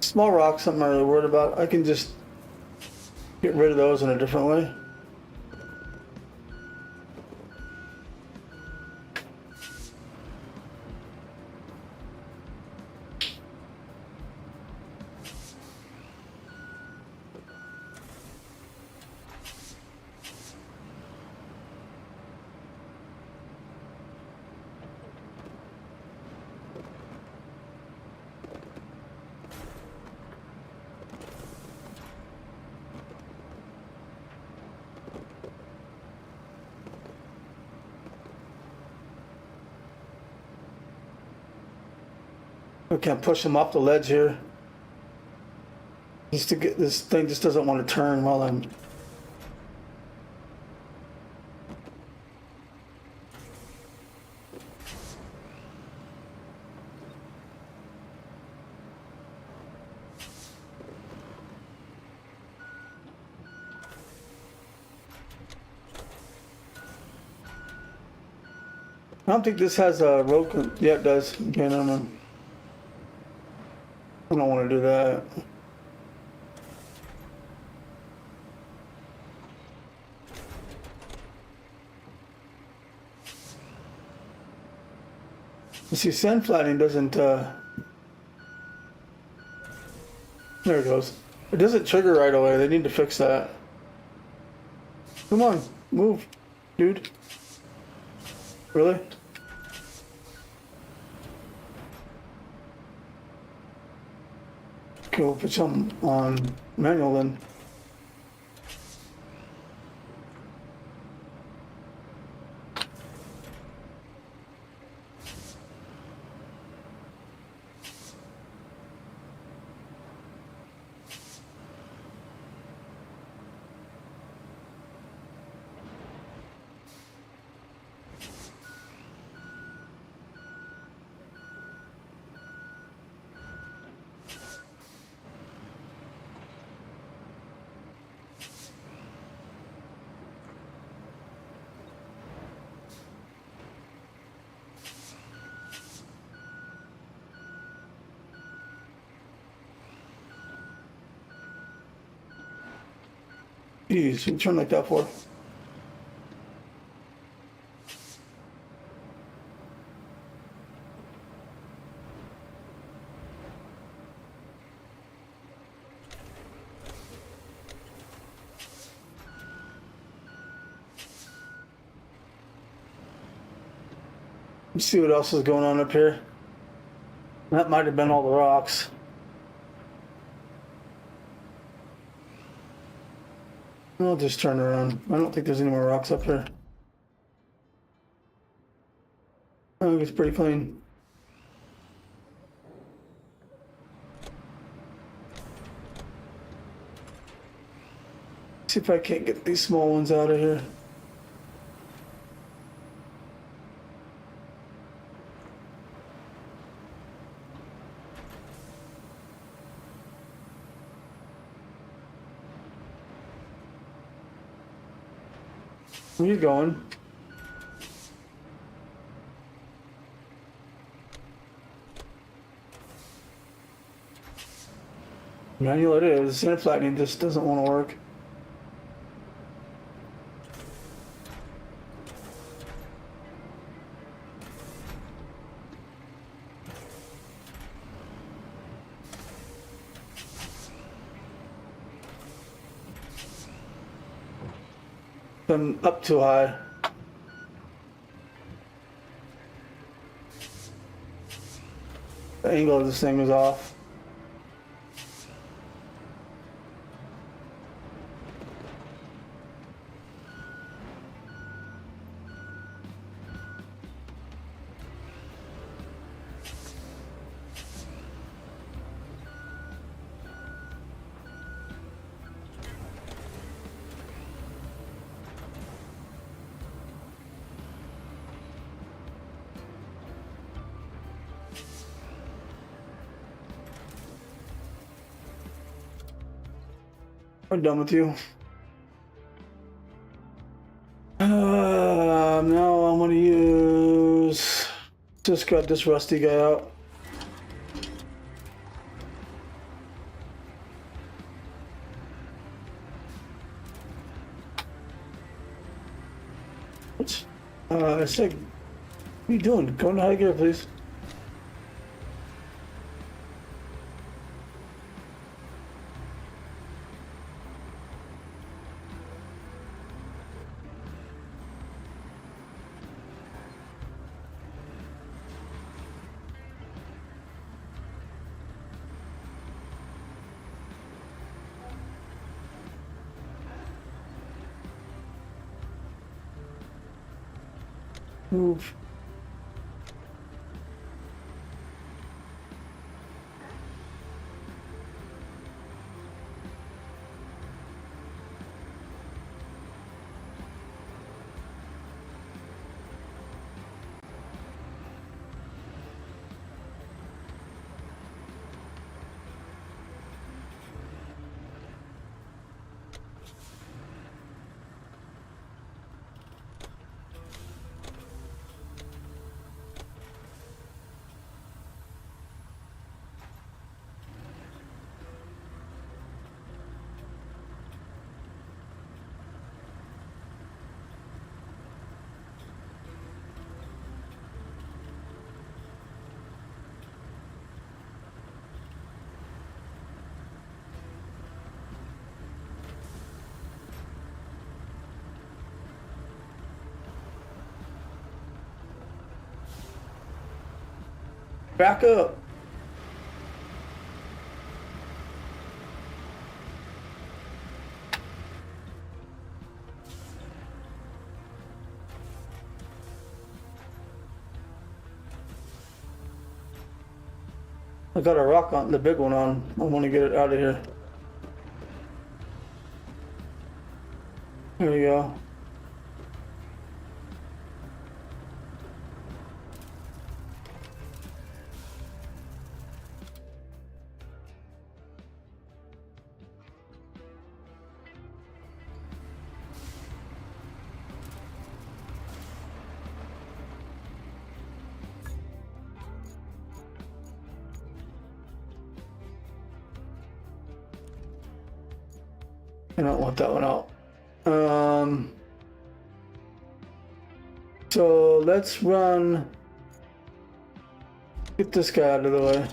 Small rocks, I'm not really worried about. I can just get rid of those in a different way. I can't push him off the ledge here. Just to get this thing just doesn't want to turn while I'm. I don't think this has a road. Yeah, it does. Okay, no, no. I don't want to do that. You see, sand flattening doesn't. There it goes. It doesn't trigger right away. They need to fix that. Come on, move, dude. Really? Okay, we'll put some on manual then. Jeez, you turn like that for? Let's see what else is going on up here. That might have been all the rocks. I'll just turn around. I don't think there's any more rocks up here. I think it's pretty clean. See if I can't get these small ones out of here. Where you going? Manual it is. Sand flattening just doesn't want to work. I'm up too high. The angle of this thing is off. I'm done with you. Now I'm gonna use. Just got this rusty guy out. What? I said, what are you doing? Go into high gear, please. Move. Back up. I got a rock on the big one on. I want to get it out of here. There we go. I don't want that one out. So let's run. Get this guy out of the way.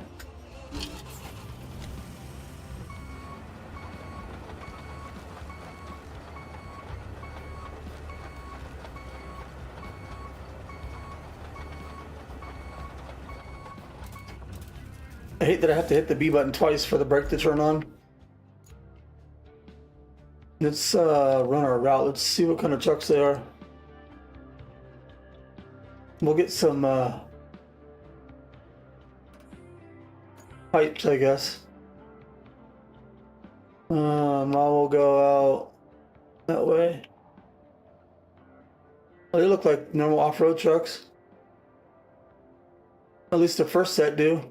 I hate that I have to hit the B button twice for the brake to turn on. Let's run our route. Let's see what kind of trucks they are. We'll get some pipes, I guess. I will go out that way. Oh, they look like normal off-road trucks. At least the first set do.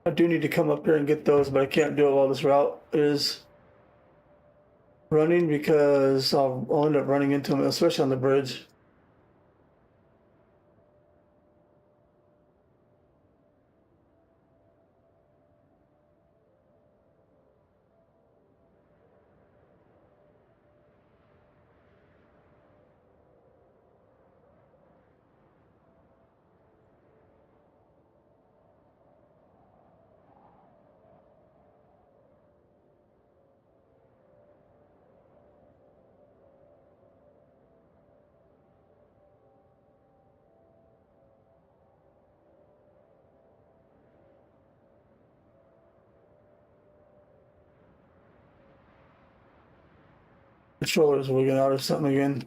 I do need to come up here and get those, but I can't do it while this route is running because I'll end up running into them, especially on the bridge. Controller's wigging out or something again.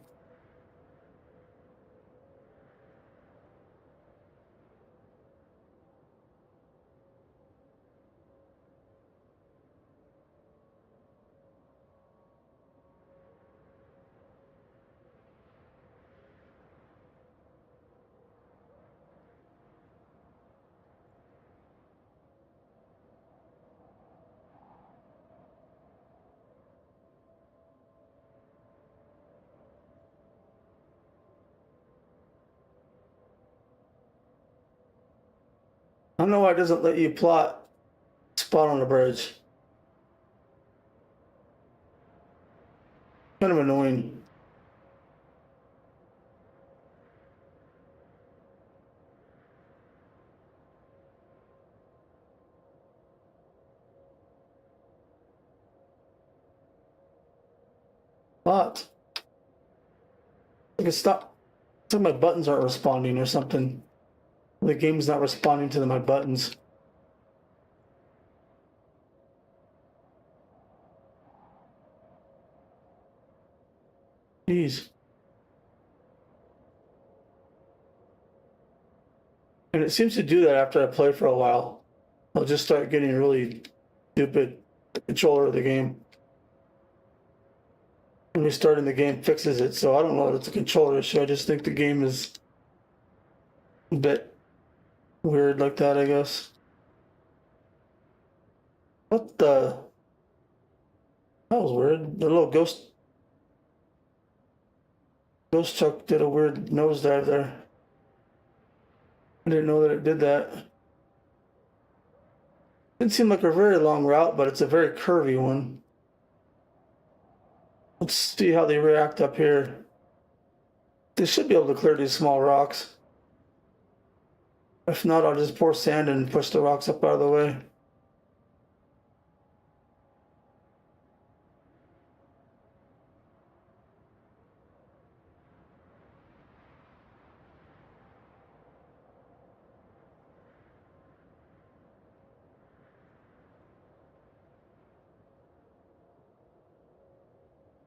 I don't know why it doesn't let you plot spot on the bridge. Kind of annoying. But I can stop. It's like my buttons aren't responding or something. The game's not responding to my buttons. Jeez. And it seems to do that after I play for a while. I'll just start getting really stupid. The controller of the game. And restarting the game fixes it, so I don't know if it's a controller issue. I just think the game is a bit weird like that, I guess. What the? That was weird. The little ghost truck did a weird nosedive there. I didn't know that it did that. Didn't seem like a very long route, but it's a very curvy one. Let's see how they react up here. They should be able to clear these small rocks. If not, I'll just pour sand and push the rocks up out of the way.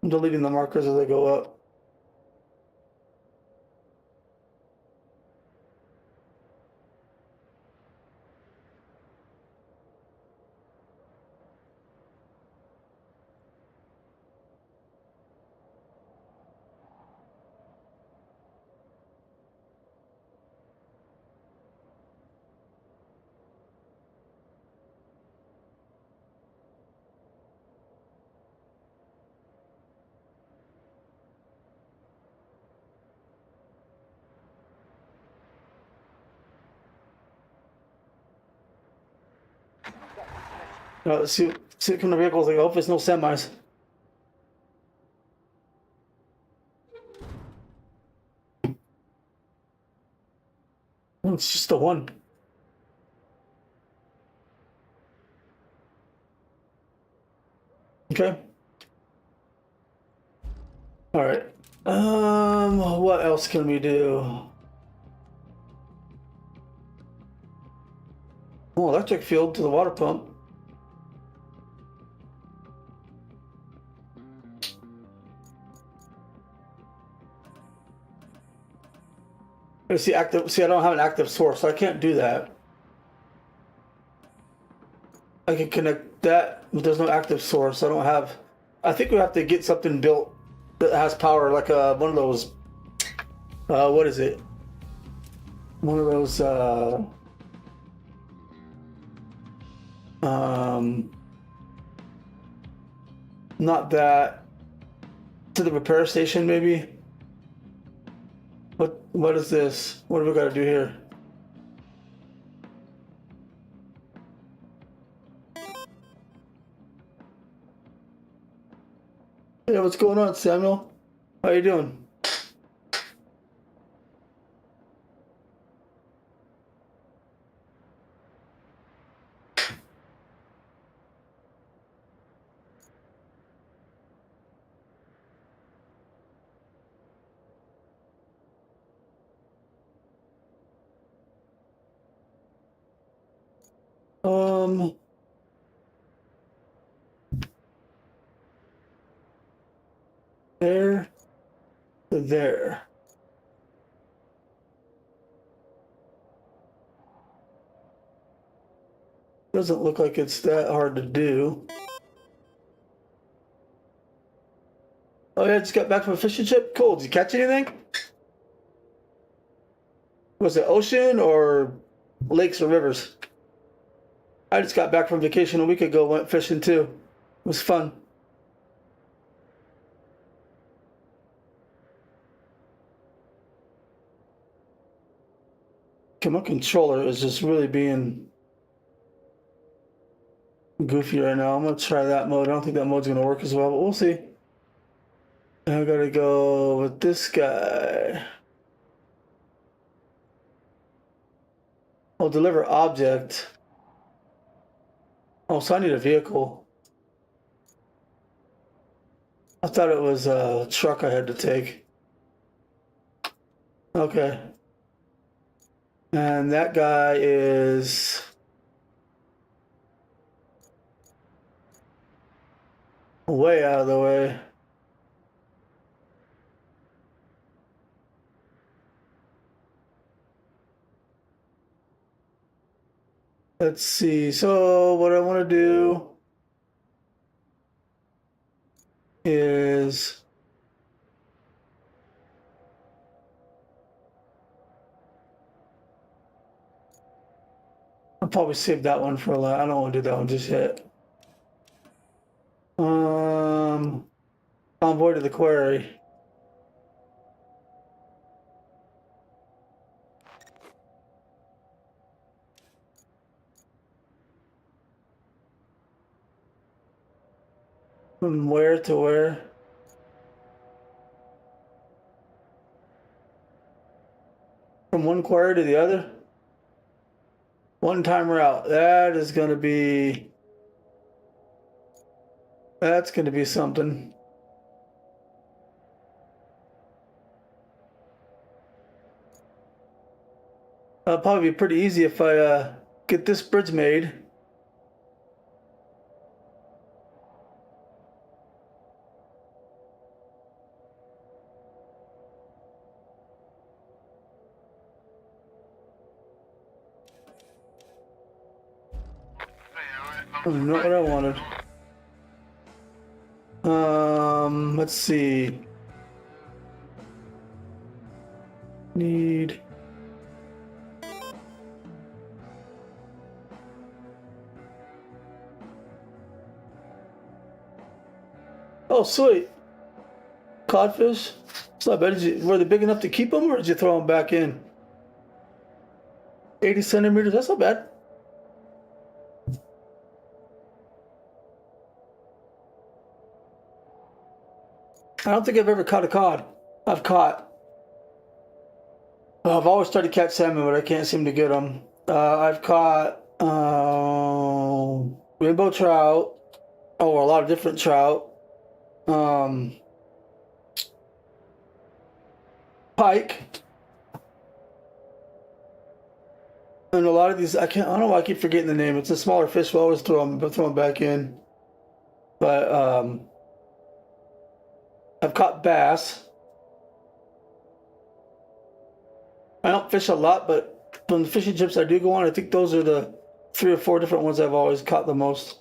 I'm deleting the markers as I go up. Let's see what kind of vehicles. I hope it's no semis. Oh, it's just the one. Okay. All right. What else can we do? Oh, electric field to the water pump. See, active. See, I don't have an active source, so I can't do that. I can connect that, but there's no active source. I don't have. I think we have to get something built that has power, like one of those. What is it? One of those. Not that. To the repair station, maybe. What is this? What do we got to do here? Hey, what's going on, Samuel? How you doing? There to there. Doesn't look like it's that hard to do. Oh yeah, just got back from a fishing trip. Cool. Did you catch anything? Was it ocean or lakes or rivers? I just got back from vacation a week ago. Went fishing too. It was fun. Okay, my controller is just really being goofy right now. I'm gonna try that mode. I don't think that mode's gonna work as well, but we'll see. I gotta go with this guy. Oh, deliver object. Oh, so I need a vehicle. I thought it was a truck I had to take. Okay. And that guy is way out of the way. Let's see. So what I want to do is I'll probably save that one for a lot. I don't want to do that one just yet. Convoy to the quarry. From where to where? From one quarry to the other? One time route. That's gonna be something. It'll probably be pretty easy if I get this bridge made. Oh, not what I wanted. Let's see. Need. Oh, sweet. Codfish. It's not bad. Were they big enough to keep them, or did you throw them back in? 80 centimeters. That's not bad. I don't think I've ever caught a cod. I've caught. I've always tried to catch salmon, but I can't seem to get them. I've caught rainbow trout. Oh, a lot of different trout. Pike. And a lot of these, I don't know why I keep forgetting the name. It's a smaller fish. We'll always throw them back in. But I've caught bass. I don't fish a lot, but from the fishing trips I do go on, I think those are the 3 or 4 different ones I've always caught the most.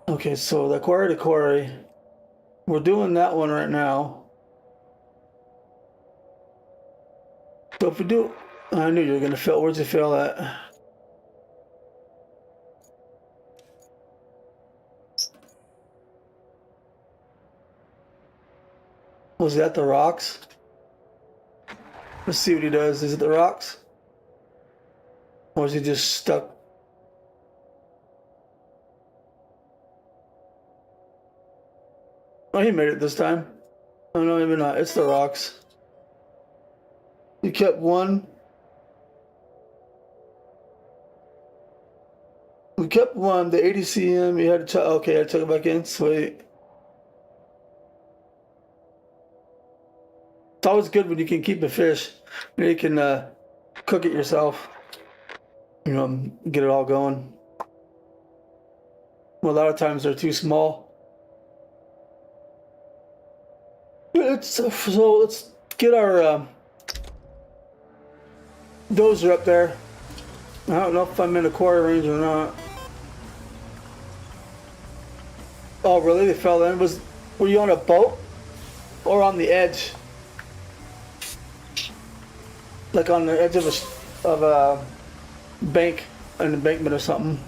Okay, so the quarry to quarry. We're doing that one right now. So if we do, I knew you were gonna fail. Where'd you fail at? Was that the rocks? Let's see what he does. Is it the rocks? Or is he just stuck? Oh, he made it this time. Oh, no, maybe not. It's the rocks. You kept one. We kept one. The 80 cm. You had to try. Okay, I took it back in. Sweet. It's always good when you can keep a fish. You can cook it yourself. You know, get it all going. Well, a lot of times they're too small. So let's get our dozer up there. I don't know if I'm in a quarry range or not. Oh, really? They fell in? Were you on a boat or on the edge? Like on the edge of a bank, an embankment or something.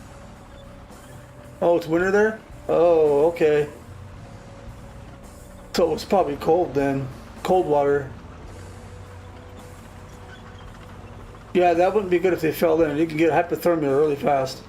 Oh, it's winter there? Oh, okay. So it was probably cold then. Cold water. Yeah, that wouldn't be good if they fell in. You can get hypothermia really fast.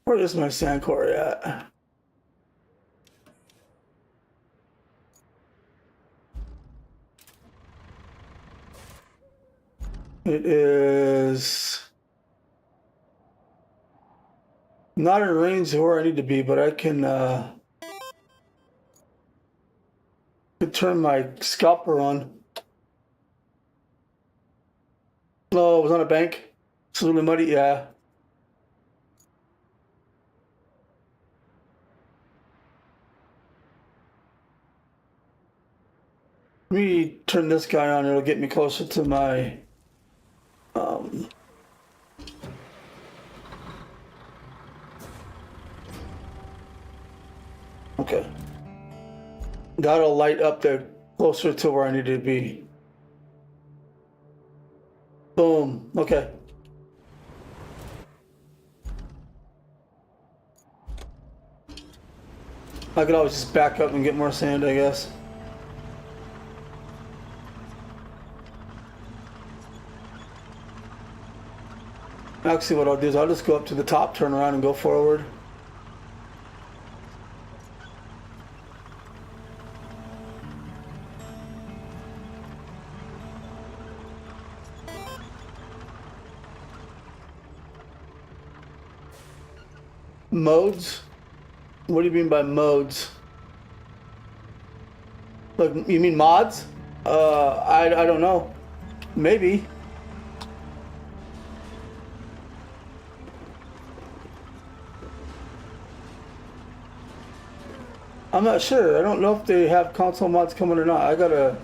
Where is my sand quarry at? It is not in range of where I need to be, but I can turn my scalper on. Oh, it was on a bank. It's really muddy, yeah. Let me turn this guy on. It'll get me closer to my okay. That'll light up there closer to where I need to be. Boom. Okay. I could always just back up and get more sand, I guess. Actually, what I'll do is I'll just go up to the top, turn around, and go forward. Modes? What do you mean by modes? Look, you mean mods? I don't know. Maybe. I'm not sure. I don't know if they have console mods coming or not. I gotta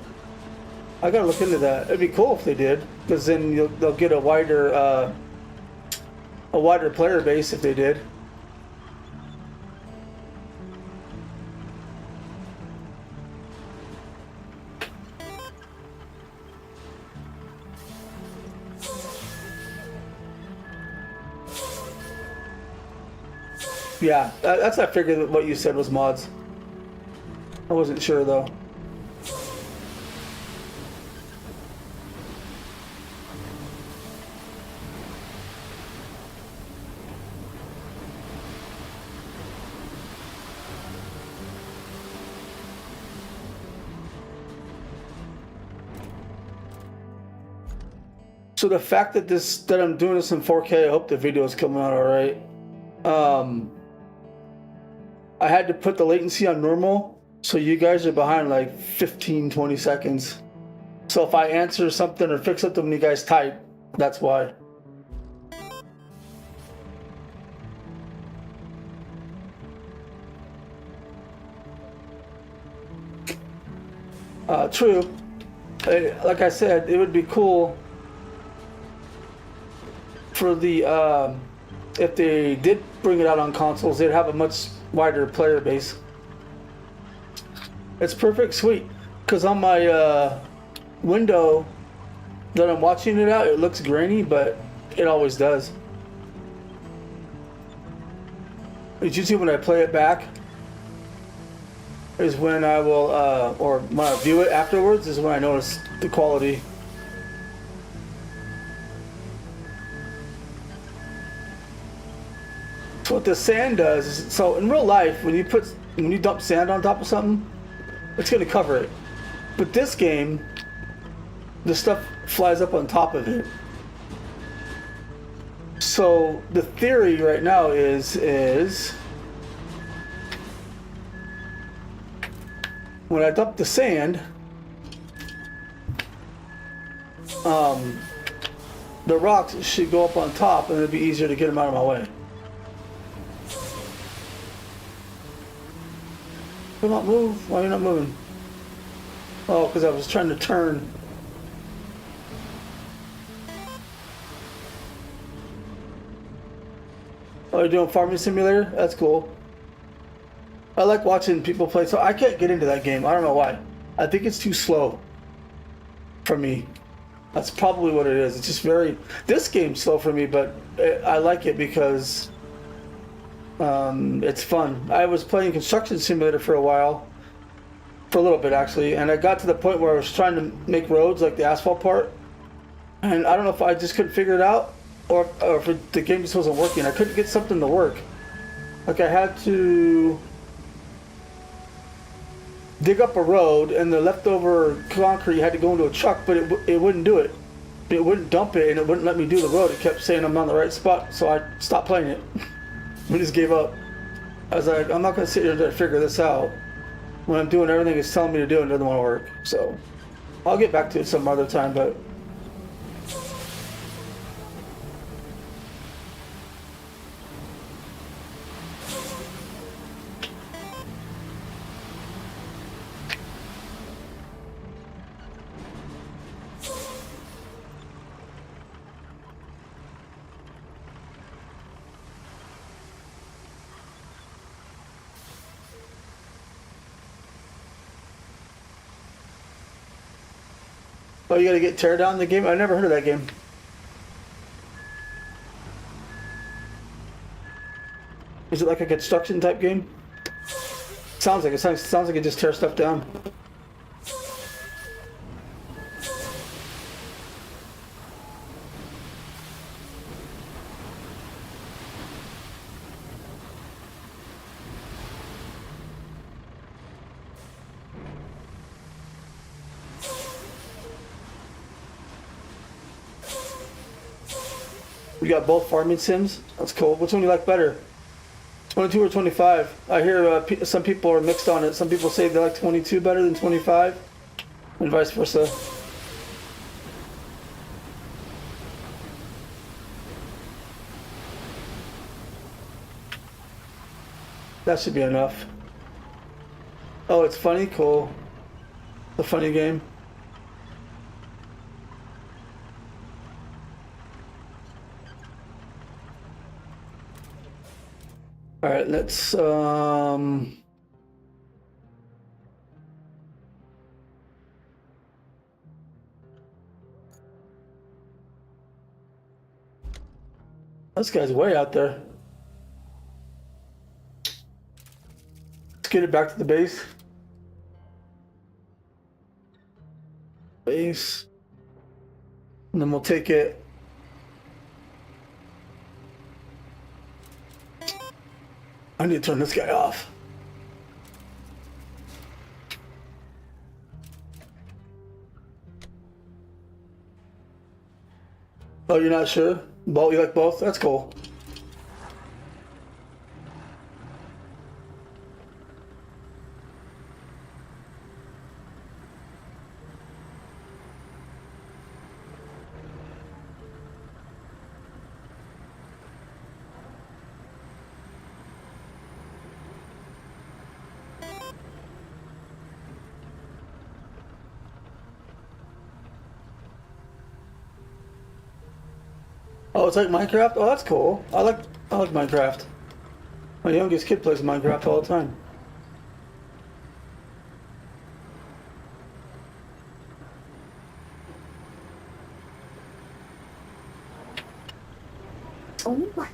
look into that. It'd be cool if they did, because then they'll get a wider player base if they did. Yeah, that's I figured that what you said was mods. I wasn't sure though. So the fact that I'm doing this in 4K, I hope the video is coming out all right. I had to put the latency on normal, so you guys are behind like 15-20 seconds. So if I answer something or fix something when you guys type, that's why. True. Like I said, it would be cool for the if they did bring it out on consoles, they'd have a much wider player base. It's perfect, sweet, because on my window that I'm watching it at, it looks grainy, but it always does. It's usually when I play it back is when I will, or when I view it afterwards is when I notice the quality. So what the sand does is, so in real life, when you dump sand on top of something, it's gonna cover it. But this game, the stuff flies up on top of it. So the theory right now is when I dump the sand, the rocks should go up on top, and it'd be easier to get them out of my way. Come on, move. Why are you not moving? Oh, because I was trying to turn. Oh, you're doing Farming Simulator? That's cool. I like watching people play, so I can't get into that game. I don't know why. I think it's too slow for me. That's probably what it is. It's just very... This game's slow for me, but I like it because it's fun. I was playing Construction Simulator for a while, for a little bit actually, and I got to the point where I was trying to make roads, like the asphalt part, and I don't know if I just couldn't figure it out, or if the game just wasn't working. I couldn't get something to work. Like I had to dig up a road, and the leftover concrete had to go into a truck, but it wouldn't do it. It wouldn't dump it, and it wouldn't let me do the road. It kept saying I'm on the right spot, so I stopped playing it. We just gave up. I was like, I'm not going to sit here and try to figure this out when I'm doing everything it's telling me to do and it doesn't want to work. So I'll get back to it some other time, but oh, you gotta get tear down the game? I never heard of that game. Is it like a construction type game? Sounds like it. Sounds like it just tears stuff down. We got both farming sims. That's cool. Which one do you like better? 22 or 25. I hear some people are mixed on it. Some people say they like 22 better than 25, and vice versa. That should be enough. Oh, it's funny? Cool. The funny game. All right, let's this guy's way out there. Let's get it back to the base. Base. And then we'll take it. I need to turn this guy off. Oh, you're not sure? Both? You like both? That's cool. Oh, it's like Minecraft? Oh, that's cool. I like Minecraft. My youngest kid plays Minecraft all the time. Oh my.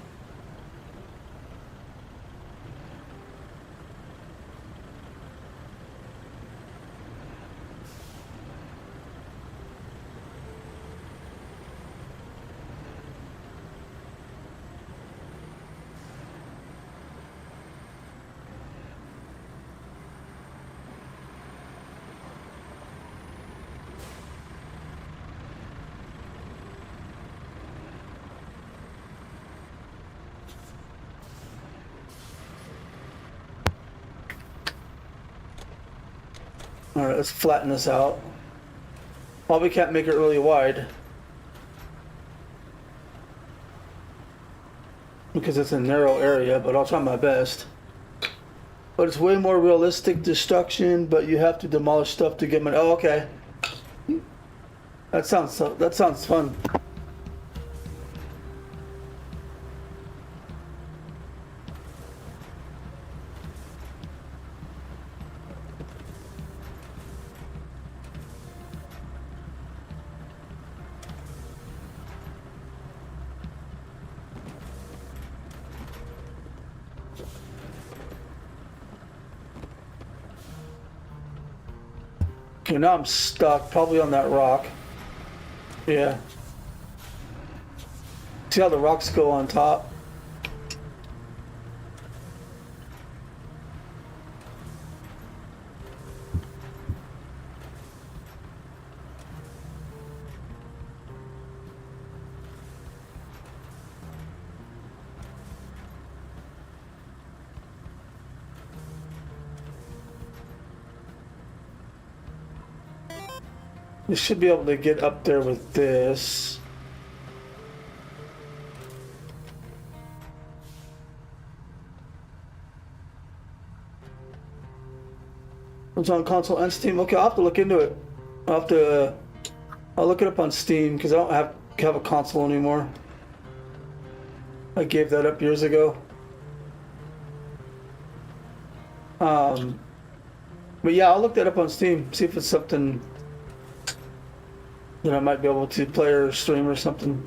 Alright, let's flatten this out. Probably can't make it really wide, because it's a narrow area, but I'll try my best. But it's way more realistic destruction, but you have to demolish stuff to get money. Oh, okay. That sounds fun. Okay, now I'm stuck, probably on that rock. Yeah. See how the rocks go on top? You should be able to get up there with this. It's on console and Steam. Okay, I'll have to look into it. I'll look it up on Steam because I don't have a console anymore. I gave that up years ago. But yeah, I'll look that up on Steam. See if it's something that I might be able to play or stream or something.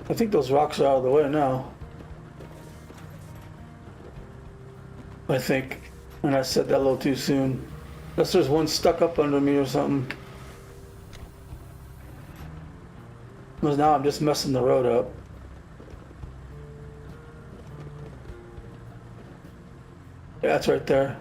I think those rocks are out of the way now. I think. And I said that a little too soon. Unless there's one stuck up under me or something. Because now I'm just messing the road up. Yeah, it's right there.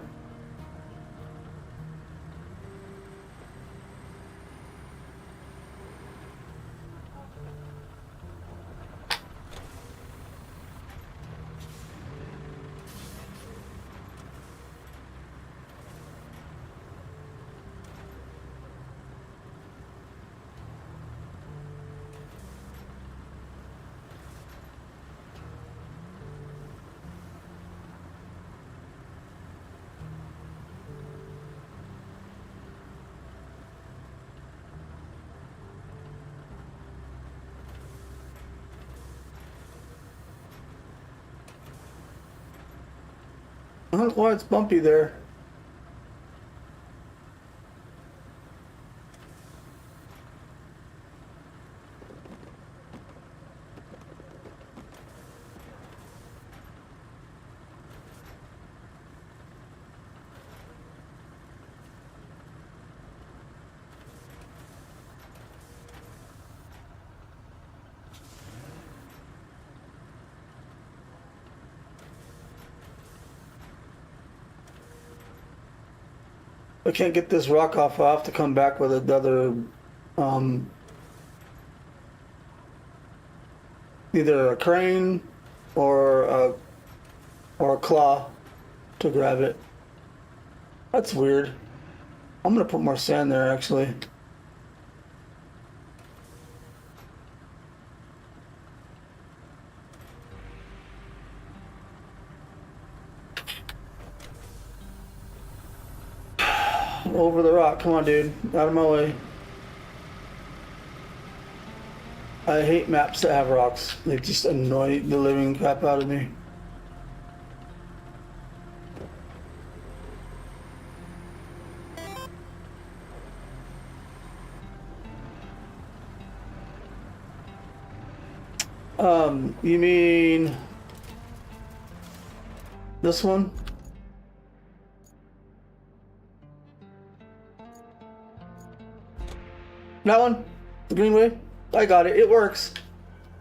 I don't know why it's bumpy there. I can't get this rock off. I'll have to come back with another, either a crane or a claw to grab it. That's weird. I'm gonna put more sand there actually. Over the rock. Come on, dude. Out of my way. I hate maps that have rocks. They just annoy the living crap out of me. You mean this one? That one? The greenway? I got it. It works.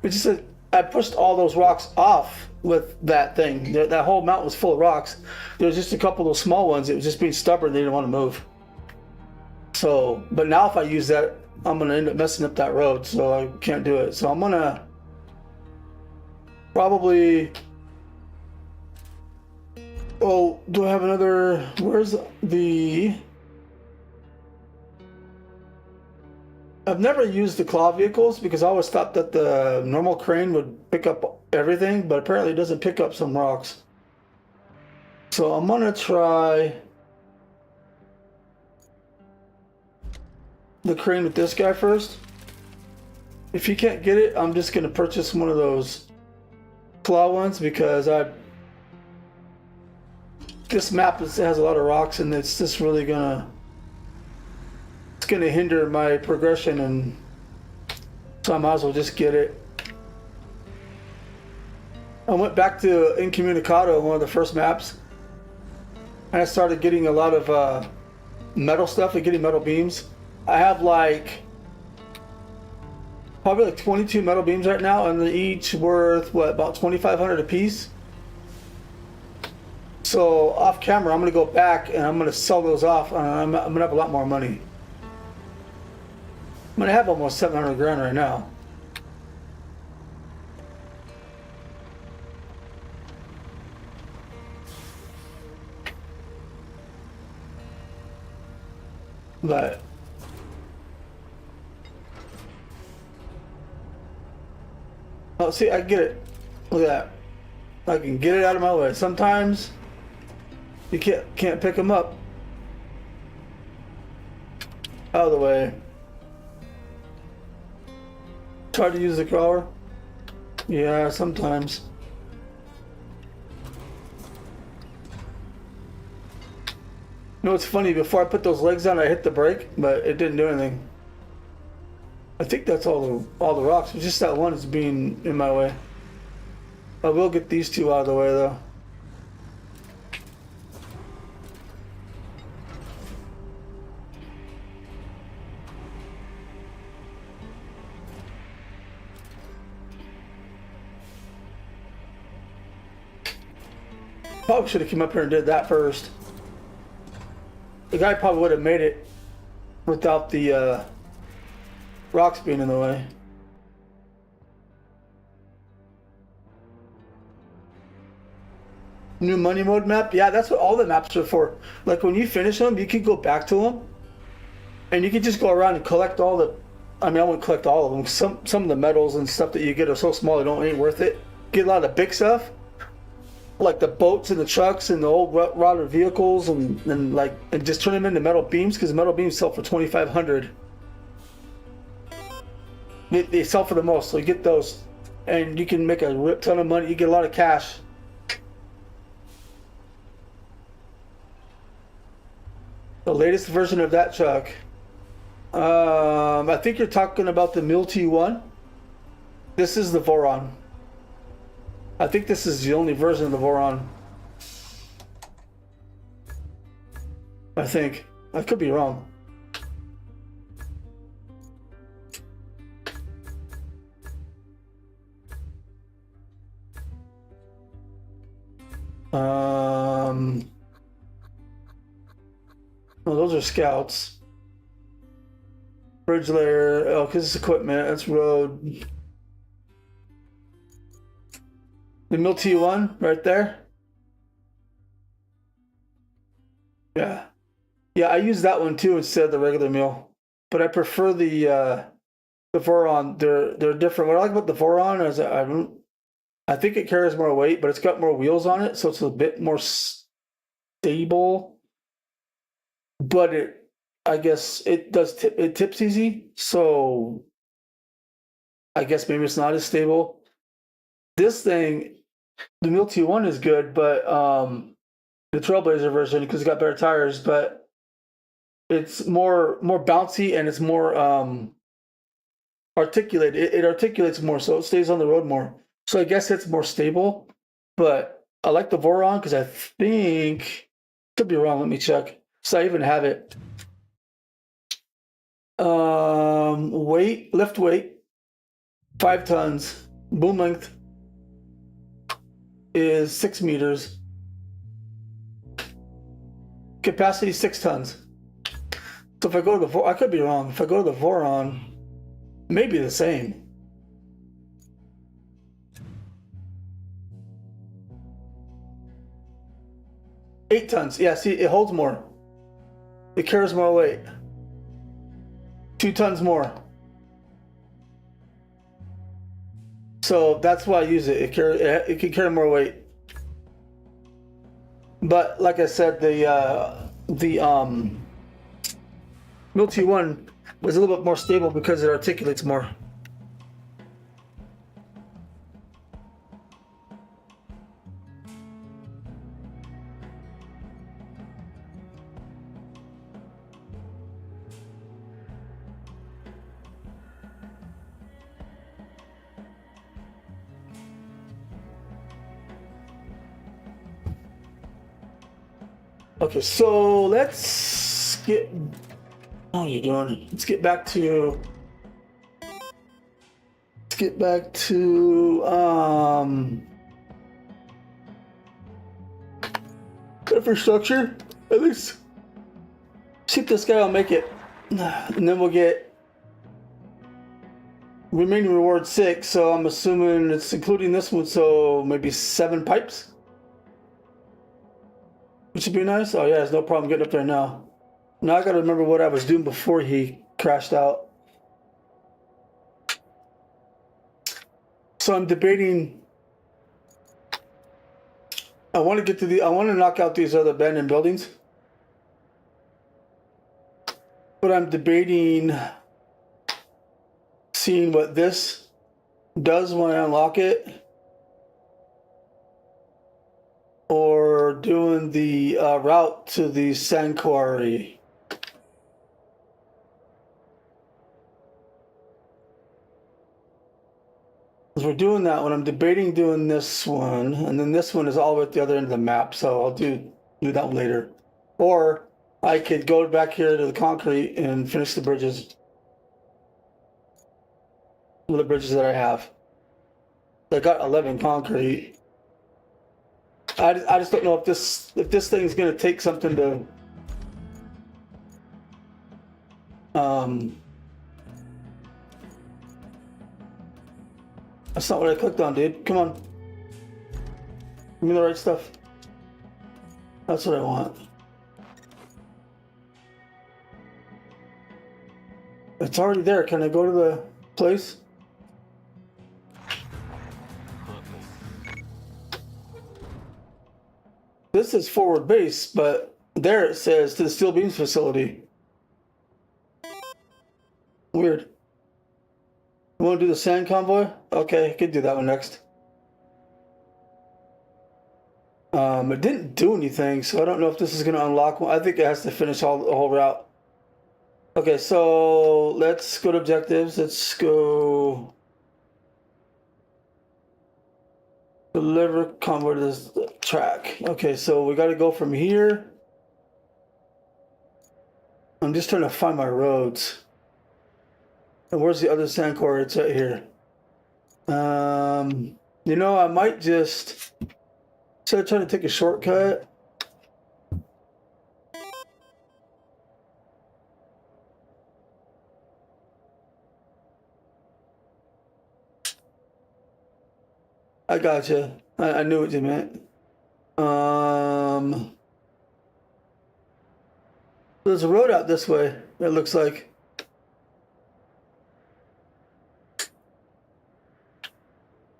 It's just that I pushed all those rocks off with that thing. That whole mountain was full of rocks. There was just a couple of those small ones. It was just being stubborn. They didn't want to move. So, but now if I use that, I'm going to end up messing up that road. So I can't do it. So I'm going to probably... Oh, do I have another... Where's the... I've never used the claw vehicles because I always thought that the normal crane would pick up everything, but apparently it doesn't pick up some rocks. So I'm gonna try the crane with this guy first. If he can't get it, I'm just gonna purchase one of those claw ones because this map has a lot of rocks and it's just really gonna hinder my progression, and so I might as well just get it. I went back to Incommunicado, one of the first maps, and I started getting a lot of metal stuff and getting metal beams. I have probably 22 metal beams right now, and they're each worth what, about 2,500 a piece. So off camera, I'm gonna go back and I'm gonna sell those off, and I'm gonna have a lot more money. I'm gonna have almost 700 grand right now. But oh, see, I get it. Look at that. I can get it out of my way. Sometimes you can't pick them up. Out of the way. It's hard to use the crawler. Yeah, sometimes. You know, it's funny, before I put those legs on, I hit the brake, but it didn't do anything. I think that's all the rocks. It's just that one is being in my way. I will get these two out of the way, though. Probably should have come up here and did that first. The guy probably would have made it without the rocks being in the way. New money mode map? Yeah, that's what all the maps are for. Like when you finish them, you can go back to them and you can just go around and collect all the, I mean, I wouldn't collect all of them. Some of the medals and stuff that you get are so small they ain't worth it. Get a lot of the big stuff, like the boats and the trucks and the old routed vehicles and just turn them into metal beams, because metal beams sell for 2,500. They sell for the most, so you get those and you can make a rip ton of money. You get a lot of cash. The latest version of that truck. I think you're talking about the Mule T1. This is the Voron. I think this is the only version of the Voron. I think. I could be wrong. Oh, those are scouts. Bridge layer. Oh, because it's equipment. That's road. The Mil T1 right there. Yeah. Yeah, I use that one too instead of the regular Mil. But I prefer the Voron. They're different. What I like about the Voron is I think it carries more weight, but it's got more wheels on it, so it's a bit more stable. But I guess it does tip. It tips easy, so I guess maybe it's not as stable. This thing, the Mil T1 is good, but the Trailblazer version, because it's got better tires, but it's more bouncy and it's more articulated. It articulates more, so it stays on the road more. So I guess it's more stable. But I like the Voron because I think, could be wrong. Let me check. So I even have it. Lift weight, 5 tons. Boom length is 6 meters. Capacity 6 tons. So if I go to the I could be wrong. If I go to the Voron, maybe the same. $8 tons. Yeah, see, it holds more. It carries more weight. 2 tons more. So that's why I use it. It can carry more weight. But like I said, the Mil T1 was a little bit more stable because it articulates more. Okay, so let's get. How are you doing? Let's get back to. Infrastructure. At least see if this guy will make it, and then we'll get remaining reward 6. So I'm assuming it's including this one. So maybe 7 pipes. Which would be nice. Oh yeah, there's no problem getting up there now. Now I gotta remember what I was doing before he crashed out. So I'm debating. I want to knock out these other abandoned buildings. But I'm debating seeing what this does when I unlock it. Or doing the route to the sand quarry. Because we're doing that one. I'm debating doing this one. And then this one is all the way at the other end of the map. So I'll do that one later. Or I could go back here to the concrete and finish the bridges. The bridges that I have. I got 11 concrete. I just don't know if this thing is gonna take something to that's not what I clicked on, dude. Come on. Give me the right stuff. That's what I want. It's already there. Can I go to the place? This is forward base, but there it says to the steel beams facility. Weird. You want to do the sand convoy? Okay, I could do that one next. It didn't do anything, so I don't know if this is going to unlock one. I think it has to finish the whole route. Okay, so let's go to objectives. Let's go deliver convoy to this track. Okay, so we got to go from here. I'm just trying to find my roads. And where's the other sand core? It's right here. You know, I might just instead of trying to take a shortcut. I gotcha. I knew what you meant. There's a road out this way, it looks like.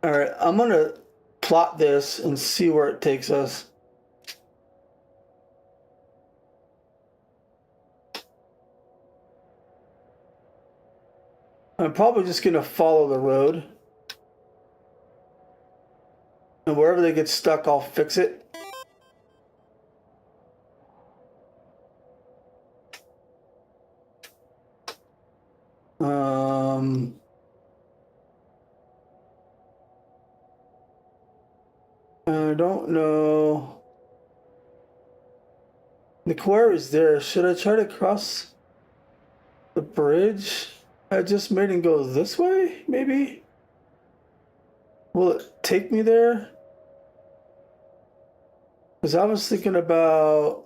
Alright, I'm gonna plot this and see where it takes us. I'm probably just gonna follow the road. And wherever they get stuck, I'll fix it. I don't know. The quarry is there. Should I try to cross the bridge I just made and go this way, maybe? Will it take me there? Because I was thinking about...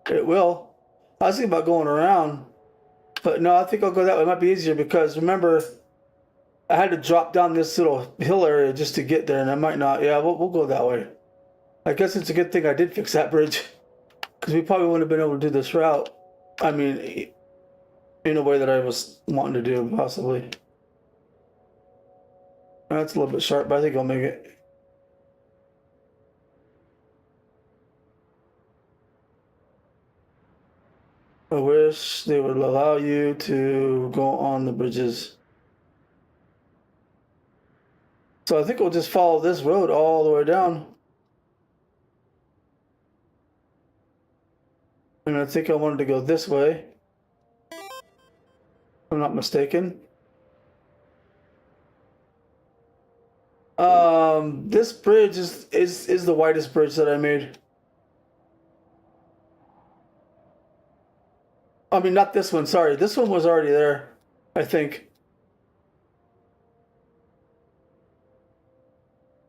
It will. I was thinking about going around. But no, I think I'll go that way. It might be easier because remember, I had to drop down this little hill area just to get there, and I might not. Yeah, we'll go that way. I guess it's a good thing I did fix that bridge, because we probably wouldn't have been able to do this route. I mean, in a way that I was wanting to do, possibly. That's a little bit sharp, but I think I'll make it. I wish they would allow you to go on the bridges. So I think we'll just follow this road all the way down. And I think I wanted to go this way. If I'm not mistaken. This bridge is the widest bridge that I made. I mean, not this one, sorry. This one was already there, I think.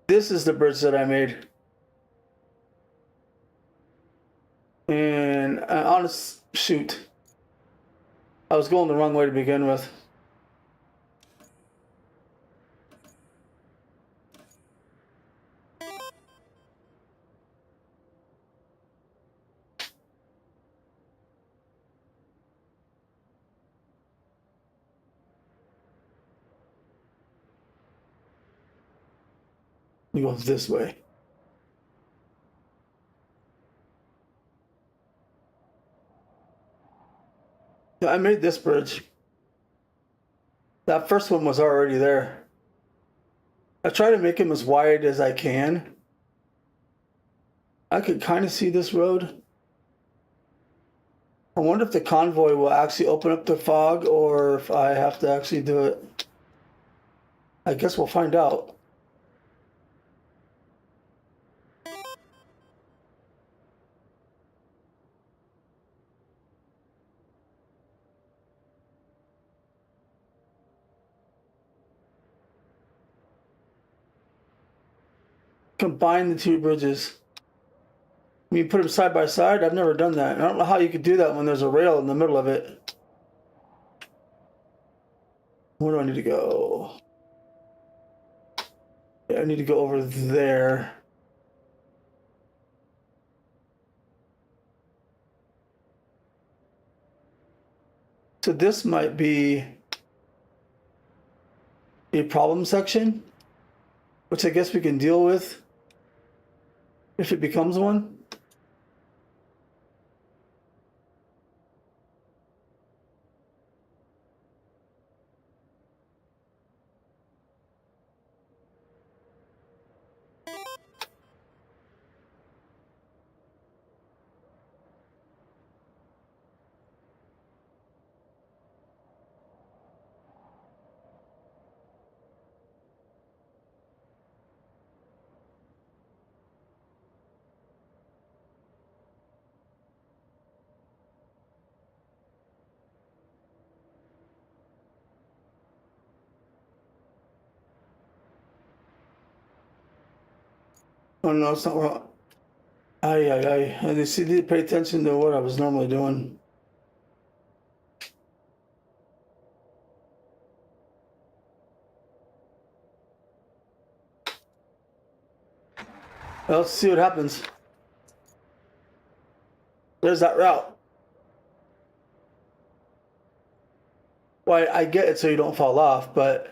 This is the bridge that I made. And honest, shoot. I was going the wrong way to begin with. It goes this way. Yeah, I made this bridge. That first one was already there. I try to make them as wide as I can. I could kind of see this road. I wonder if the convoy will actually open up the fog or if I have to actually do it. I guess we'll find out. combine the two bridges. I mean, put them side by side. I've never done that. I don't know how you could do that when there's a rail in the middle of it. Where do I need to go? Yeah, I need to go over there. So this might be a problem section, which I guess we can deal with if it becomes one. Oh no, it's not wrong. I didn't pay attention to what I was normally doing. Well, let's see what happens. There's that route. Well, I get it so you don't fall off, but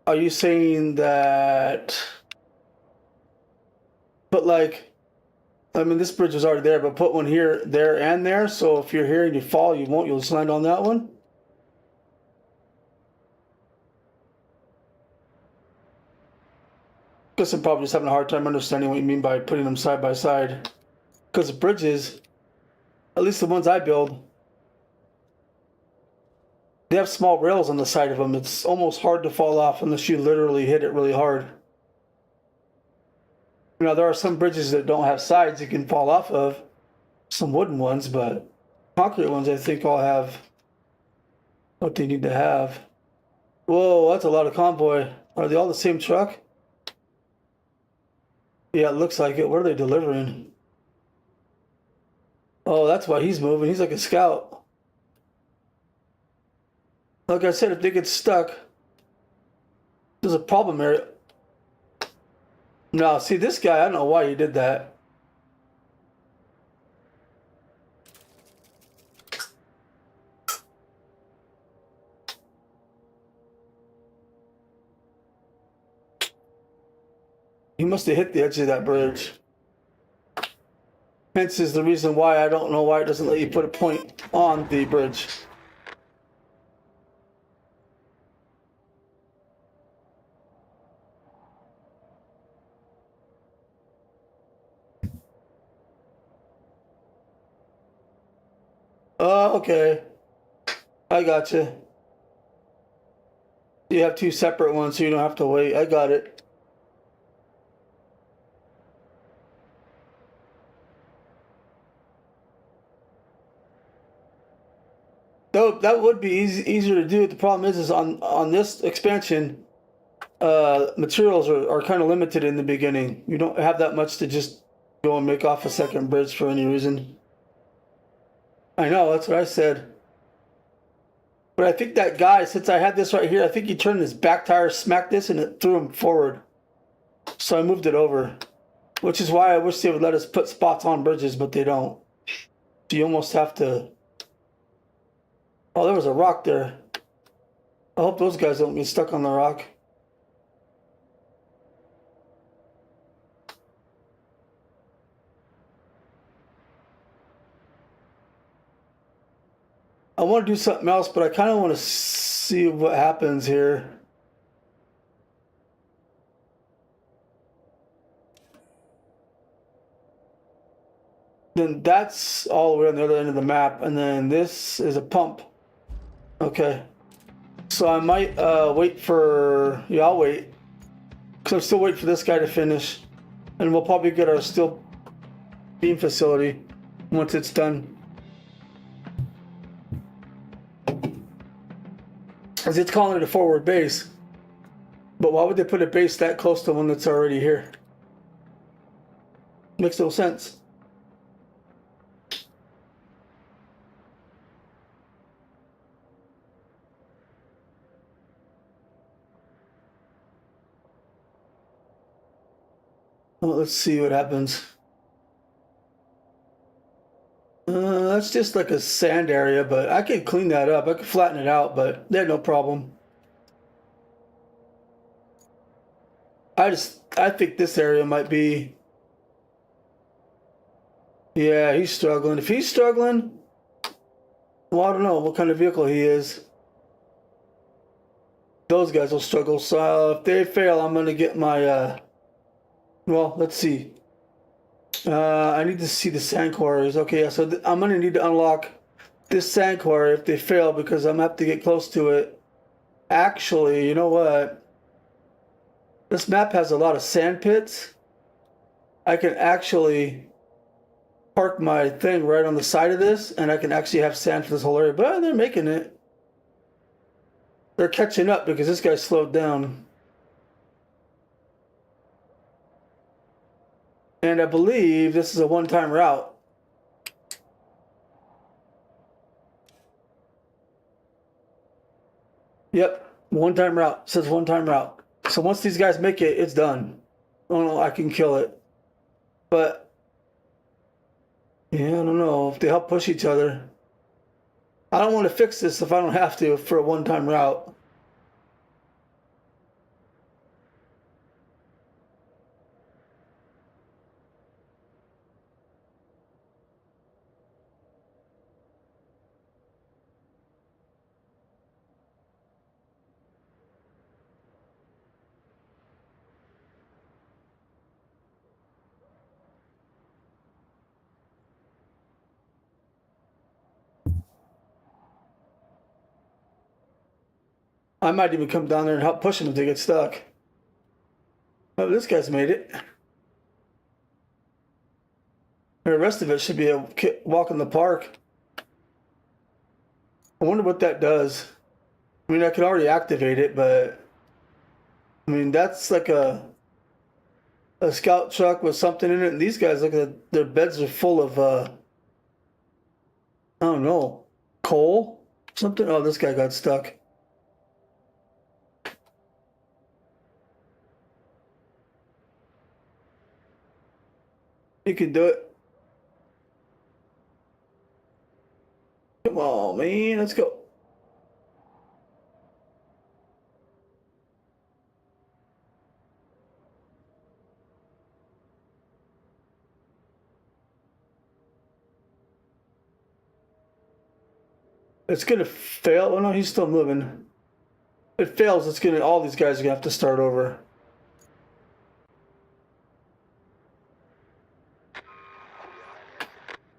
are you saying that? But like, I mean, this bridge was already there, but put one here, there, and there. So if you're here and you fall, you won't. You'll just land on that one. Guess I'm probably just having a hard time understanding what you mean by putting them side by side. Because the bridges, at least the ones I build, they have small rails on the side of them. It's almost hard to fall off unless you literally hit it really hard. You know, there are some bridges that don't have sides you can fall off of, some wooden ones, but concrete ones I think all have what they need to have. Whoa, that's a lot of convoy. Are they all the same truck? Yeah, it looks like it. What are they delivering? Oh, that's why he's moving. He's like a scout. Like I said, if they get stuck, there's a problem area. No, see this guy, I don't know why he did that. He must have hit the edge of that bridge. Hence is the reason why I don't know why it doesn't let you put a point on the bridge. Oh, okay. I got you. You have two separate ones, so you don't have to wait. I got it. That would be easier to do. The problem is on this expansion, materials are kind of limited in the beginning. You don't have that much to just go and make off a second bridge for any reason. I know, that's what I said. But I think that guy, since I had this right here, I think he turned his back tire, smacked this, and it threw him forward. So I moved it over. Which is why I wish they would let us put spots on bridges, but they don't. So you almost have to... Oh, there was a rock there. I hope those guys don't get stuck on the rock. I want to do something else, but I kind of want to see what happens here. Then that's all the way on the other end of the map, and then this is a pump. Okay. So I might wait for... Yeah, I'll wait. Because I'm still waiting for this guy to finish. And we'll probably get our steel beam facility once it's done. Because it's calling it a forward base. But why would they put a base that close to one that's already here? Makes no sense. Well, let's see what happens. That's just like a sand area, but I could clean that up. I could flatten it out, but they had no problem. I think this area might be. Yeah, he's struggling. If he's struggling, well, I don't know what kind of vehicle he is. Those guys will struggle. So if they fail, I'm gonna get my. Well, let's see. I need to see the sand quarries. Okay, yeah, so I'm gonna need to unlock this sand quarry if they fail because I'm gonna have to get close to it. Actually, you know what? This map has a lot of sand pits. I can actually park my thing right on the side of this, and I can actually have sand for this whole area. But they're making it. They're catching up because this guy slowed down. And I believe this is a one-time route. Yep, one-time route. It says one-time route. So once these guys make it, it's done. Oh no, I can kill it. But yeah, I don't know if they help push each other. I don't want to fix this if I don't have to for a one-time route. I might even come down there and help push them if they get stuck. Oh, this guy's made it. The rest of it should be a walk in the park. I wonder what that does. I mean, I could already activate it, but I mean, that's like a scout truck with something in it. And these guys, look at their beds are full of, I don't know, coal? Something? Oh, this guy got stuck. You can do it. Come on, man. Let's go. It's gonna fail. Oh no, he's still moving. If it fails, it's gonna. All these guys are gonna have to start over.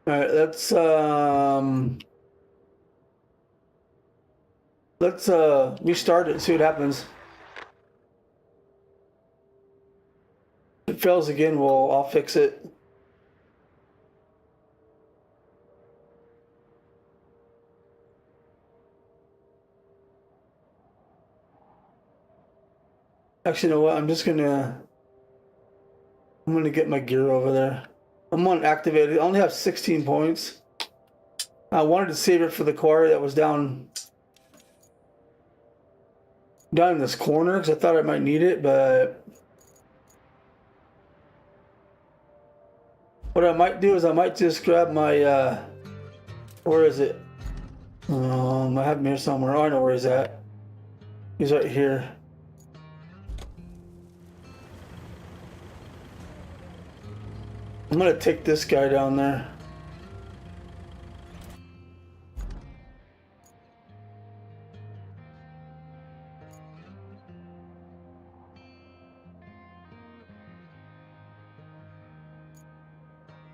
All right, let's restart it and see what happens. If it fails again, I'll fix it. Actually, you know what? I'm gonna get my gear over there. I'm gonna activate it. I only have 16 points. I wanted to save it for the quarry that was down in this corner because I thought I might need it, but what I might do is I might just grab my where is it? I have him here somewhere. Oh, I know where he's at. He's right here. I'm gonna take this guy down there.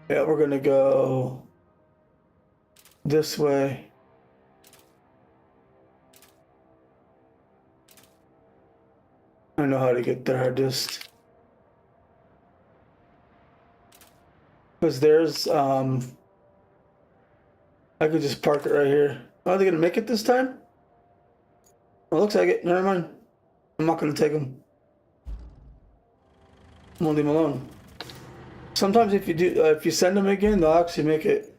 Yeah, we're gonna go this way. I know how to get there. Because there's I could just park it right here. Are they gonna make it this time? Well, looks like it. Never mind. I'm not gonna take them. I'm gonna leave them alone. Sometimes if you send them again, they'll actually make it.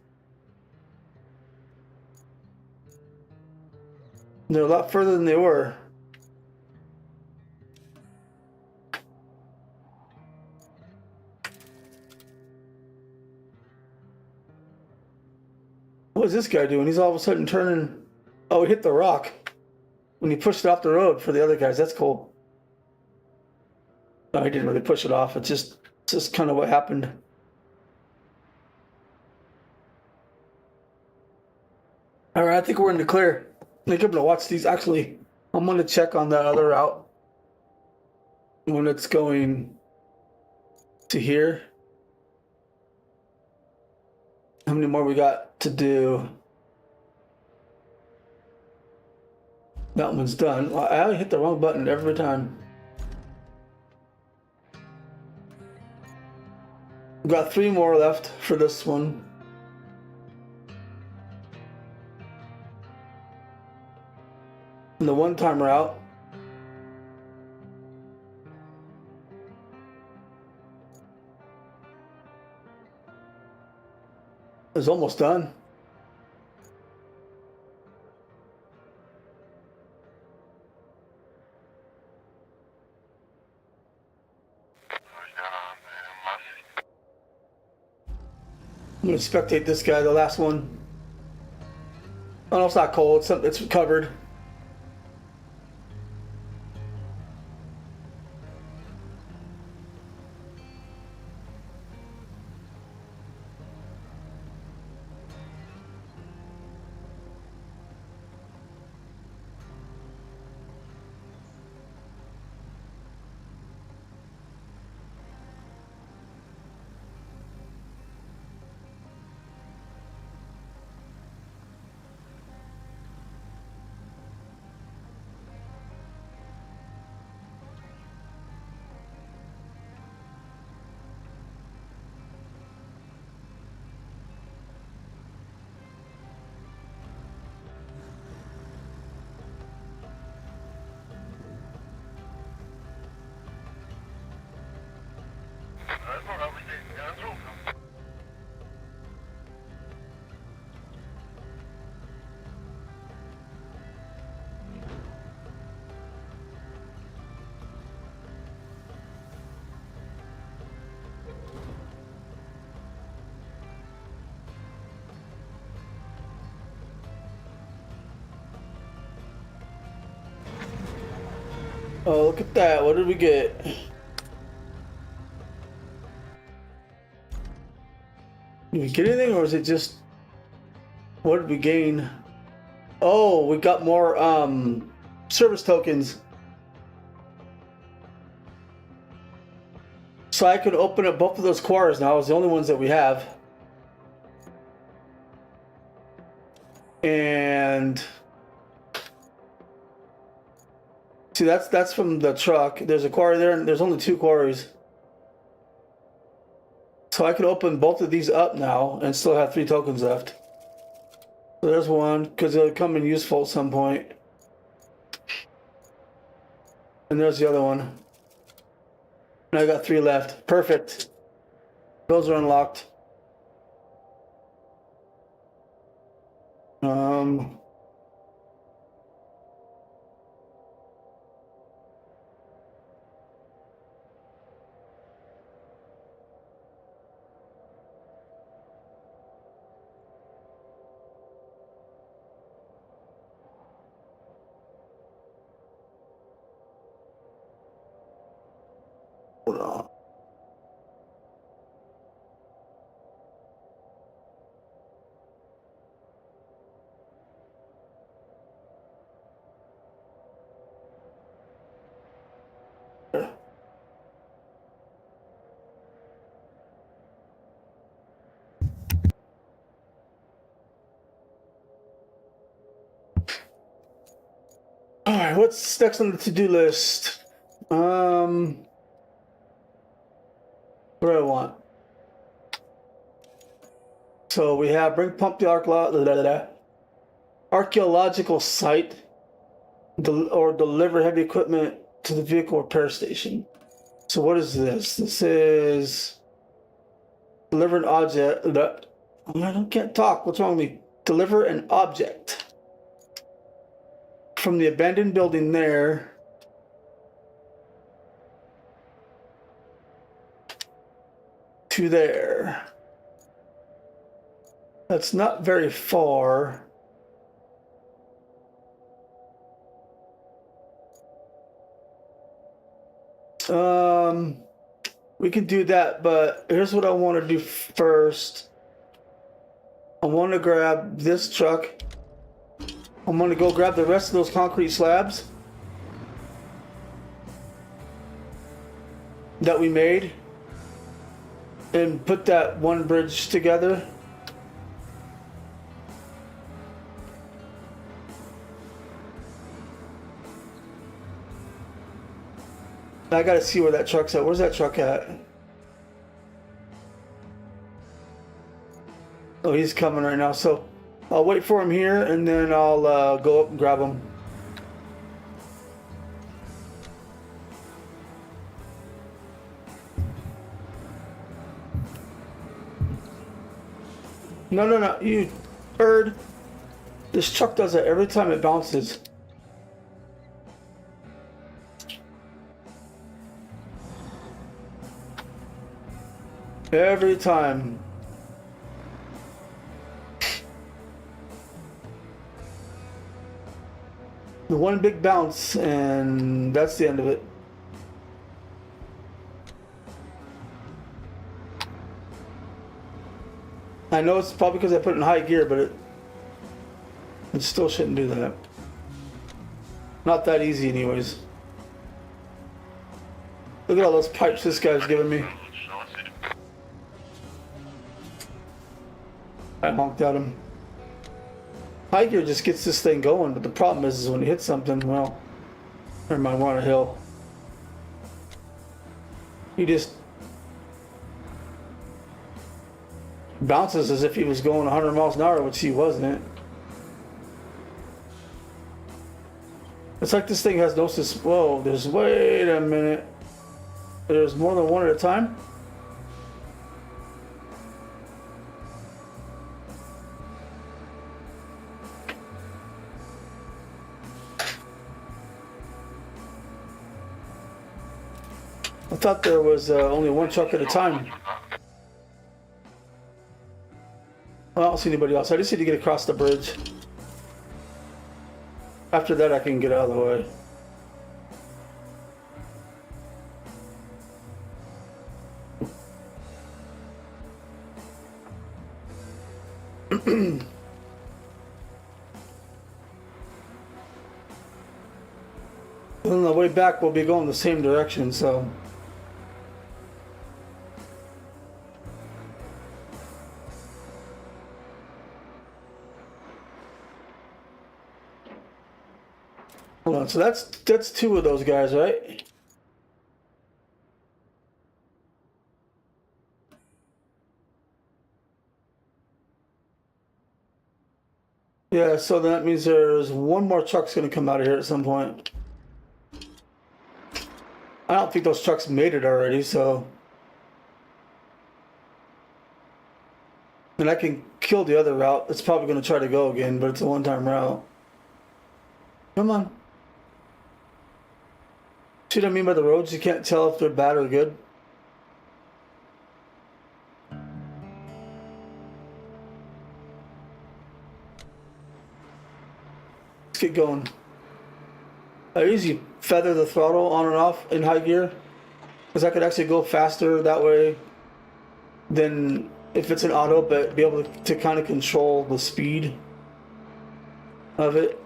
They're a lot further than they were. What is this guy doing? He's all of a sudden turning. Oh, he hit the rock when he pushed it off the road for the other guys. That's cool. No, he didn't really push it off. It's just kind of what happened. All right, I think we're in the clear. I think I'm gonna watch these. Actually, I'm gonna check on that other route when it's going to here. How many more we got to do? That one's done. I hit the wrong button every time. We've got 3 more left for this one. And the one-time route. Is almost done. I'm gonna spectate this guy, the last one. Oh no, it's not cold. It's covered. Oh, look at that. What did we get? Did we get anything, or is it just... What did we gain? Oh, we got more service tokens. So I could open up both of those quarters now. It's the only ones that we have. And... See, that's from the truck. There's a quarry there, and there's only 2 quarries. So I could open both of these up now and still have 3 tokens left. So there's one, because it'll come in useful at some point. And there's the other one. And I got 3 left. Perfect. Those are unlocked. Hold on. All right, what's next on the to-do list? What do I want? So we have bring pump the archaeological site, or deliver heavy equipment to the vehicle repair station. So what is this? This is deliver an object. I can't talk. What's wrong with me? Deliver an object from the abandoned building there to there. That's not very far. We can do that, but here's what I want to do first. I want to grab this truck. I'm going to go grab the rest of those concrete slabs that we made and put that one bridge together. I gotta see where that truck's at. Where's that truck at? Oh, he's coming right now. So I'll wait for him here and then I'll go up and grab him. No, you bird. This truck does that every time it bounces. Every time. The one big bounce, and that's the end of it. I know it's probably because I put it in high gear, but it still shouldn't do that. Not that easy anyways. Look at all those pipes this guy's giving me. I honked at him. High gear just gets this thing going, but the problem is when you hit something, well, never mind, we're on a hill. He just bounces as if he was going 100 miles an hour, which he wasn't. It's like this thing has no whoa, wait a minute. There's more than one at a time? I thought there was only one truck at a time. I don't see anybody else. I just need to get across the bridge. After that, I can get out of the way. On the way back, we'll be going the same direction, so. Hold on, so that's two of those guys, right? Yeah, so that means there's one more truck's gonna come out of here at some point. I don't think those trucks made it already, so. And I can kill the other route. It's probably gonna try to go again, but it's a one-time route. Come on. See what I mean by the roads? You can't tell if they're bad or good. Let's get going. I usually feather the throttle on and off in high gear because I could actually go faster that way than if it's an auto, but be able to kind of control the speed of it.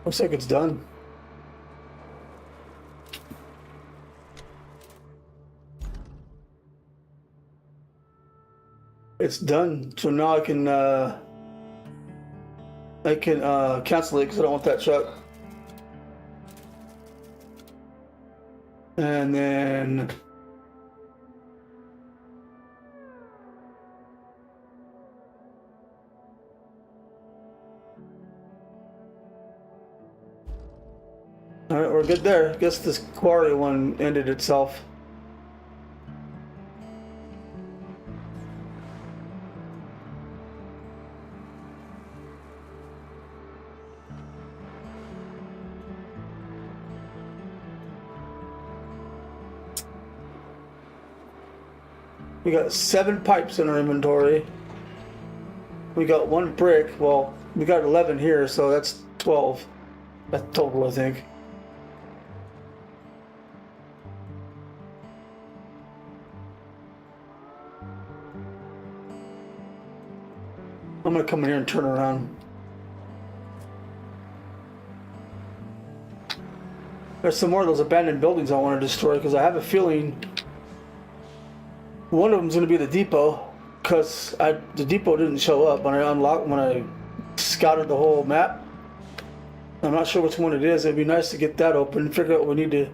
Looks like it's done. It's done. So now I can cancel it because I don't want that truck. And then All right, we're good there. I guess this quarry one ended itself. We got 7 pipes in our inventory. We got 1 brick. Well, we got 11 here, so that's 12. That's total, I think. I'm gonna come in here and turn around. There's some more of those abandoned buildings I want to destroy because I have a feeling one of them's gonna be the depot, because the depot didn't show up when I scouted the whole map. I'm not sure which one it is. It'd be nice to get that open, figure out what we need to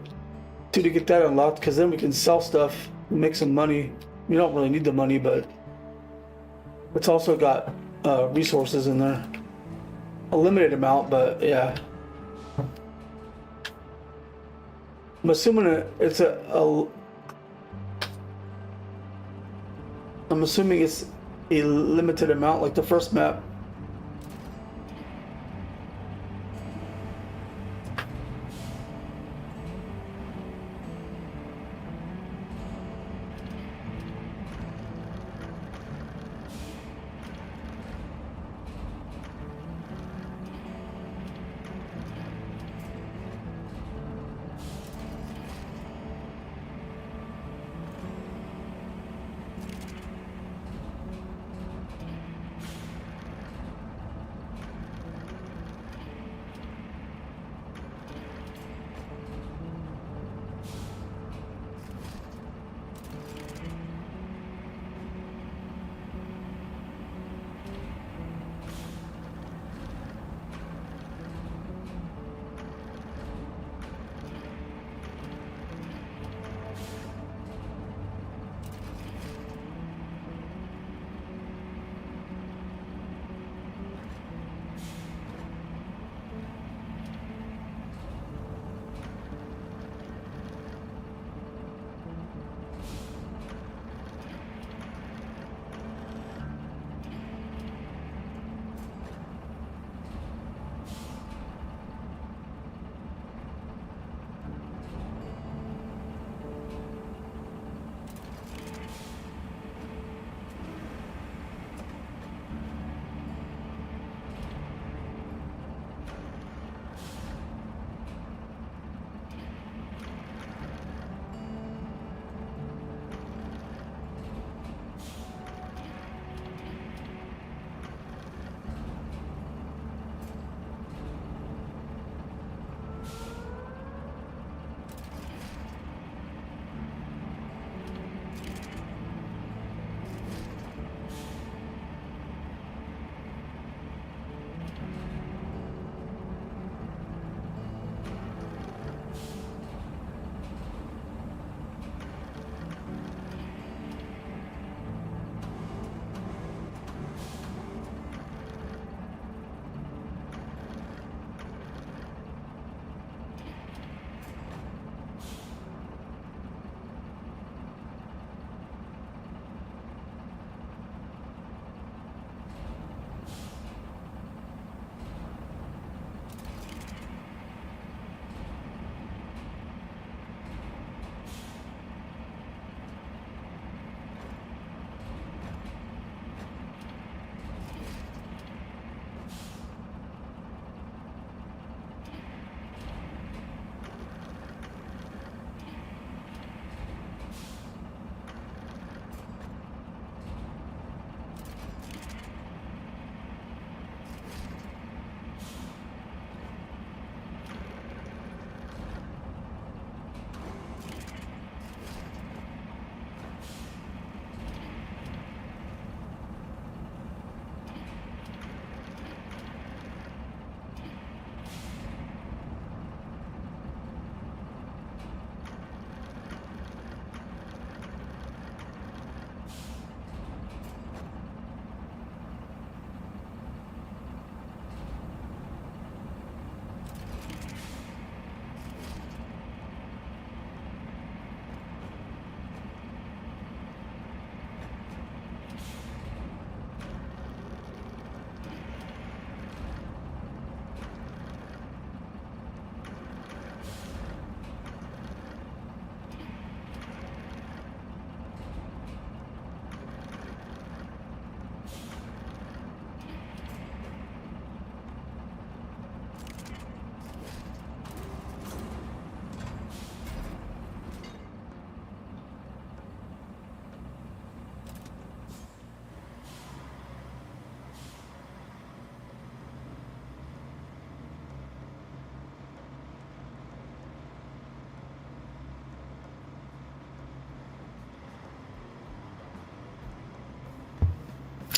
do to get that unlocked, because then we can sell stuff and make some money. We don't really need the money, but it's also got resources in there. A limited amount, but yeah. I'm assuming it's I'm assuming it's a limited amount, like the first map.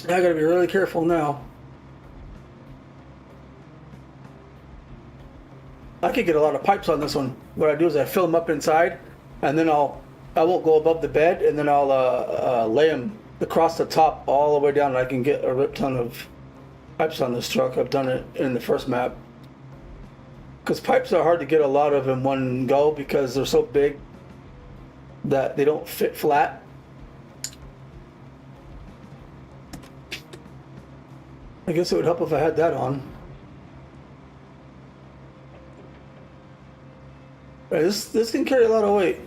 I gotta be really careful now. I could get a lot of pipes on this one. What I do is I fill them up inside, and then I won't go above the bed, and then I'll lay them across the top all the way down, and I can get a rip ton of pipes on this truck. I've done it in the first map. Because pipes are hard to get a lot of in one go because they're so big that they don't fit flat. I guess it would help if I had that on. Right, this can carry a lot of weight.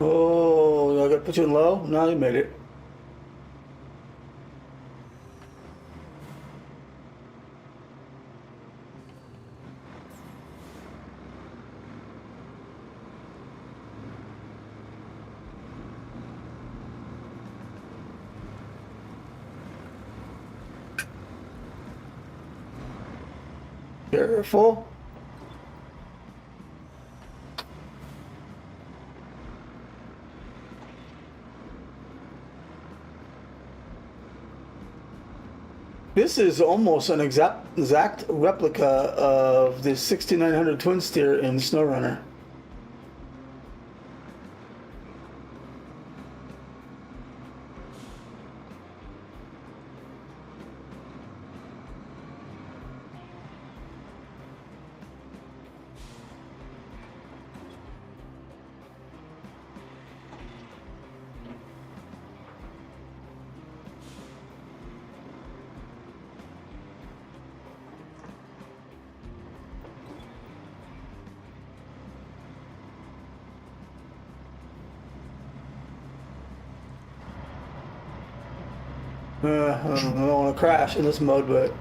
Oh, I gotta put you in low? No, you made it. Careful. This is almost an exact replica of the 6900 twin steer in SnowRunner. I don't want to crash in this mode, but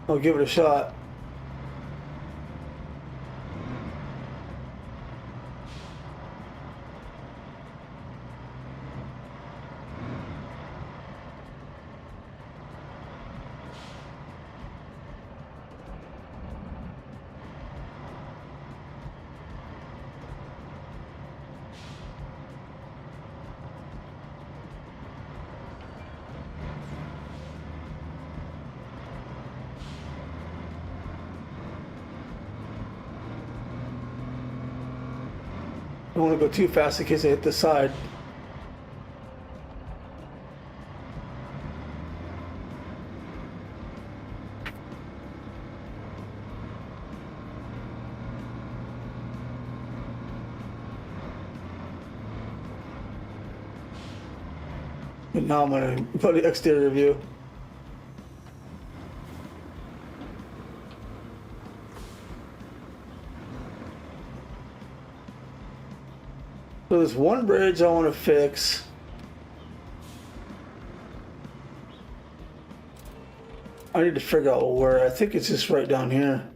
I'll give it a shot. I don't want to go too fast in case I hit the side. And now I'm going to put the exterior view. So there's one bridge I want to fix. I need to figure out where. I think it's just right down here.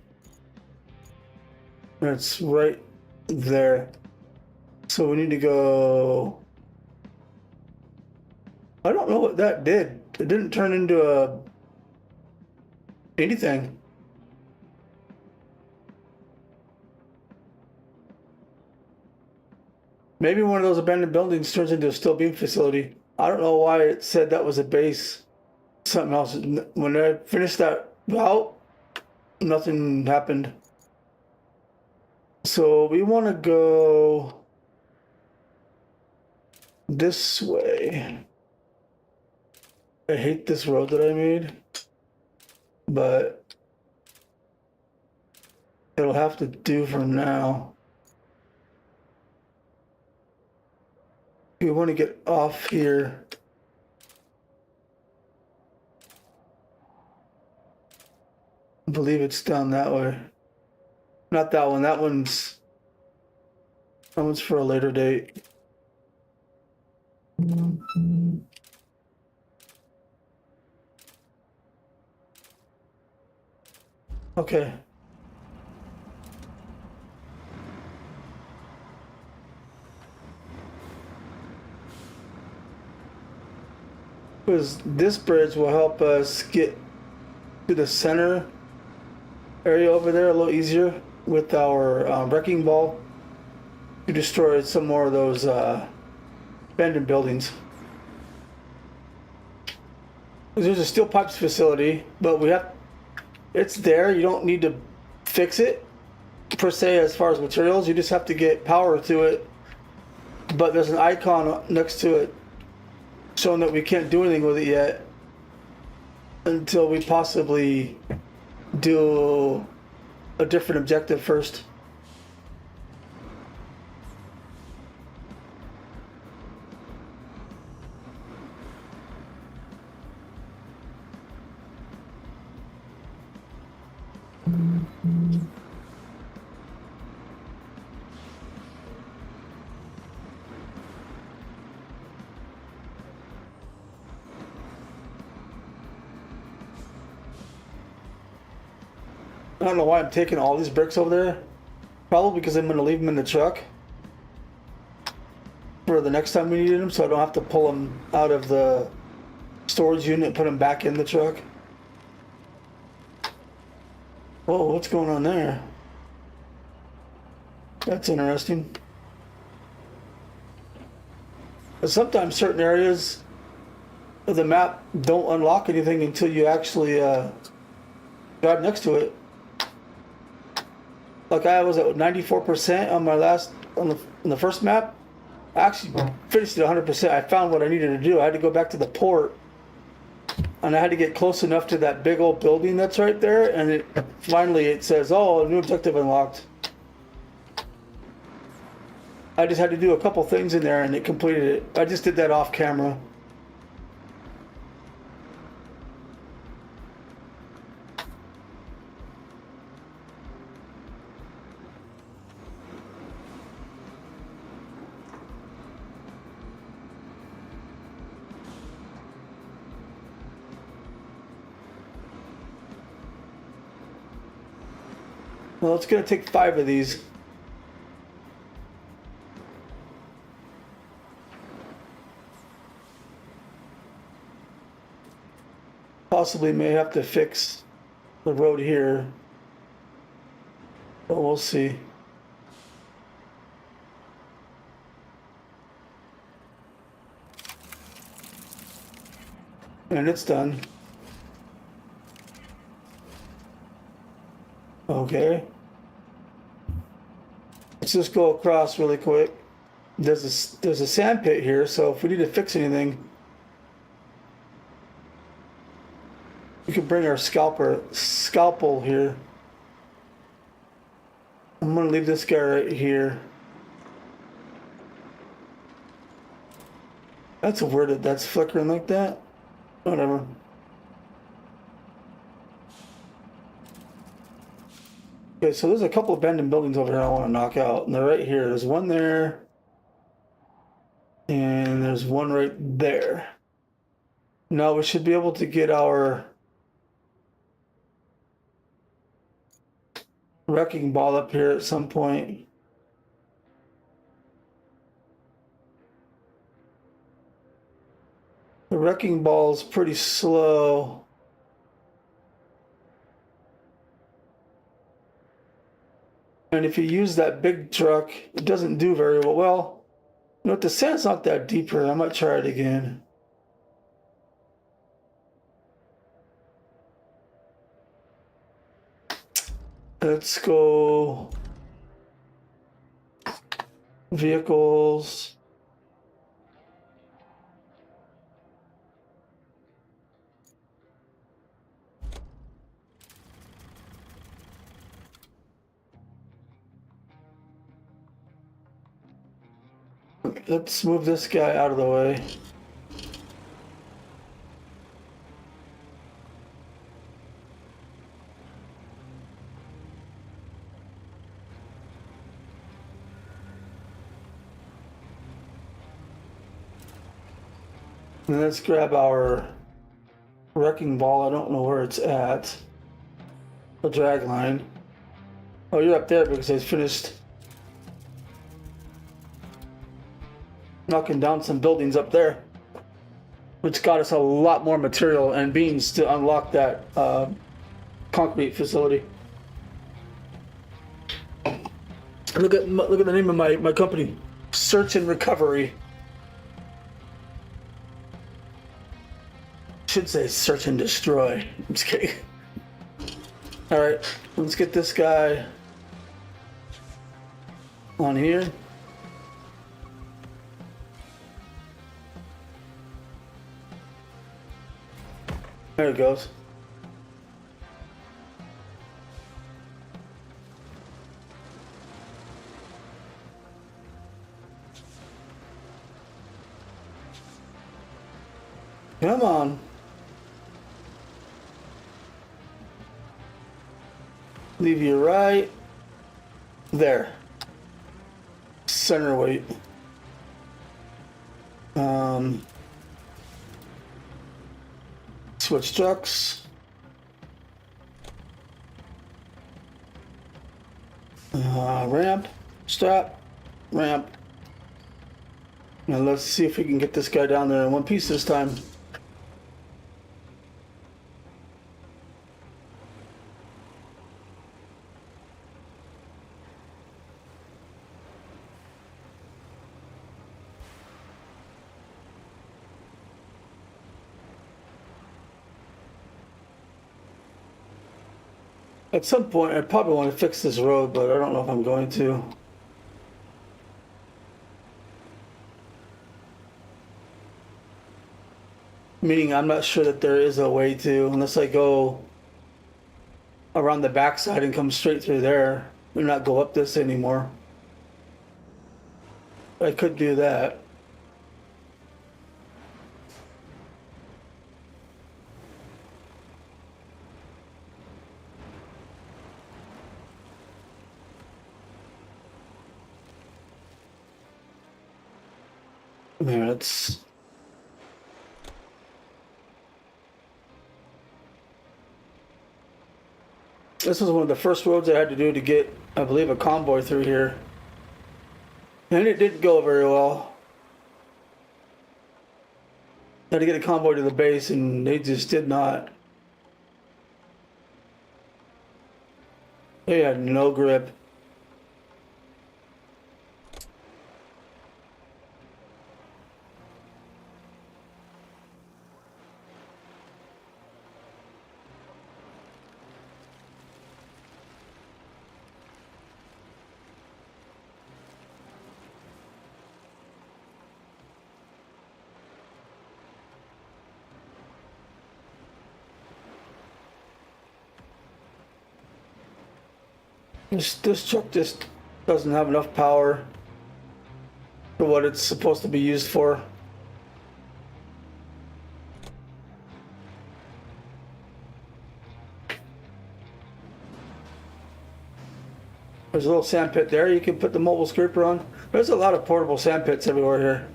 And it's right there. So we need to go. I don't know what that did. It didn't turn into anything. Maybe one of those abandoned buildings turns into a steel beam facility. I don't know why it said that was a base. Something else. When I finished that route, nothing happened. So we want to go this way. I hate this road that I made, but it'll have to do for now. We want to get off here. I believe it's down that way. Not that one. That one's for a later date. Okay. Because this bridge will help us get to the center area over there a little easier with our wrecking ball to destroy some more of those abandoned buildings. There's a steel pipes facility, but it's there. You don't need to fix it per se as far as materials. You just have to get power to it. But there's an icon next to it showing that we can't do anything with it yet until we possibly do a different objective first. I don't know why I'm taking all these bricks over there. Probably because I'm going to leave them in the truck for the next time we need them, so I don't have to pull them out of the storage unit and put them back in the truck. Whoa, what's going on there? That's interesting. But sometimes certain areas of the map don't unlock anything until you actually drive next to it. Like I was at 94% on my on the first map. I actually finished it 100%. I found what I needed to do. I had to go back to the port, and I had to get close enough to that big old building that's right there, and finally it says, "Oh, a new objective unlocked." I just had to do a couple things in there, and it completed it. I just did that off camera. Well, it's going to take 5 of these. Possibly may have to fix the road here, but we'll see. And it's done. Okay. Let's just go across really quick. There's a sand pit here, so if we need to fix anything, we can bring our scalpel here. I'm gonna leave this guy right here. That's weird that that's flickering like that. Whatever. Okay, so there's a couple of abandoned buildings over here I want to knock out, and they're right here. There's one there, and there's one right there. Now we should be able to get our wrecking ball up here at some point. The wrecking ball is pretty slow. And if you use that big truck, it doesn't do very well. Well, you know what, the sand's not that deep here. I might try it again. Let's go vehicles. Let's move this guy out of the way. And let's grab our wrecking ball. I don't know where it's at. The drag line. Oh, you're up there because I finished knocking down some buildings up there, which got us a lot more material and beams to unlock that concrete facility. Look at the name of my company, Search and Recovery. Should say Search and Destroy. I'm just kidding. All right, let's get this guy on here. There it goes. Come on. Leave you right there. Center weight. Switch trucks. Ramp. Stop. Ramp. Now let's see if we can get this guy down there in one piece this time. At some point, I probably want to fix this road, but I don't know if I'm going to. Meaning, I'm not sure that there is a way to, unless I go around the backside and come straight through there and not go up this anymore. I could do that. There, that's... This was one of the first roads I had to do to get, I believe, a convoy through here. And it didn't go very well. I had to get a convoy to the base and they just did not. They had no grip. This truck just doesn't have enough power for what it's supposed to be used for. There's a little sand pit there you can put the mobile scraper on. There's a lot of portable sand pits everywhere here.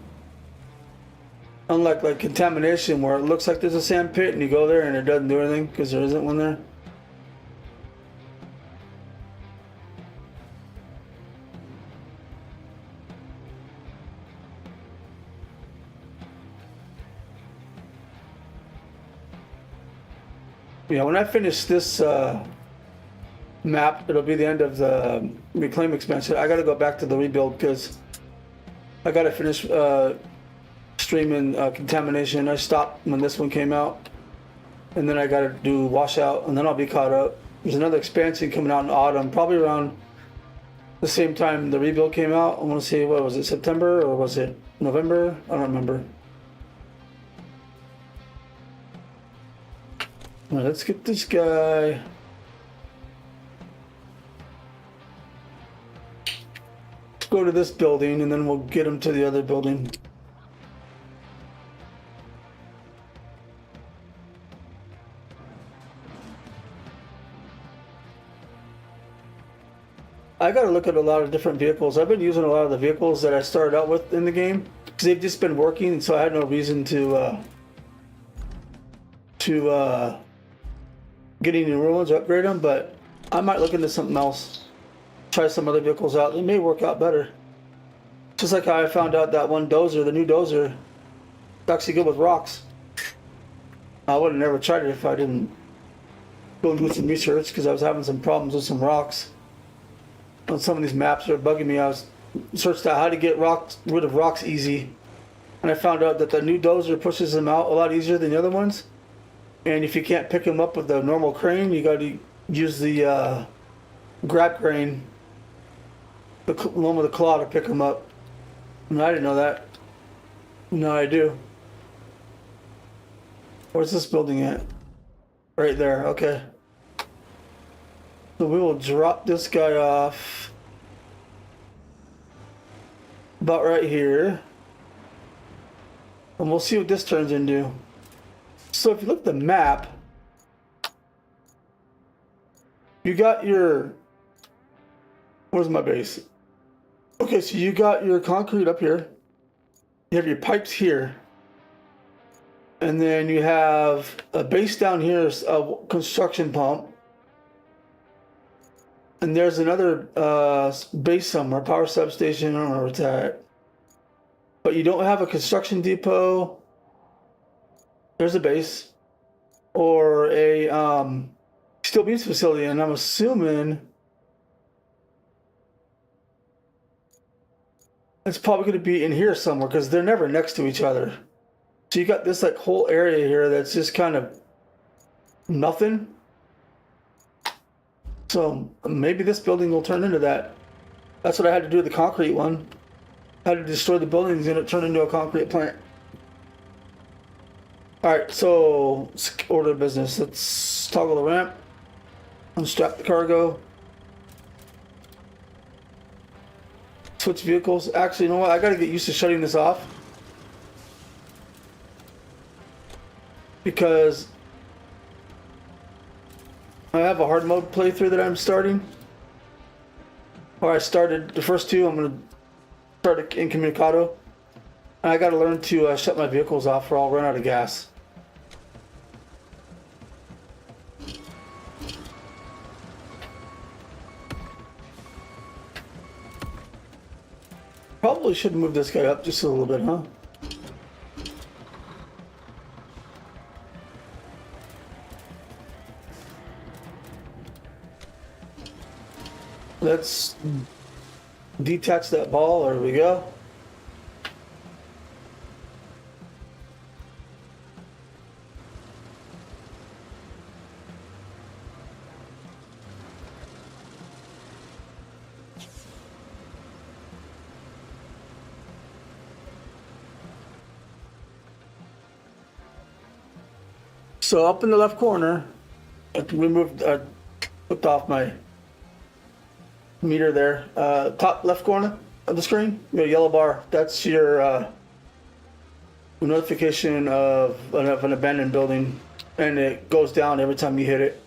Unlike like contamination where it looks like there's a sand pit and you go there and it doesn't do anything because there isn't one there. Yeah, when I finish this map, it'll be the end of the reclaim expansion. I gotta go back to the rebuild because I gotta finish streaming contamination. I stopped when this one came out, and then I gotta do washout, and then I'll be caught up. There's another expansion coming out in autumn, probably around the same time the rebuild came out. I want to see, what was it, September or was it November? I don't remember. All right, let's get this guy. Let's go to this building and then we'll get him to the other building. I got to look at a lot of different vehicles. I've been using a lot of the vehicles that I started out with in the game because they've just been working, so I had no reason to get any new ones or upgrade them. But I might look into something else, try some other vehicles out. They may work out better. Just like how I found out that one dozer, the new dozer, is actually good with rocks. I would have never tried it if I didn't go and do some research because I was having some problems with some rocks. on some of these maps that are bugging me. I was searched out how to get rid of rocks easy, and I found out that the new dozer pushes them out a lot easier than the other ones. And if you can't pick them up with the normal crane, you got to use the grab crane, the one with the claw, to pick them up. And I didn't know that. Now I do. Where's this building at? Right there. Okay. So we will drop this guy off about right here. And we'll see what this turns into. So if you look at the map, you got your... Where's my base? Okay, so you got your concrete up here. You have your pipes here. And then you have a base down here, a construction pump. And there's another base somewhere, power substation, I don't know where it's at. But you don't have a construction depot. There's a base. Or a steel beams facility, and I'm assuming it's probably going to be in here somewhere because they're never next to each other. So you got this like whole area here that's just kind of nothing. So maybe this building will turn into that. That's what I had to do with the concrete one. I had to destroy the buildings and it turned into a concrete plant. Alright, so let's order business. Let's toggle the ramp. Unstrap the cargo. Switch vehicles. Actually, you know what? I gotta get used to shutting this off. Because I have a hard mode playthrough that I'm starting. Or I started the first two. I'm gonna start incommunicado. And I gotta learn to shut my vehicles off or I'll run out of gas. Probably should move this guy up just a little bit, huh? Let's detach that ball. There we go. So up in the left corner, I flipped off my meter there. Top left corner of the screen, you got a yellow bar. That's your notification of an abandoned building, and it goes down every time you hit it.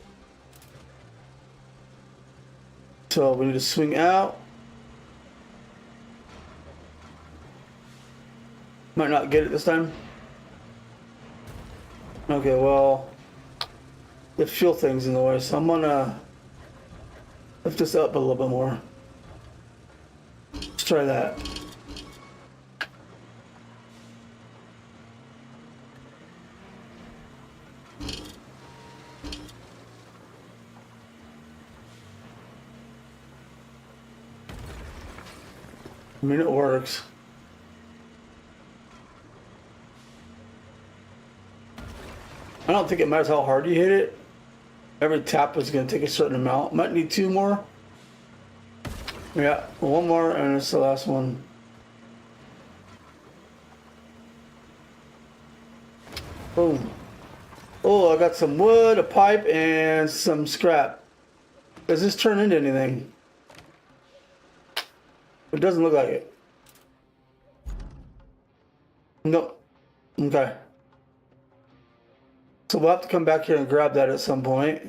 So we need to swing out. Might not get it this time. Okay, well, the fuel thing's in the way, so I'm gonna lift this up a little bit more. Let's try that. I mean, it works. I don't think it matters how hard you hit it. Every tap is going to take a certain amount. Might need two more. Yeah, one more, and it's the last one. Boom. Oh, I got some wood, a pipe, and some scrap. Does this turn into anything? It doesn't look like it. Nope. Okay. So we'll have to come back here and grab that at some point.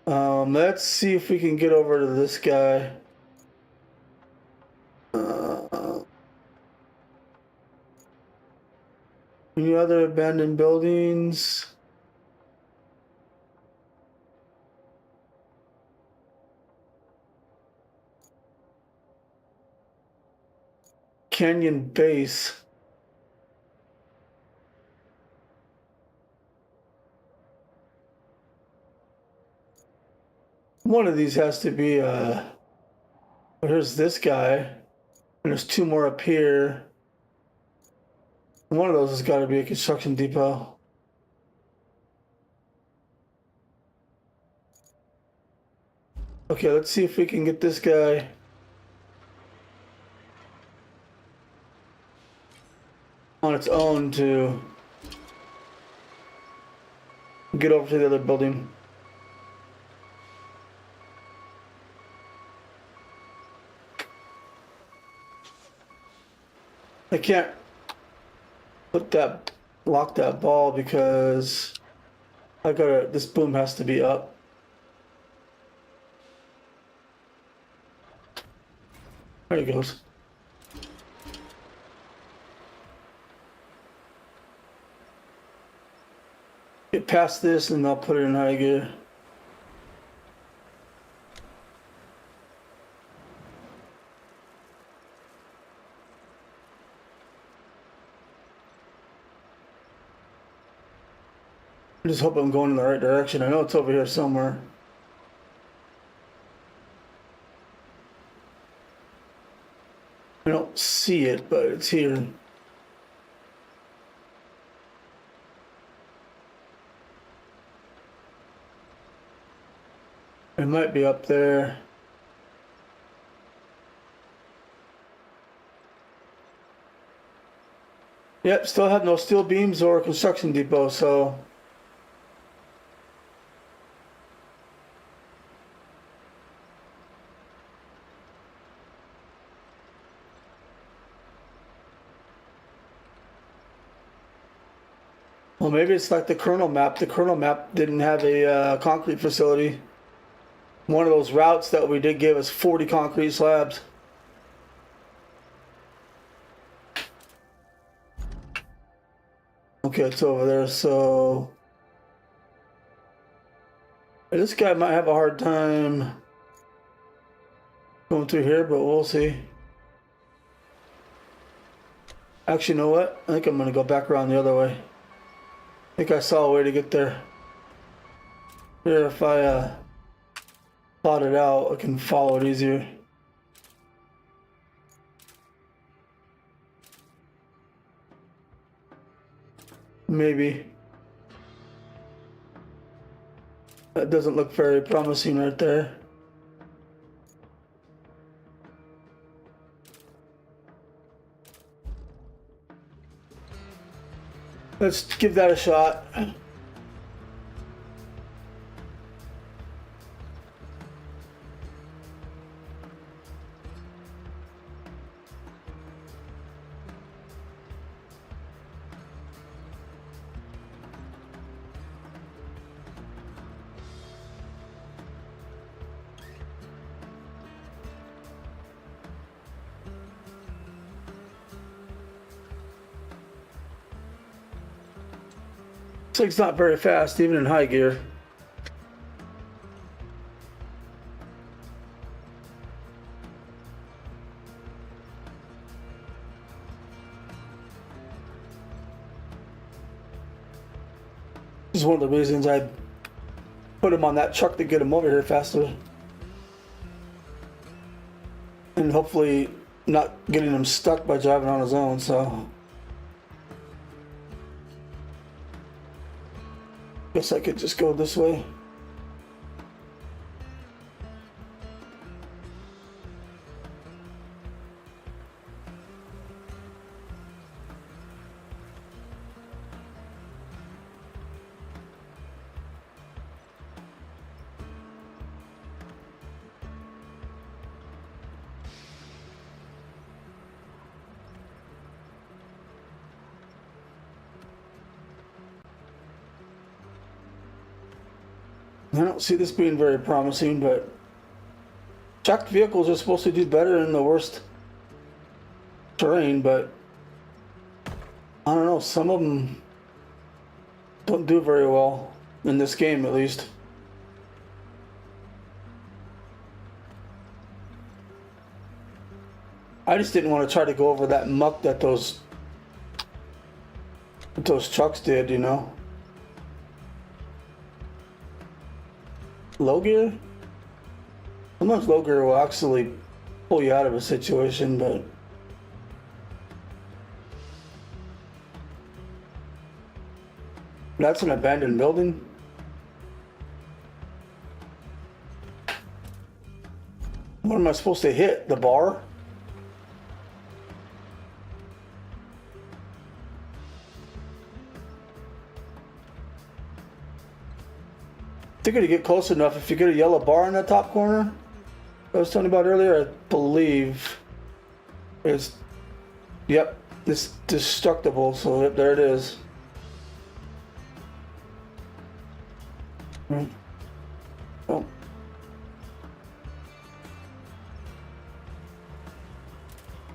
Let's see if we can get over to this guy. Any other abandoned buildings? Canyon Base. One of these has to be But here's this guy, and there's two more up here. One of those has got to be a construction depot. Okay, let's see if we can get this guy. On its own to get over to the other building. I can't lock that ball because this boom has to be up. There he goes. Get past this and I'll put it in high gear. I just hope I'm going in the right direction. I know it's over here somewhere. I don't see it, but it's here. It might be up there. Yep, still have no steel beams or construction depot, so. Well, maybe it's like the kernel map. The kernel map didn't have a concrete facility. One of those routes that we did give us 40 concrete slabs. Okay, it's over there, so this guy might have a hard time going through here, but we'll see. Actually, you know what? I think I'm gonna go back around the other way. I think I saw a way to get there. Here, if I plot it out, I can follow it easier. Maybe. That doesn't look very promising right there. Let's give that a shot. Looks like it's not very fast, even in high gear. This is one of the reasons I put him on that truck to get him over here faster. And hopefully not getting him stuck by driving on his own, so. Guess I could just go this way. I don't see this being very promising, but checked vehicles are supposed to do better in the worst terrain, but I don't know, some of them don't do very well in this game, at least. I just didn't want to try to go over that muck that those trucks did, you know. Low gear? Sometimes low gear will actually pull you out of a situation, but that's an abandoned building. What am I supposed to hit? The bar? I think to get close enough, if you get a yellow bar in that top corner, I was telling you about earlier, I believe it's, yep, it's destructible, so yep, there it is. Oh.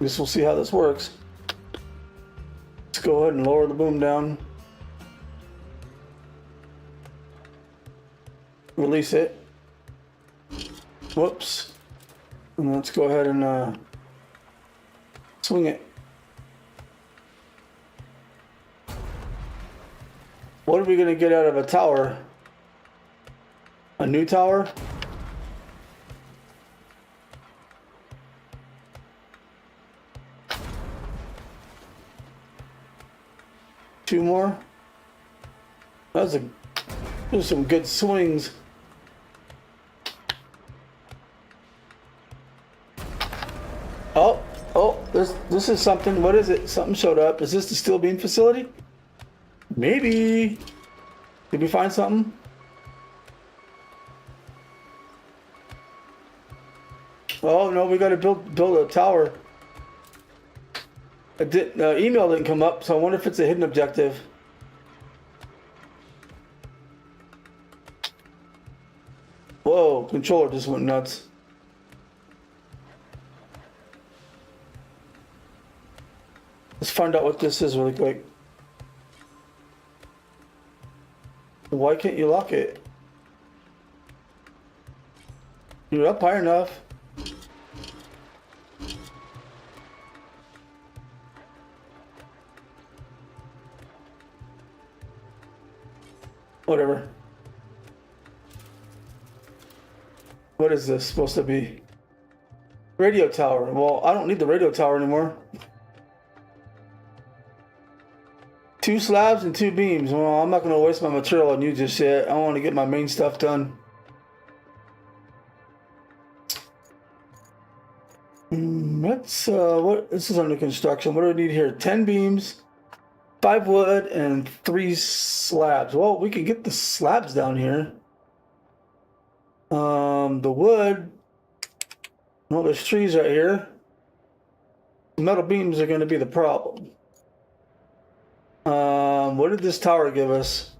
Guess we'll see how this works. Let's go ahead and lower the boom down. Release it. Whoops. And let's go ahead and swing it. What are we going to get out of a tower? A new tower? Two more? Those are some good swings. Oh, this is something. What is it? Something showed up. Is this the steel beam facility? Maybe. Did we find something? Oh no, we got to build a tower. Email didn't come up, so I wonder if it's a hidden objective. Whoa, controller just went nuts. Let's find out what this is really quick. Why can't you lock it? You're up high enough. Whatever. What is this supposed to be? Radio tower. Well, I don't need the radio tower anymore. 2 slabs and 2 beams. Well, I'm not going to waste my material on you just yet. I want to get my main stuff done. Let's, this is under construction. What do we need here? 10 beams, 5 wood, and 3 slabs. Well, we can get the slabs down here. The wood, well, there's trees right here. The metal beams are going to be the problem. What did this tower give us?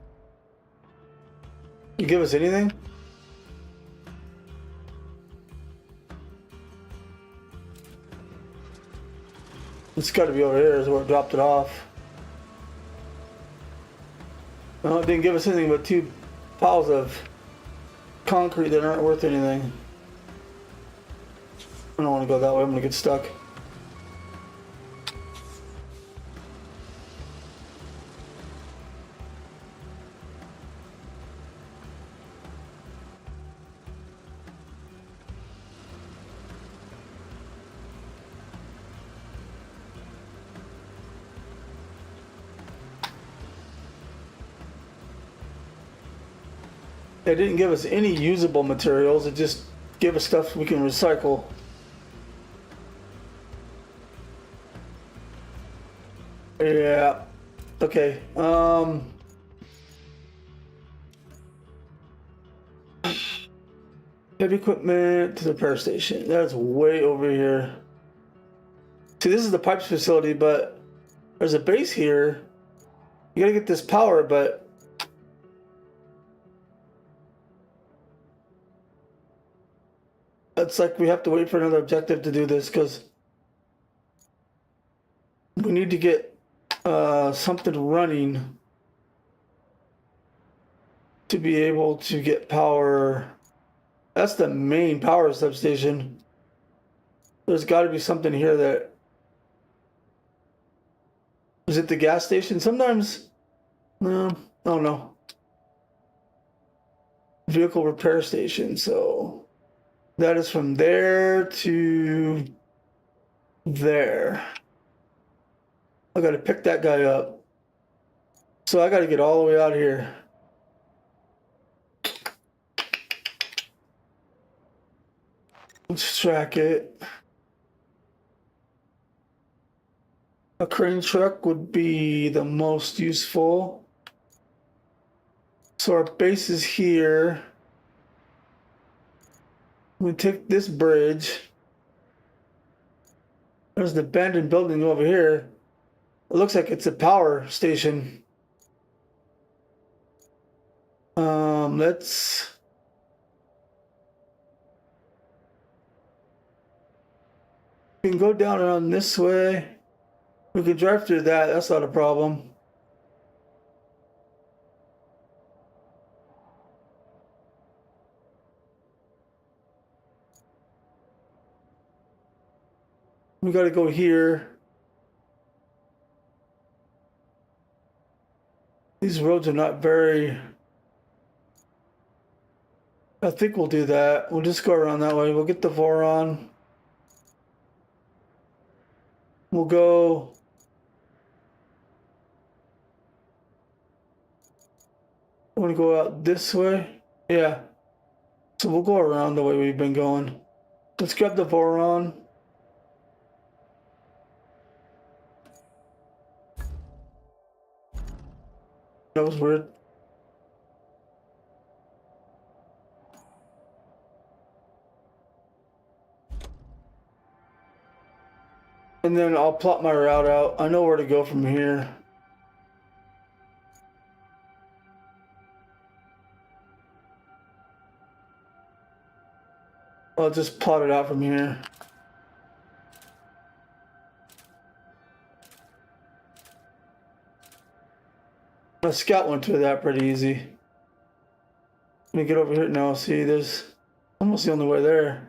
Did it give us anything? It's got to be over here is where it dropped it off. No, it didn't give us anything but 2 piles of concrete that aren't worth anything. I don't want to go that way, I'm going to get stuck. It didn't give us any usable materials, it just gave us stuff we can recycle. Yeah. Okay. Heavy equipment to the repair station. That's way over here. See, this is the pipes facility, but there's a base here. You gotta get this power, but it's like we have to wait for another objective to do this because we need to get something running to be able to get power. That's the main power substation. There's got to be something here that... Is it the gas station? Sometimes... No, I don't know. Vehicle repair station, so... That is from there to there. I gotta pick that guy up. So I gotta get all the way out here. Let's track it. A crane truck would be the most useful. So our base is here. We take this bridge. There's the abandoned building over here. It looks like it's a power station. Let's we can go down around this way. We can drive through that. That's not a problem. We got to go here. These roads are not very... I think we'll do that. We'll just go around that way. We'll get the Voron. We'll go... I want to go out this way. Yeah. So we'll go around the way we've been going. Let's grab the Voron. That was weird. And then I'll plot my route out. I know where to go from here. I'll just plot it out from here. The scout went through that pretty easy. Let me get over here now. See, there's almost the only way there.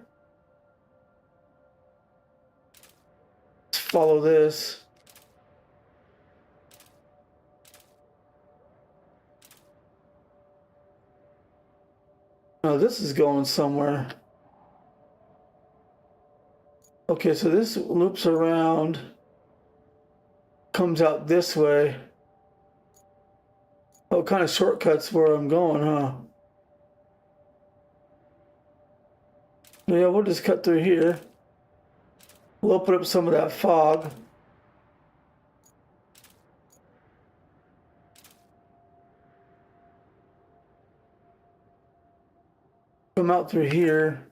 Let's follow this. Oh, this is going somewhere. Okay, so this loops around, comes out this way. Oh, kind of shortcuts where I'm going, huh? Yeah, we'll just cut through here. We'll open up some of that fog. Come out through here.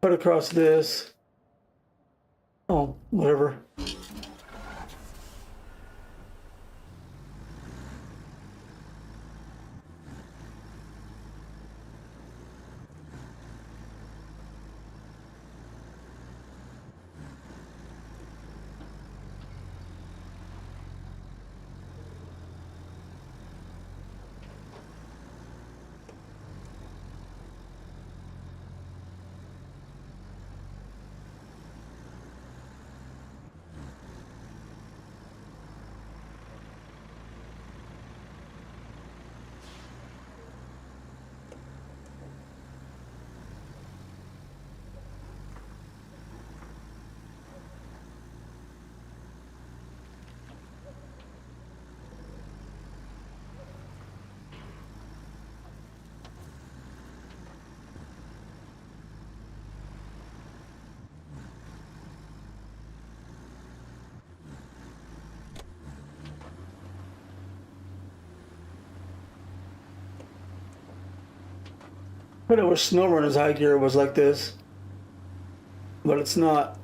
Cut across this. Oh, whatever. I thought it was SnowRunner's high gear was like this, but it's not.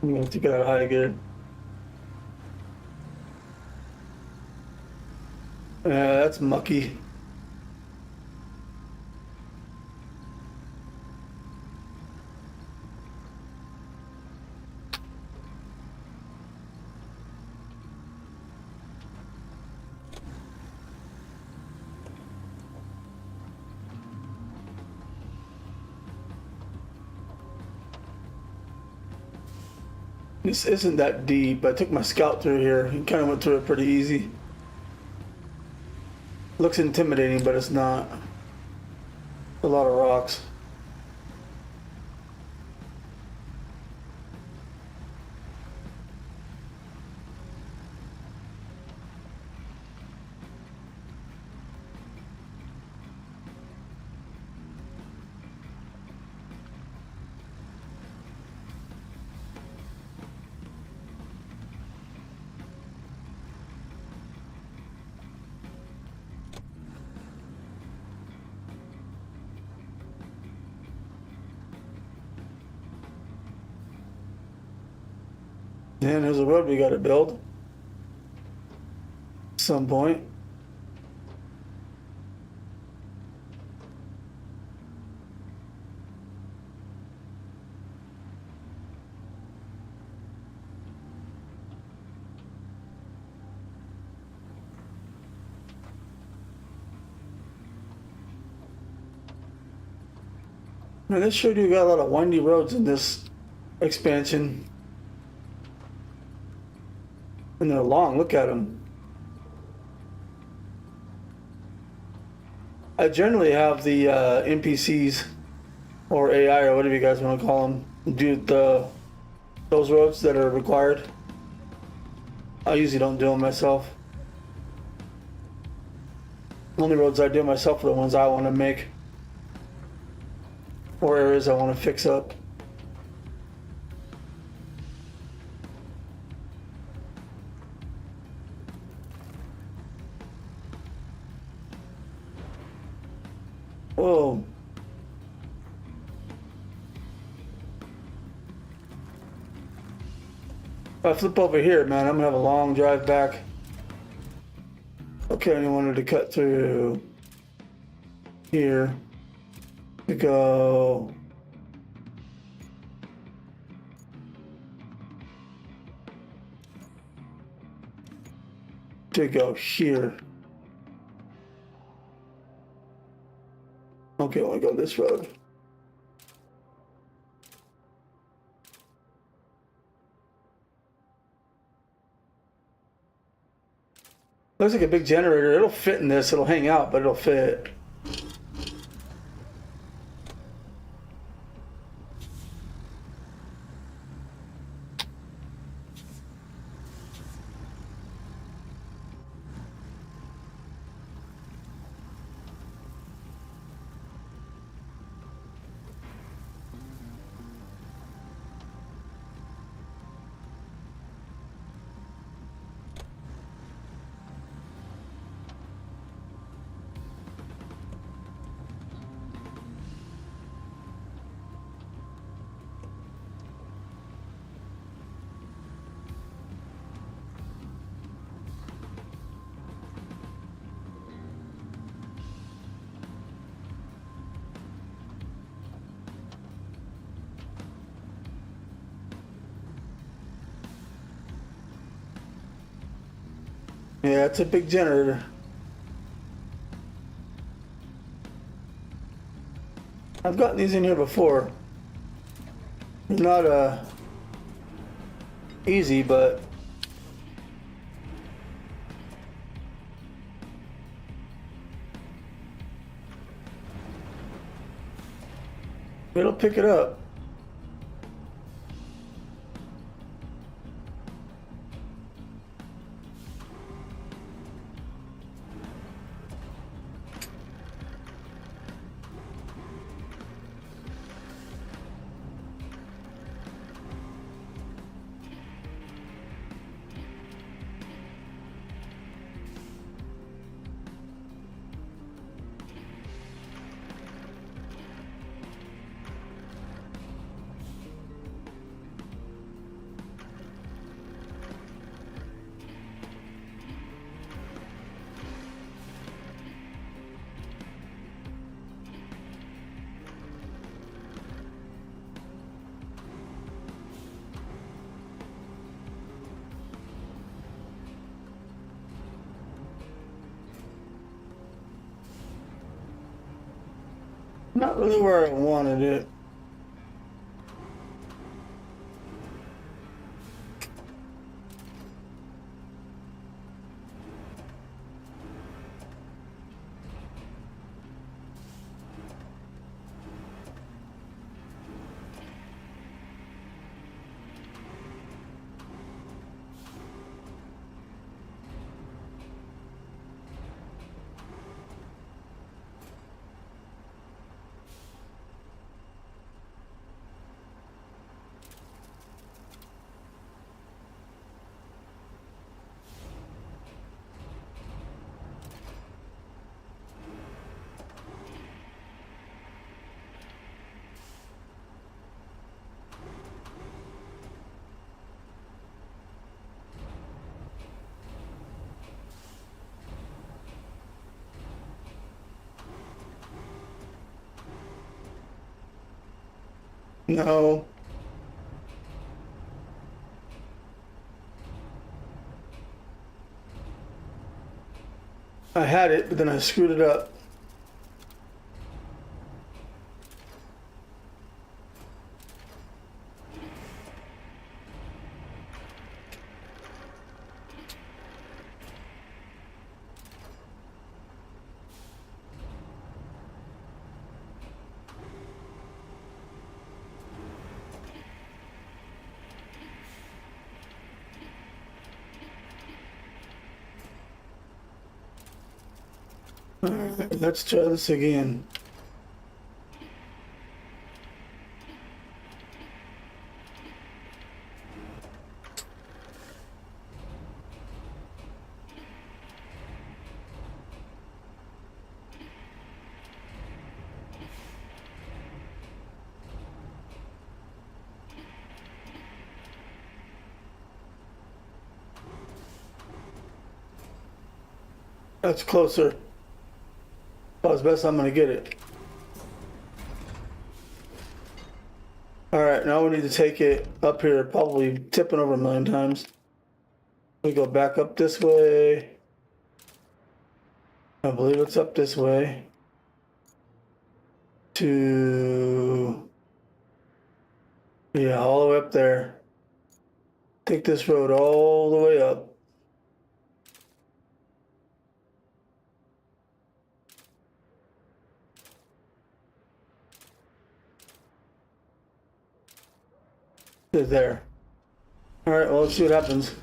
I'm gonna take it out of high gear. Yeah, that's mucky. This isn't that deep. I took my scout through here. He kind of went through it pretty easy. Looks intimidating, but it's not. A lot of rocks. And there's a road we gotta build. At some point. Man, this sure do got a lot of windy roads in this expansion. And they're long, look at them. I generally have the NPCs or AI or whatever you guys want to call them do those roads that are required. I usually don't do them myself. The only roads I do myself are the ones I want to make or areas I want to fix up. Whoa. If I flip over here, man, I'm gonna have a long drive back. Okay, I wanted to cut through here to go here. Okay, I want to go this road. Looks like a big generator. It'll fit in this. It'll hang out, but it'll fit. Yeah, it's a big generator. I've gotten these in here before. Not easy, but it'll pick it up. Not really where I wanted it. No. I had it, but then I screwed it up. Alright, let's try this again. That's closer. About as best I'm gonna get it. Alright, now we need to take it up here, probably tipping over 1,000,000 times. We go back up this way. I believe it's up this way. Yeah, all the way up there. Take this road all the way up. There. Alright, well, let's see what happens.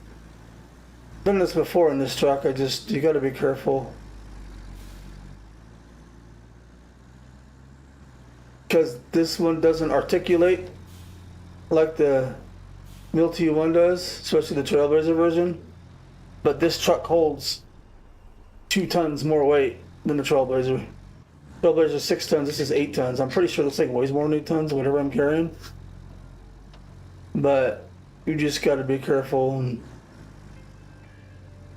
Done this before in this truck, you gotta be careful. Because this one doesn't articulate like the Milty one does, especially the Trailblazer version. But this truck holds 2 tons more weight than the Trailblazer. Trailblazer 6 tons, this is 8 tons. I'm pretty sure this thing weighs more than 8 tons, whatever I'm carrying. But you just got to be careful, and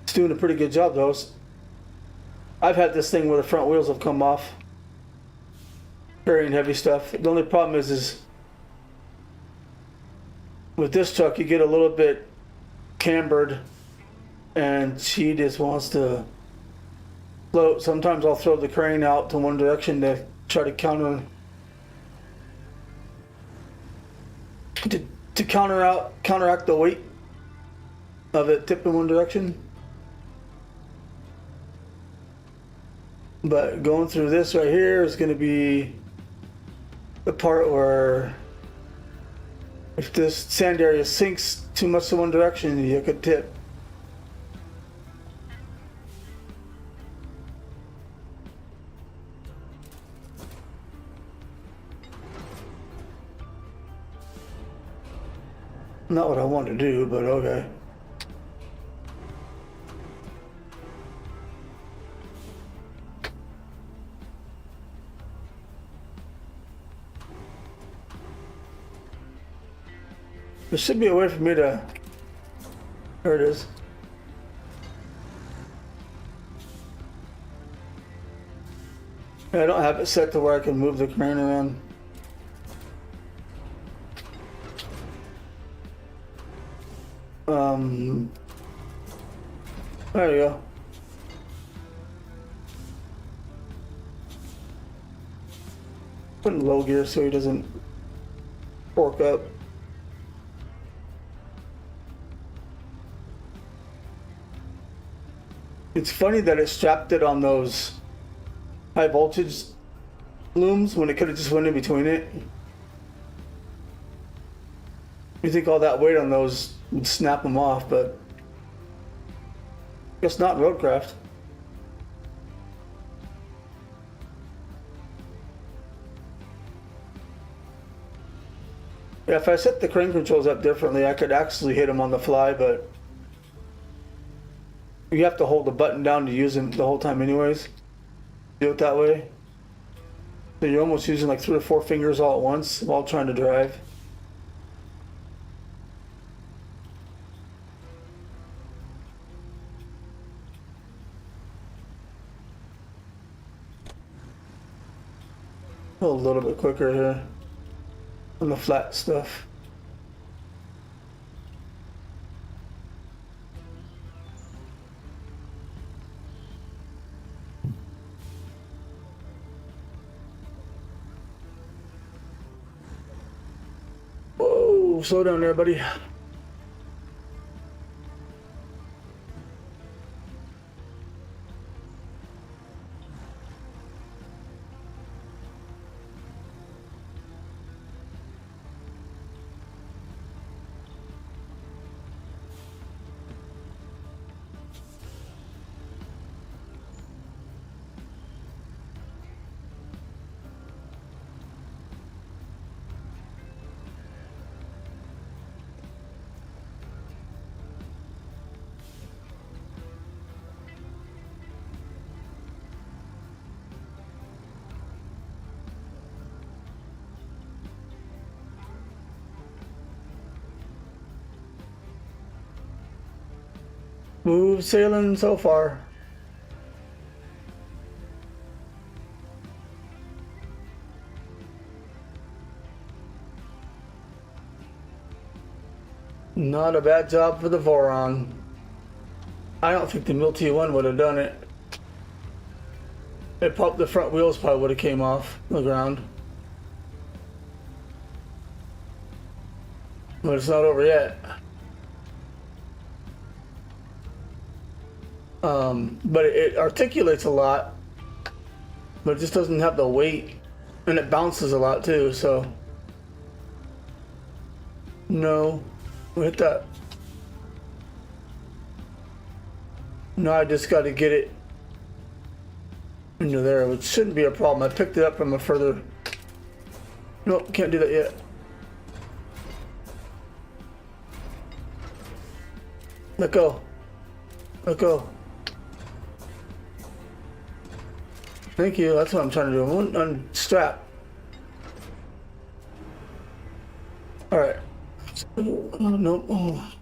it's doing a pretty good job though. I've had this thing where the front wheels have come off carrying heavy stuff. The only problem is with this truck you get a little bit cambered and she just wants to float. Sometimes I'll throw the crane out to one direction to try to counteract the weight of it tipping one direction. But going through this right here is going to be the part where if this sand area sinks too much to one direction, you could tip. Not what I want to do, but okay. There should be a way for me to... There it is. I don't have it set to where I can move the crane around. There you go. put in low gear so he doesn't fork up. It's funny that it strapped it on those high voltage looms when it could have just went in between it. You think all that weight on those would snap them off, but guess not in RoadCraft. Yeah, if I set the crane controls up differently, I could actually hit them on the fly, but you have to hold the button down to use them the whole time anyways. Do it that way. So you're almost using like 3 or 4 fingers all at once while trying to drive. A little bit quicker here on the flat stuff. Whoa, slow down there, buddy. Smooth sailing so far. Not a bad job for the Voron. I don't think the Multi 1 would have done it. It popped, the front wheels probably would have came off the ground. But it's not over yet. But it articulates a lot, but it just doesn't have the weight, and it bounces a lot too, so. No, we hit that. No, I just got to get it into there, which shouldn't be a problem. I picked it up from a further. Nope, can't do that yet. Let go. Let go. Thank you, that's what I'm trying to do. I won't unstrap. Alright. Oh, no. Oh.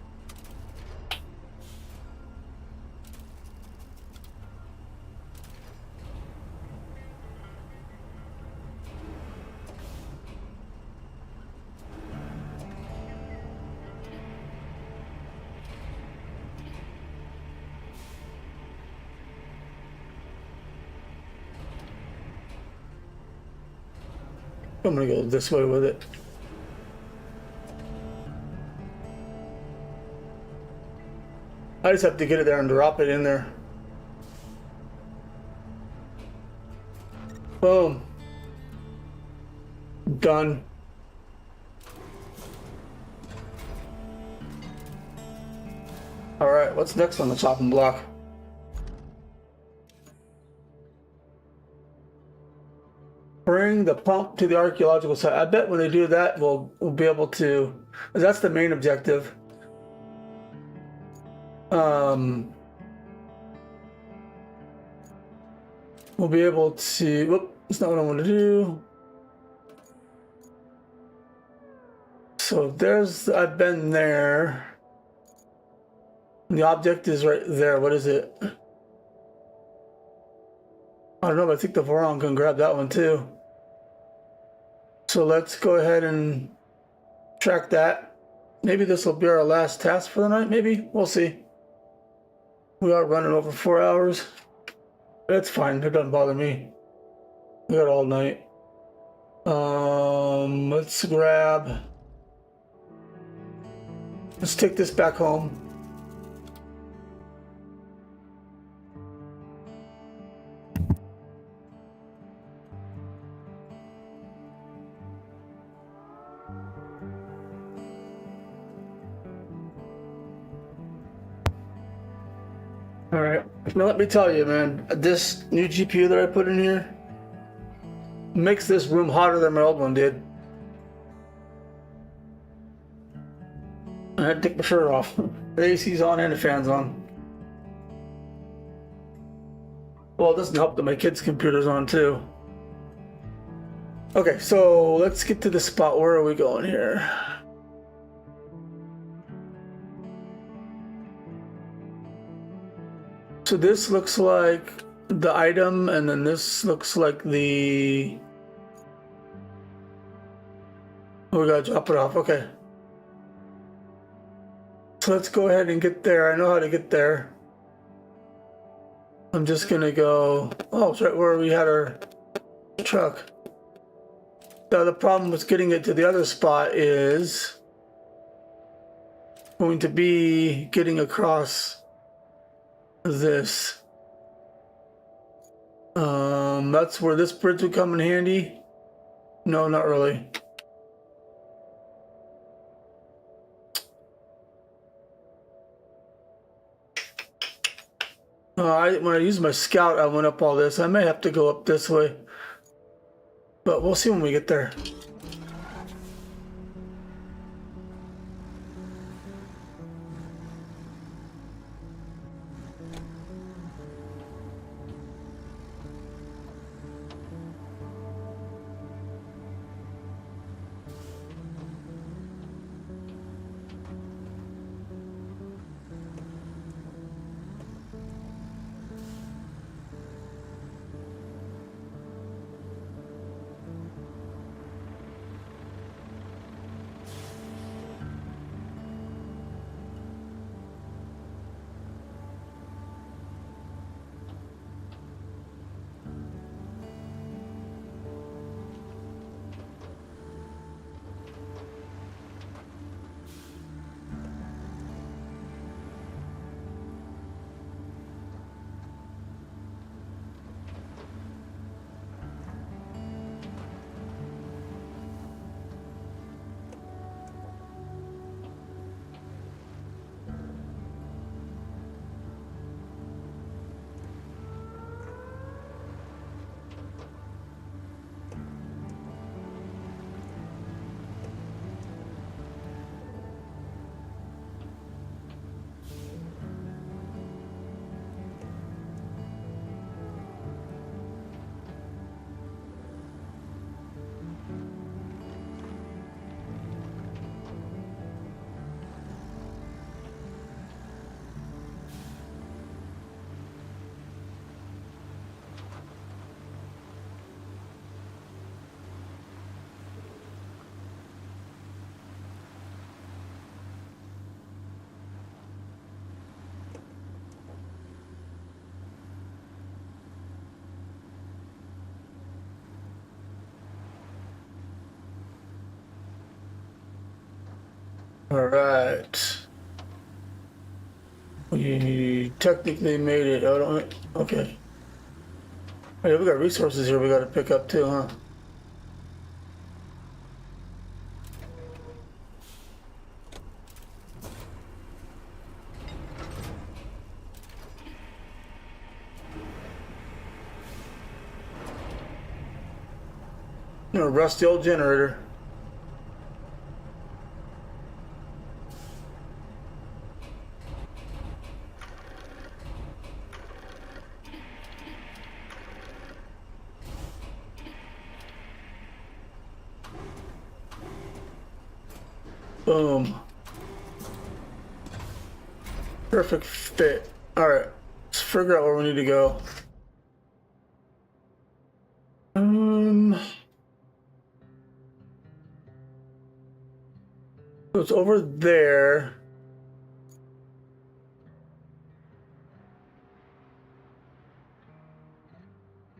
I'm gonna go this way with it. I just have to get it there and drop it in there. Boom. Done. All right, what's next on the chopping block? Bring the pump to the archaeological site. I bet when they do that, we'll be able to. That's the main objective. We'll be able to. Whoop, that's not what I want to do. So there's. I've been there. The object is right there. What is it? I don't know, but I think the Voron can grab that one too. So let's go ahead and track that. Maybe this will be our last task for the night, maybe? We'll see. We are running over 4 hours. That's fine, it doesn't bother me. We got all night. Let's grab. Let's take this back home. All right. Now let me tell you, man, this new GPU that I put in here makes this room hotter than my old one did. I had to take my shirt off. The AC's on and the fan's on. Well, it doesn't help that my kids' computer's on too. Okay, so let's get to the spot. Where are we going here? So this looks like the item, and then this looks like the... Oh, we gotta drop it off, okay. So let's go ahead and get there. I know how to get there. I'm just gonna go... Oh, it's right where we had our truck. Now the problem with getting it to the other spot is going to be getting across this. That's where this bridge would come in handy. No, not really. When I used my scout, I went up all this. I may have to go up this way, but we'll see when we get there. All right. We technically made it. Oh, don't, okay. Hey, we got resources here we got to pick up too, huh? A rusty old generator. Boom. Perfect fit. All right, let's figure out where we need to go. So it's over there.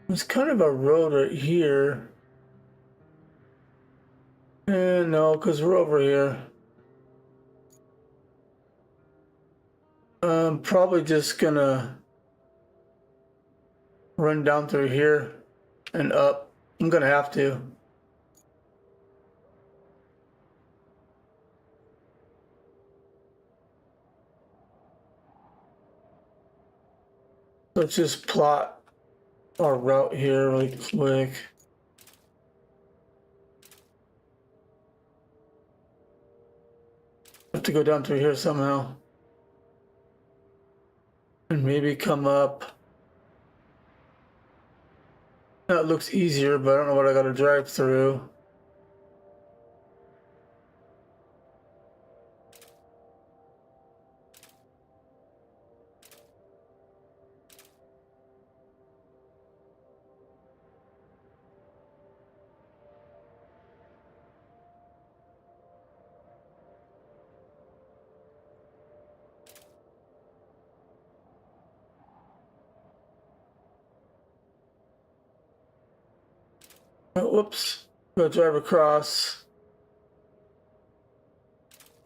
There's kind of a road right here. No, because we're over here. I'm probably just gonna run down through here and up. I'm gonna have to. Let's just plot our route here really quick. Have to go down through here somehow. And maybe come up. That looks easier, but I don't know what I gotta drive through. Oh, whoops. Go drive across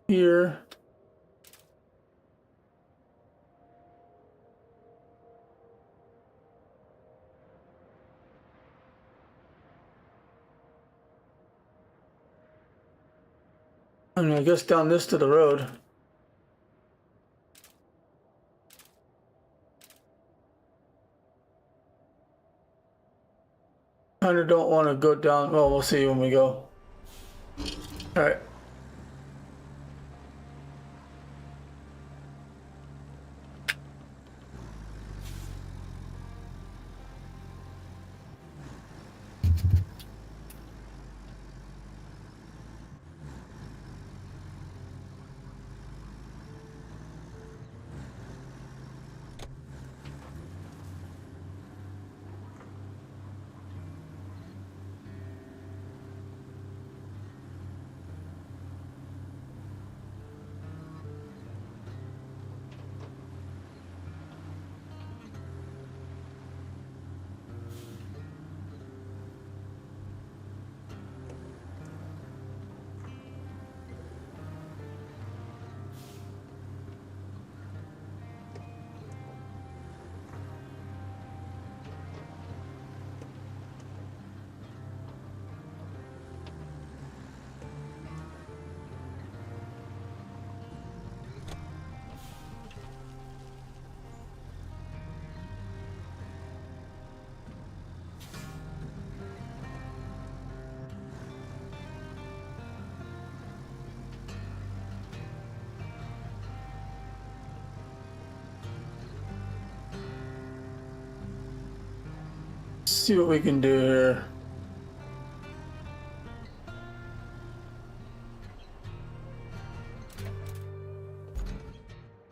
here. And I guess down this to the road. Kinda don't want to go down. Well, we'll see when we go. All right. See what we can do here.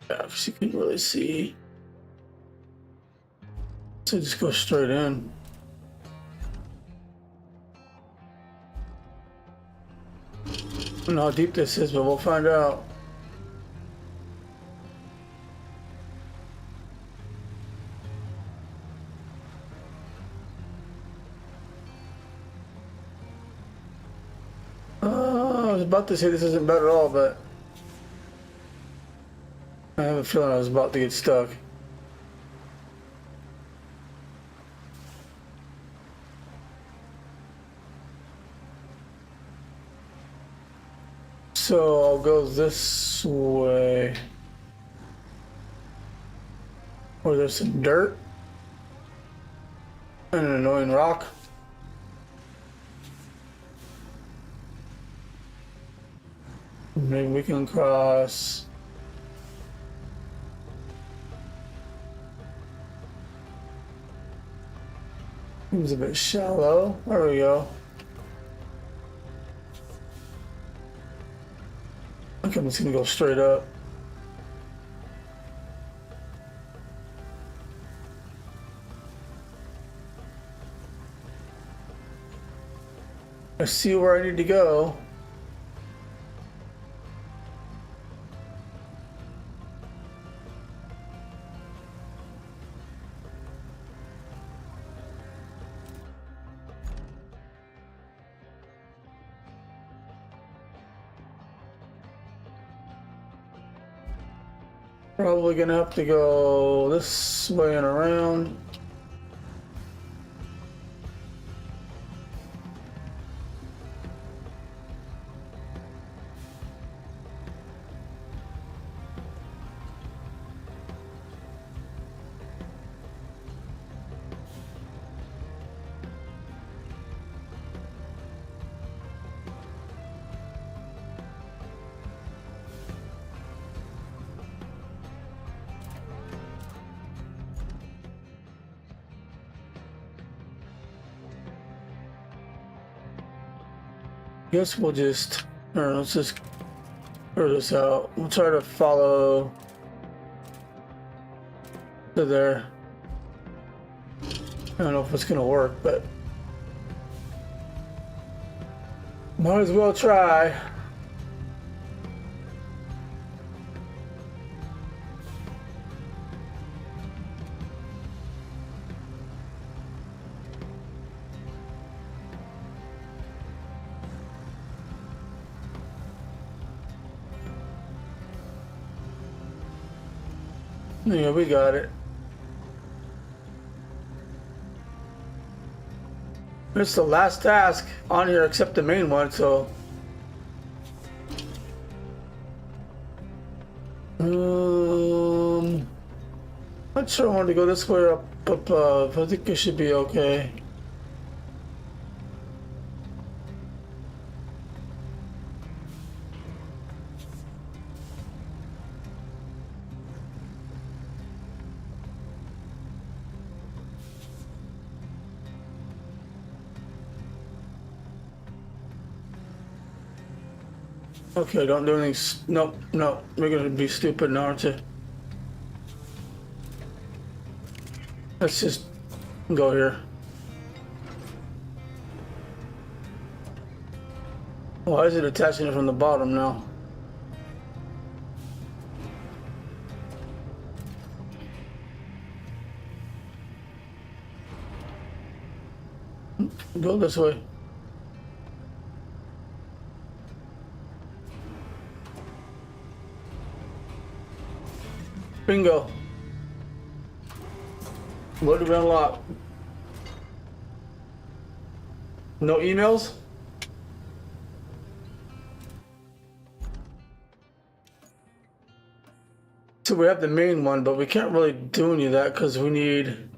Yeah, because you can really see. So just go straight in. I don't know how deep this is, but we'll find out. I was about to say this isn't bad at all, but I have a feeling I was about to get stuck. So I'll go this way. Where there's some dirt and an annoying rock. Maybe we can cross. Seems a bit shallow. There we go. I think I'm just gonna go straight up. I see where I need to go. Probably gonna have to go this way and around. Guess we'll just, or let's just clear this out. We'll try to follow to there. I don't know if it's gonna work, but might as well try. Yeah, we got it. It's the last task on here except the main one, so. Not sure I wanted to go this way or up above. I think it should be okay. Okay, don't do anything. Nope, no. We're gonna be stupid now, aren't you? Let's just go here. Why is it attaching it from the bottom now? Go this way. Bingo. What did we unlock? No emails? So we have the main one, but we can't really do any of that because we need...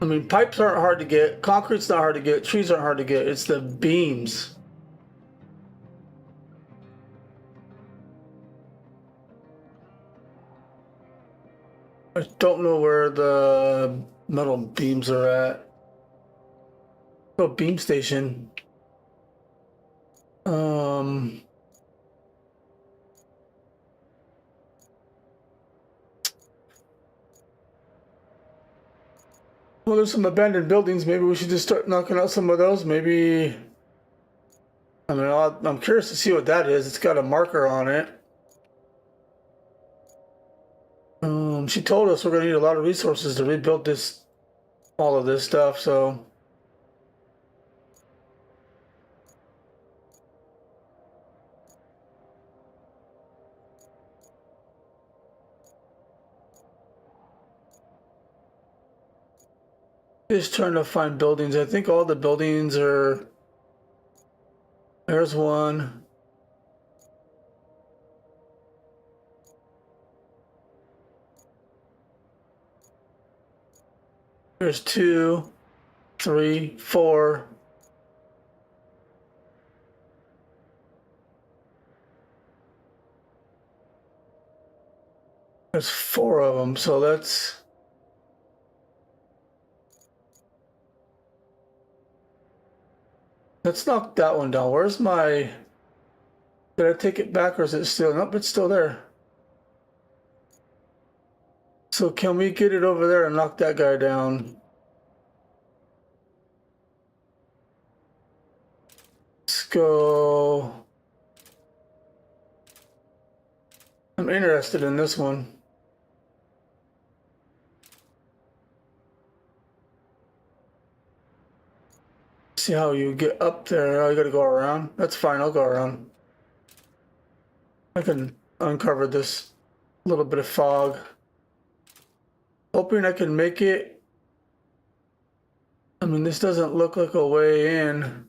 I mean, pipes aren't hard to get, concrete's not hard to get, trees aren't hard to get, it's the beams. I don't know where the metal beams are at. Oh, beam station. Well, there's some abandoned buildings. Maybe we should just start knocking out some of those. Maybe. I mean, I'm curious to see what that is. It's got a marker on it. She told us we're gonna need a lot of resources to rebuild this, all of this stuff. So. Just trying to find buildings. I think all the buildings are. There's one. There's 2, 3, 4. There's 4 of them, so let's knock that one down. Where's my... Did I take it back or is it still... Nope, it's still there. So can we get it over there and knock that guy down? Let's go... I'm interested in this one. See how you get up there. Oh, you gotta go around. That's fine, I'll go around. I can uncover this little bit of fog. Hoping I can make it. I mean, this doesn't look like a way in.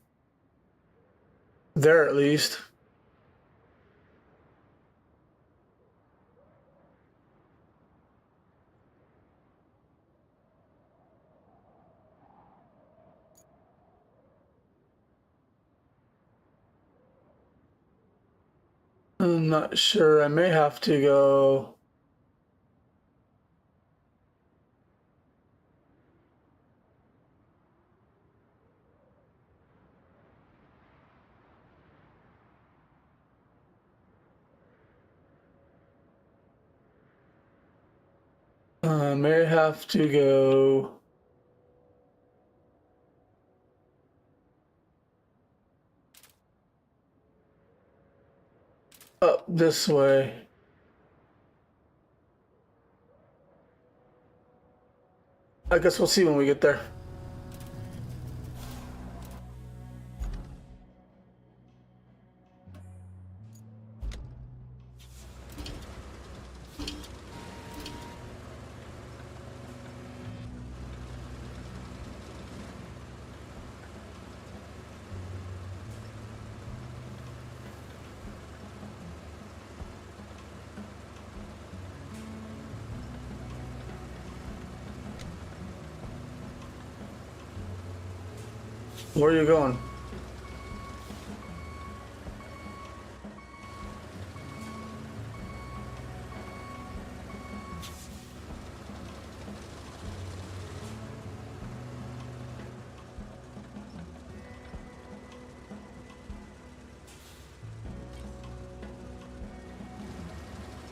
There, at least. I'm not sure. I may have to go. I may have to go up this way. I guess we'll see when we get there. Where are you going?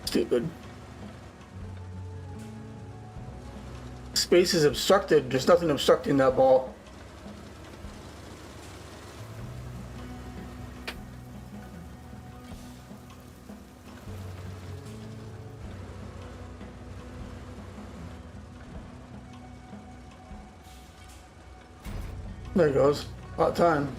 Stupid. Space is obstructed. There's nothing obstructing that ball. There it goes. About time.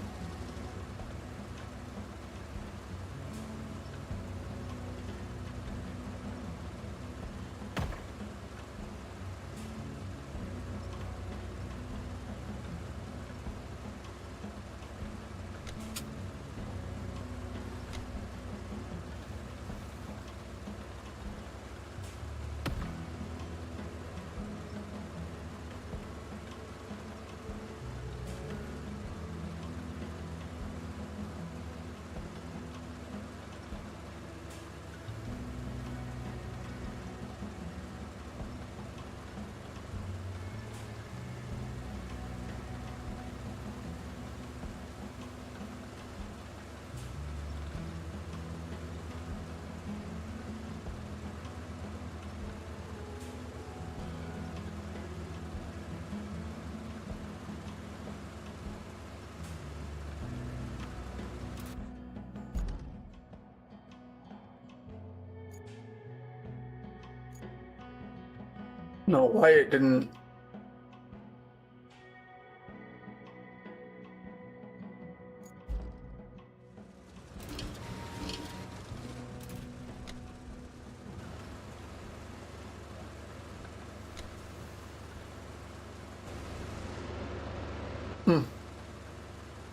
No, why it didn't.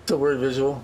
It's a weird visual.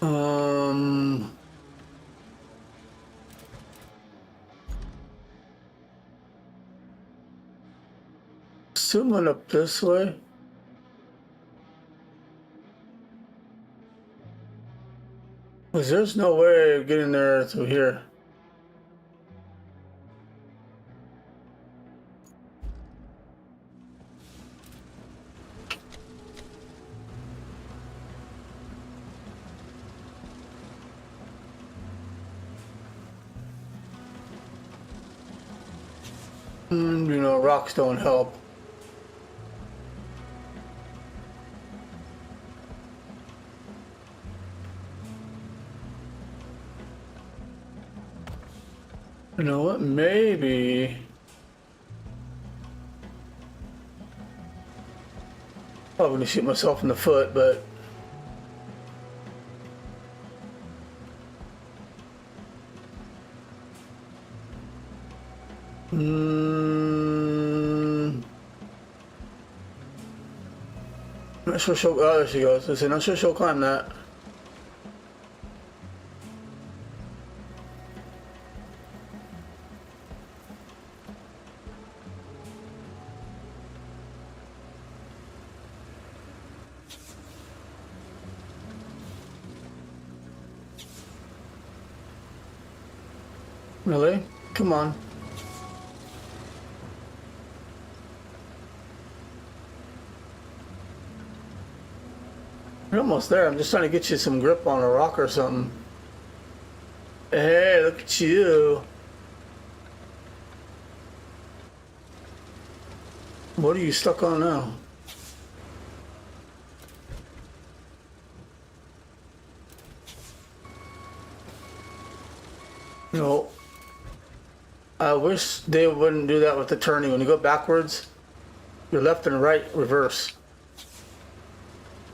Um, Zooming up this way. Cause there's no way of getting there through here. You know, rocks don't help. You know what? Maybe. Probably gonna shoot myself in the foot, but. Not sure she'll. Oh, there she goes. I said, not sure she'll climb that. Really? Come on. You're almost there. I'm just trying to get you some grip on a rock or something. Hey, look at you. What are you stuck on now? No. I wish they wouldn't do that with the turning. When you go backwards, your left and right reverse.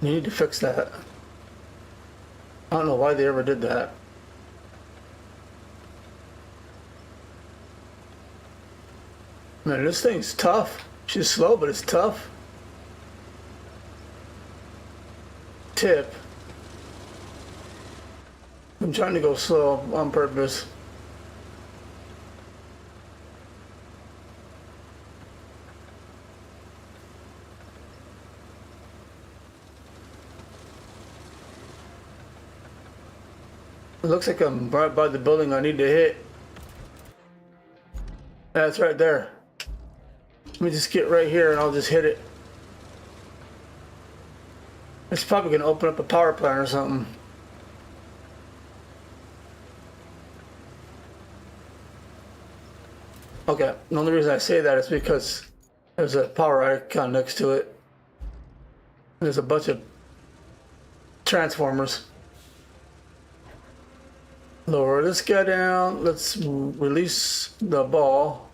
You need to fix that. I don't know why they ever did that. Man, this thing's tough. She's slow, but it's tough. Tip. I'm trying to go slow on purpose. It looks like I'm right by the building I need to hit. That's right there. Let me just get right here and I'll just hit it. It's probably going to open up a power plant or something. Okay, the only reason I say that is because there's a power icon next to it. There's a bunch of transformers. Lower this guy down. Let's release the ball.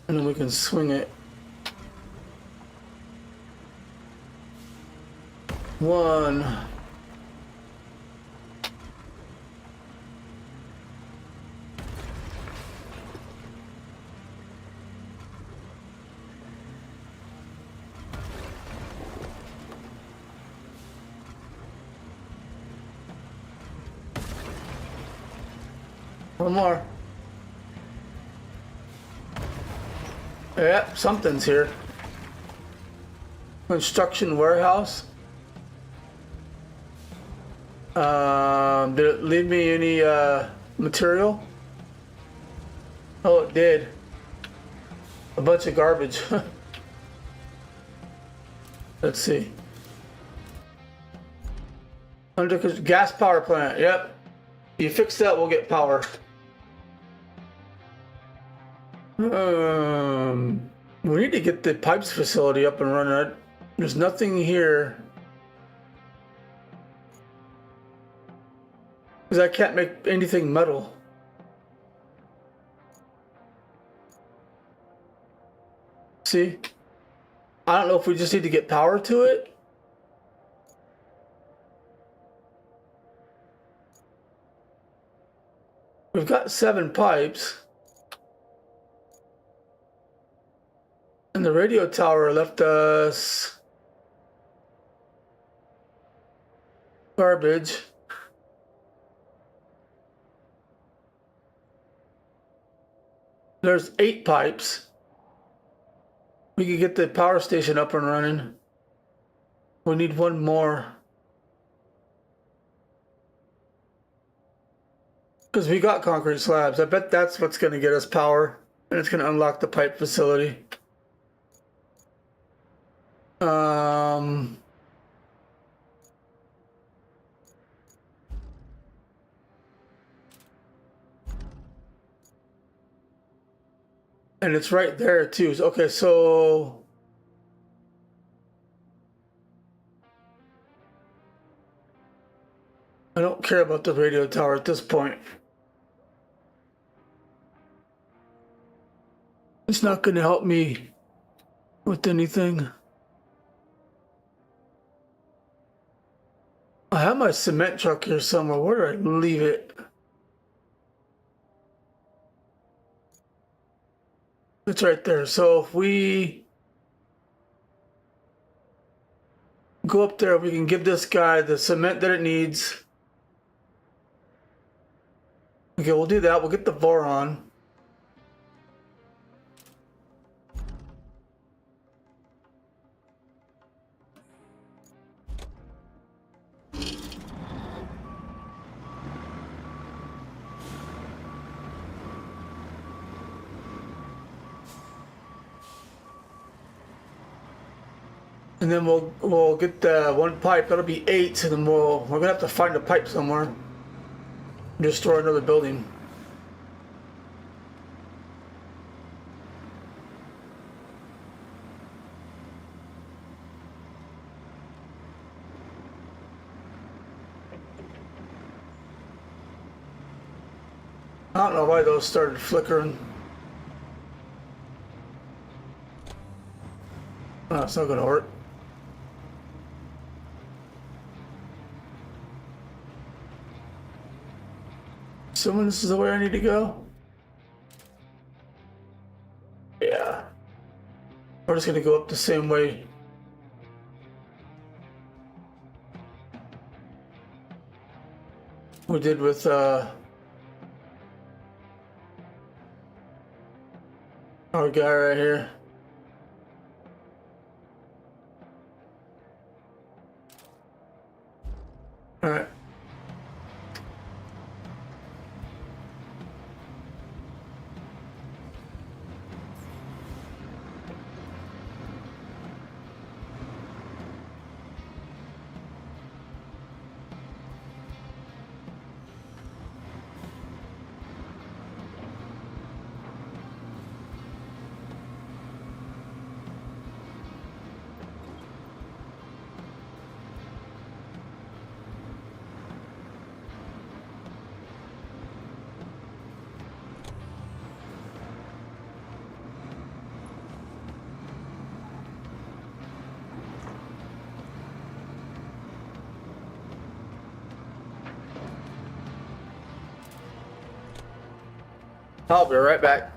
And then we can swing it. One. One more. Yep, something's here. Construction warehouse. Did it leave me any material? Oh, it did. A bunch of garbage. Let's see. Under gas power plant. Yep. You fix that, we'll get power. We need to get the pipes facility up and running. There's nothing here. Because I can't make anything metal. See? I don't know if we just need to get power to it. We've got 7 pipes. And the radio tower left us garbage. There's 8 pipes. We could get the power station up and running. We need 1 more. Because we got concrete slabs. I bet that's what's going to get us power. And it's going to unlock the pipe facility. And it's right there too. Okay, so I don't care about the radio tower at this point. It's not going to help me with anything. I have my cement truck here somewhere. Where did I leave it? It's right there. So if we go up there, we can give this guy the cement that it needs. Okay, we'll do that. We'll get the VAR on. And then we'll get the one pipe. That'll be 8, and then we're gonna have to find a pipe somewhere. Just store another building. I don't know why those started flickering. Oh, it's not gonna work. Assuming this is the way I need to go. Yeah. We're just gonna go up the same way. We did with our guy right here. All right. I'll be right back.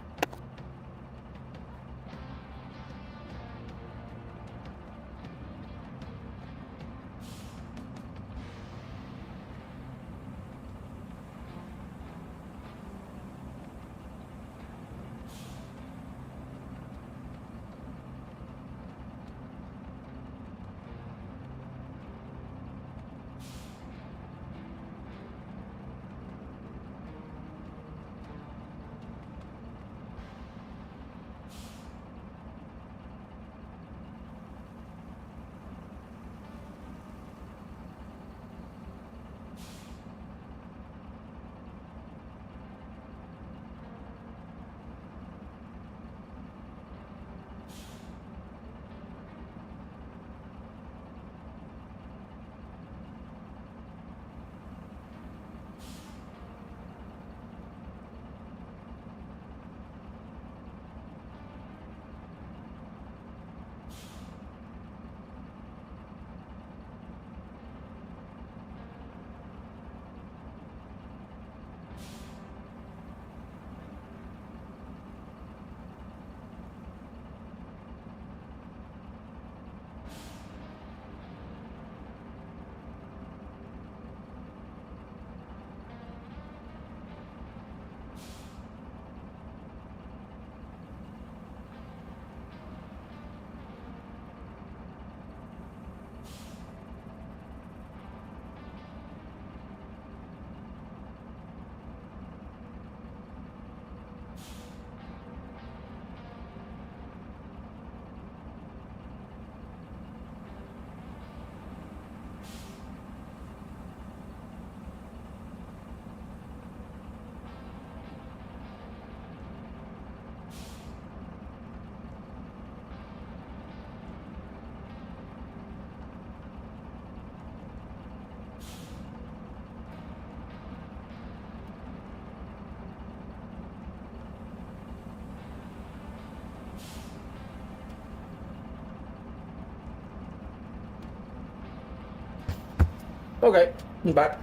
Okay, I'm back.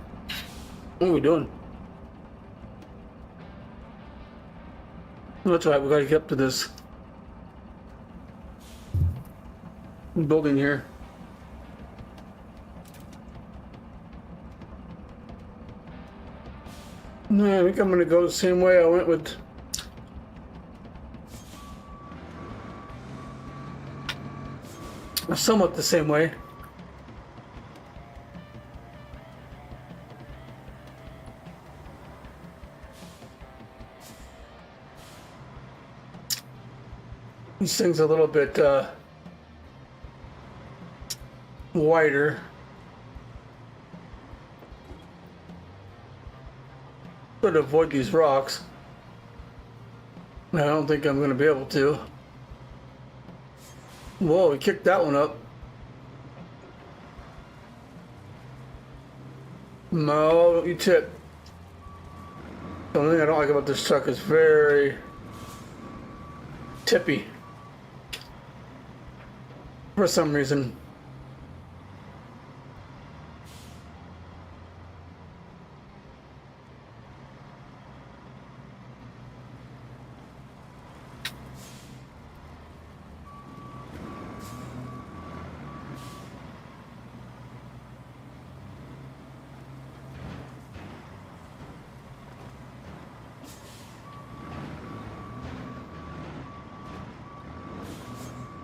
What are we doing? That's right, we gotta get up to this building here. No, I think I'm gonna go the same way I went with. Somewhat the same way. This thing's a little bit wider. Try to avoid these rocks. I don't think I'm going to be able to. Whoa, we kicked that one up. No, don't you tip. The only thing I don't like about this truck is very tippy. For some reason.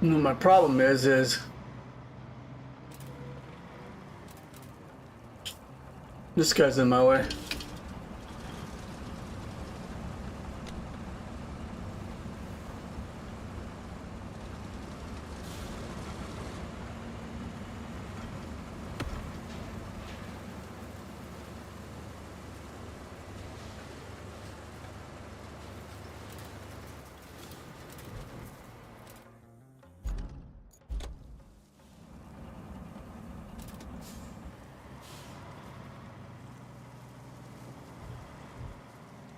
My problem is this guy's in my way.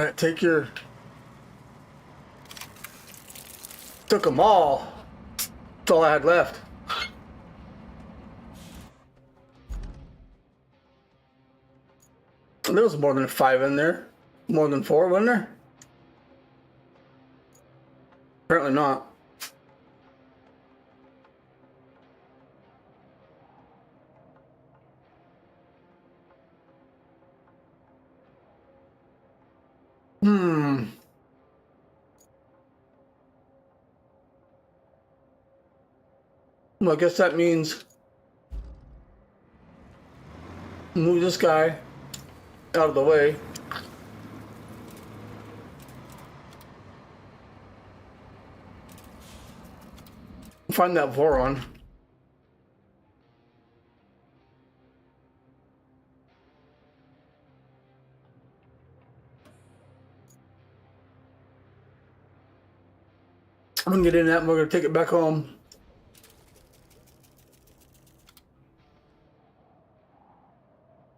All right, take your... Took them all. That's all I had left. There was more than 5 in there. More than 4, wasn't there? Apparently not. Well, I guess that means move this guy out of the way. Find that Voron. I'm gonna get in that and we're gonna take it back home.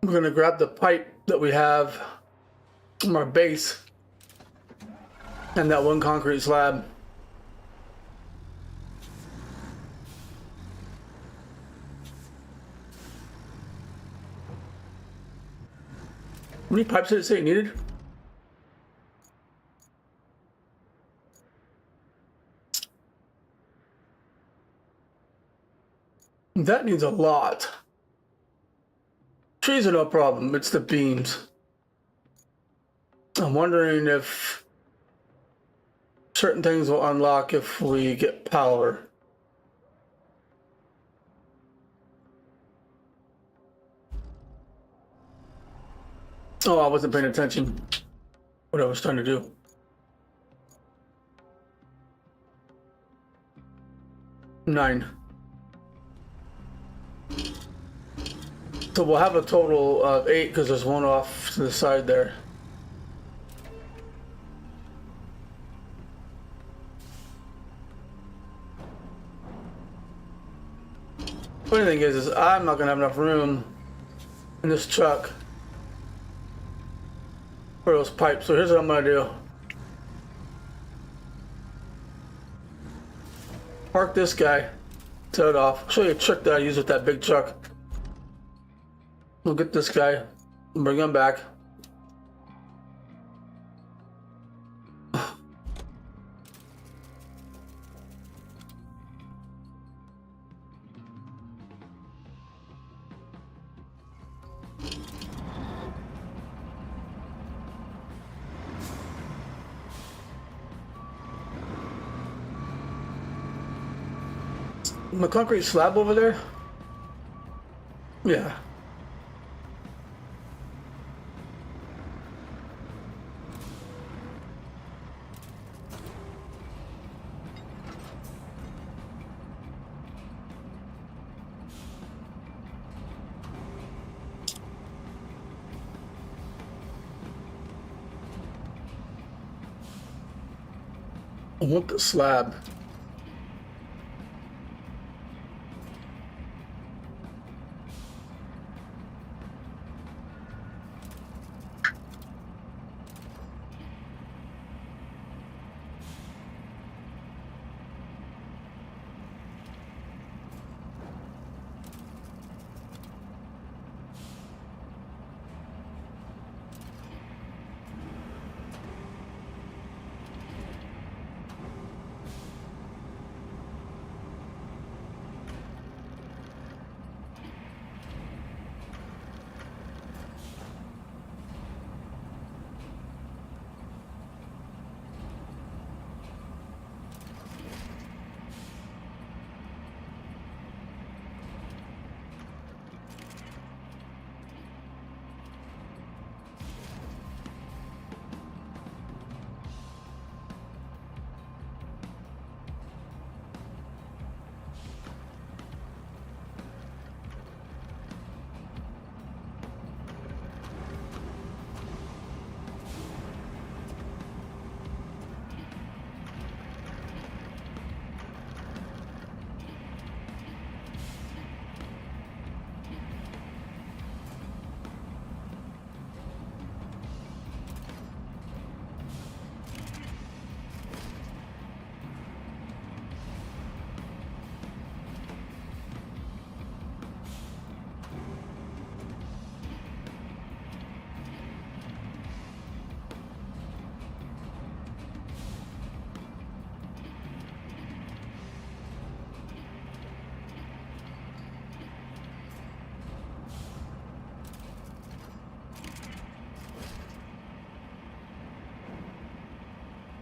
We're gonna grab the pipe that we have from our base and that one concrete slab. How many pipes did it say it needed? That needs a lot. Trees are no problem, it's the beams. I'm wondering if certain things will unlock if we get power. Oh, I wasn't paying attention what I was trying to do. Nine. So we'll have a total of 8 because there's one off to the side there. Funny thing is I'm not gonna have enough room in this truck for those pipes. So here's what I'm gonna do. Park this guy, set it off. I'll show you a trick that I use with that big truck. We'll get this guy, bring him back. The concrete slab over there? Yeah. I want the slab.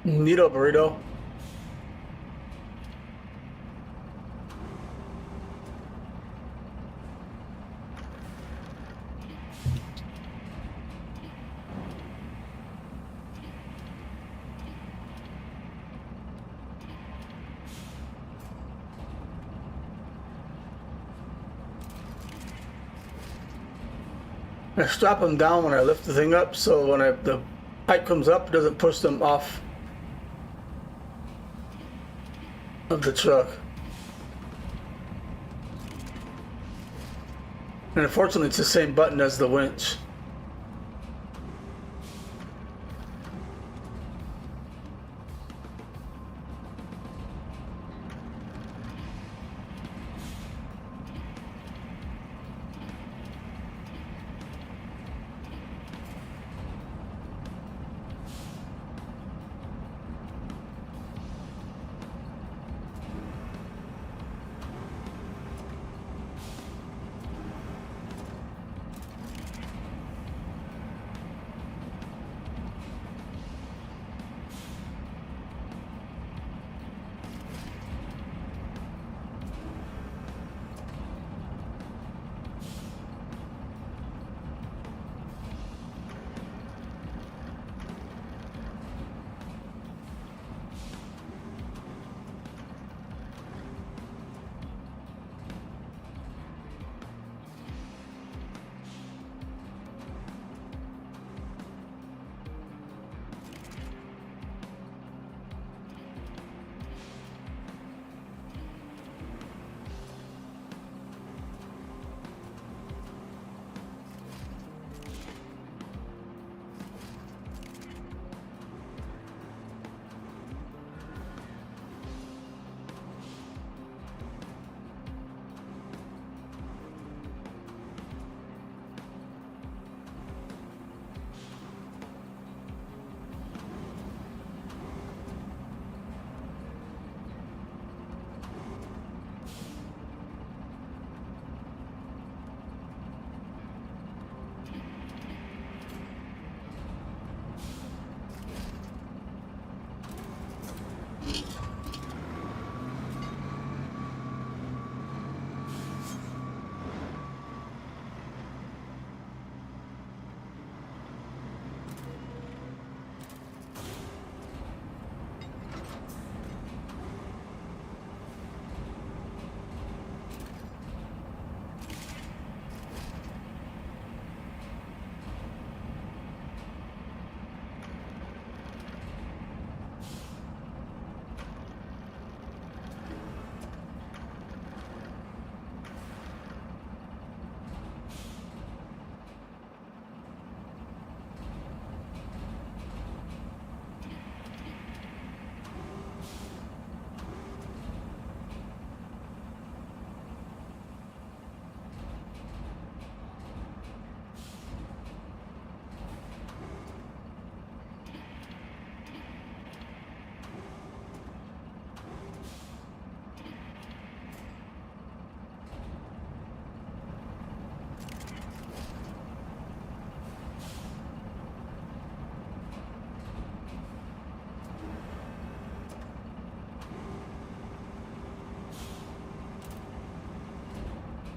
Neato burrito. I strap them down when I lift the thing up, so when the pipe comes up, it doesn't push them off of the truck. And unfortunately, it's the same button as the winch.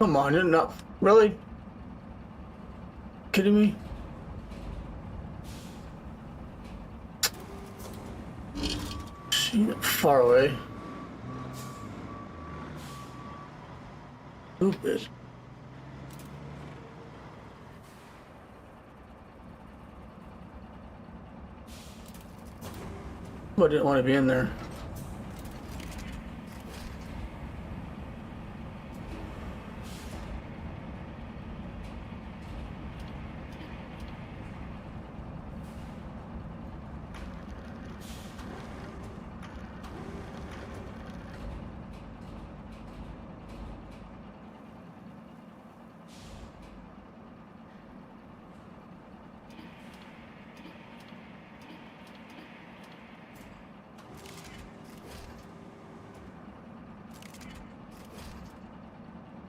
Come on, you're not really kidding me? Shit, far away. Stupid. I didn't want to be in there.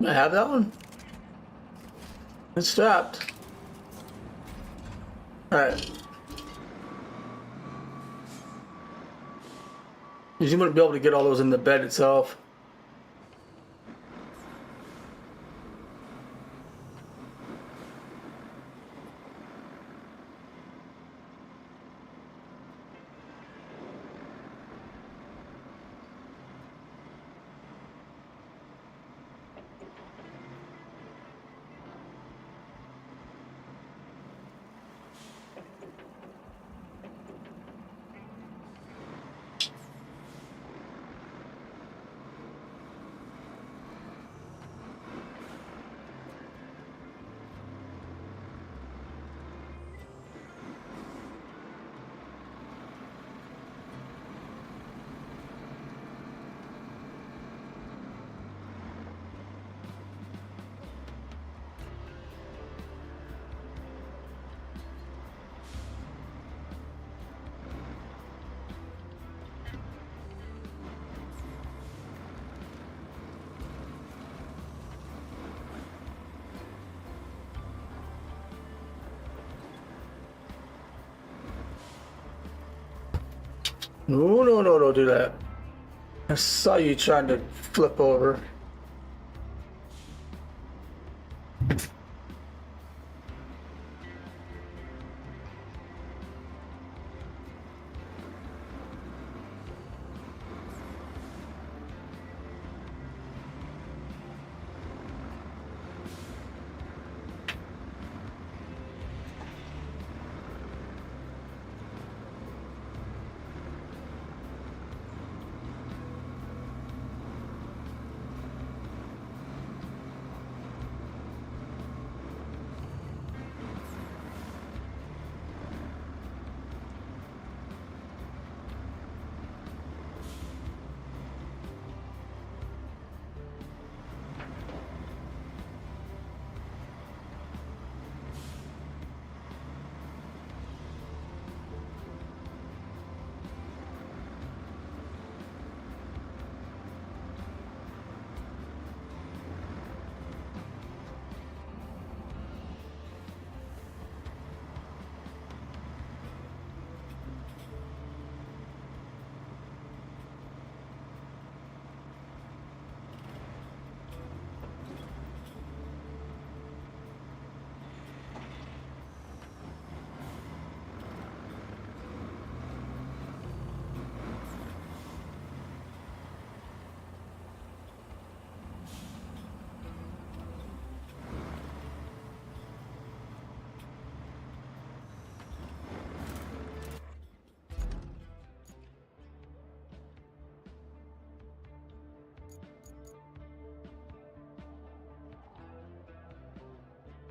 I have that one? It's strapped. Alright. You wouldn't be able to get all those in the bed itself. No, no, no, don't do that. I saw you trying to flip over.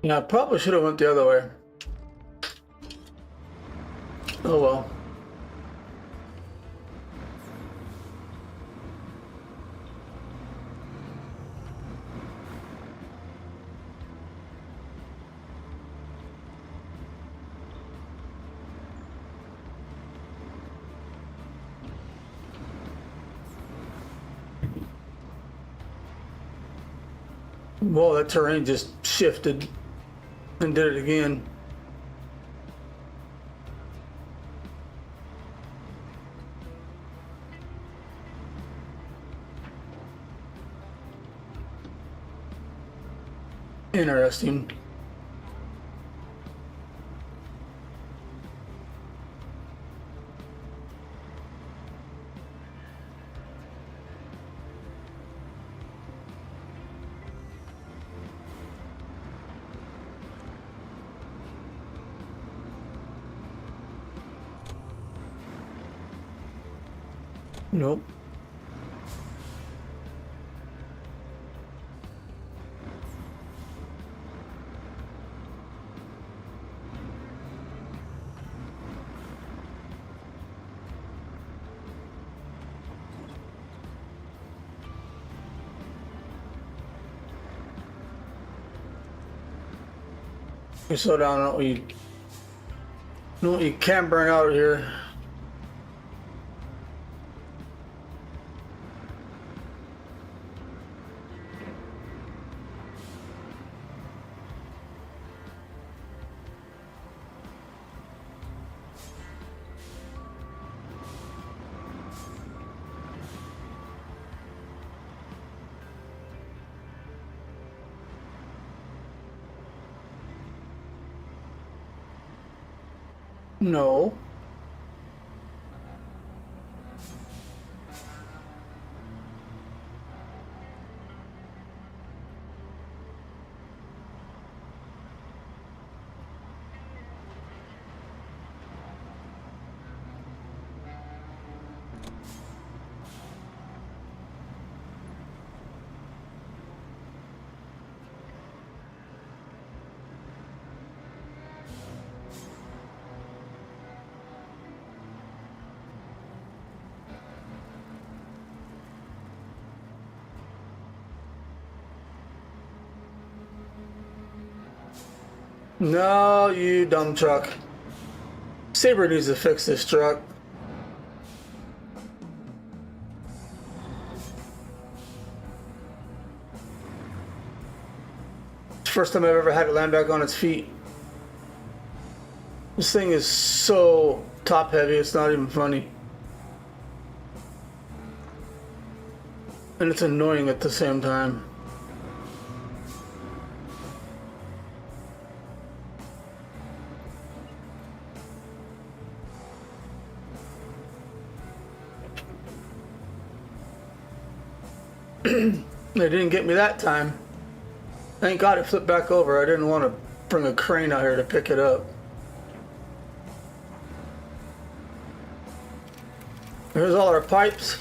Yeah, I probably should have went the other way. Oh well. Whoa, that terrain just shifted and did it again. Interesting. Nope. You slow down. You can burn out here. No. No, you dumb truck. Saber needs to fix this truck. It's the first time I've ever had it land back on its feet. This thing is so top heavy, it's not even funny. And it's annoying at the same time. They didn't get me that time. Thank God it flipped back over. I didn't want to bring a crane out here to pick it up. Here's all our pipes.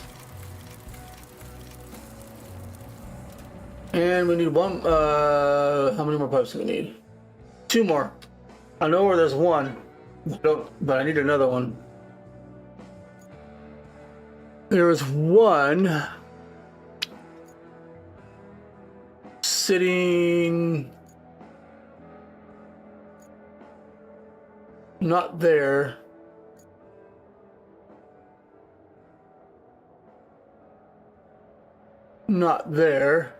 And we need one, how many more pipes do we need? 2 more. I know where there's one, but I need another one. There's one sitting not there. Not there.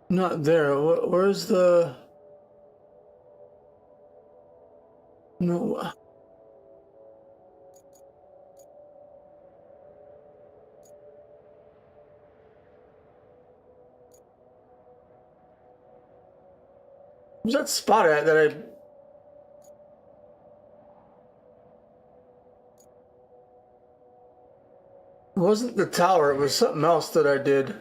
Not there. Where's the... No. Where's that spot at that I... It wasn't the tower, it was something else that I did.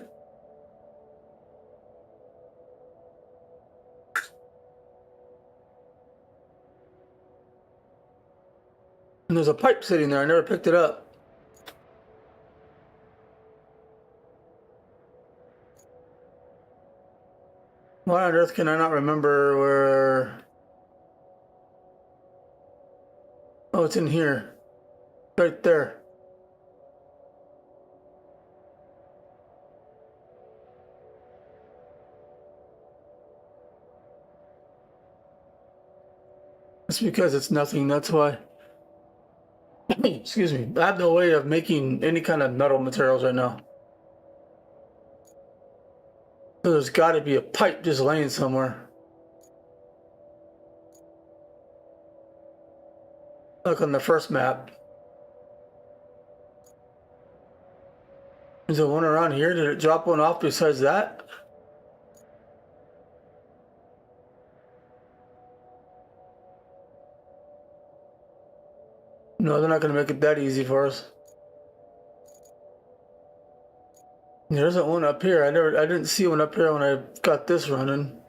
And there's a pipe sitting there, I never picked it up. Why on earth can I not remember where... Oh, it's in here. Right there. It's because it's nothing, that's why. Excuse me. I have no way of making any kind of metal materials right now. So there's got to be a pipe just laying somewhere. Look on the first map. Is there one around here? Did it drop one off besides that? No, they're not gonna make it that easy for us. There isn't one up here. I didn't see one up here when I got this running.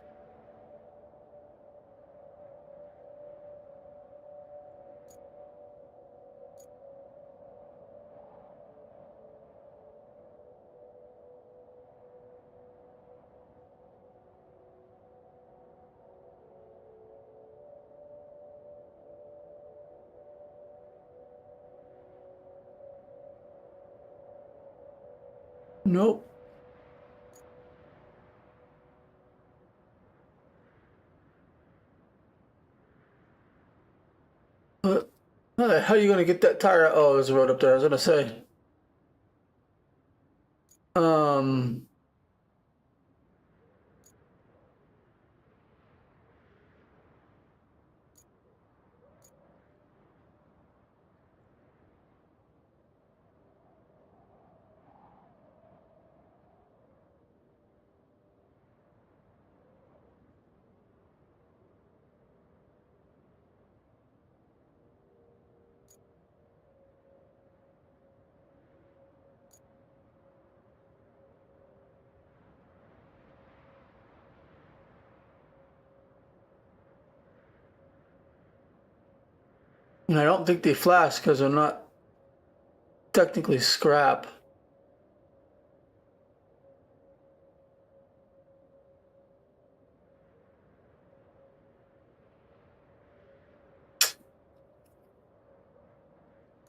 Nope. How the hell are you gonna get that tire? Oh, there's a road up there. I was gonna say. Um. And I don't think they flash because they're not technically scrap.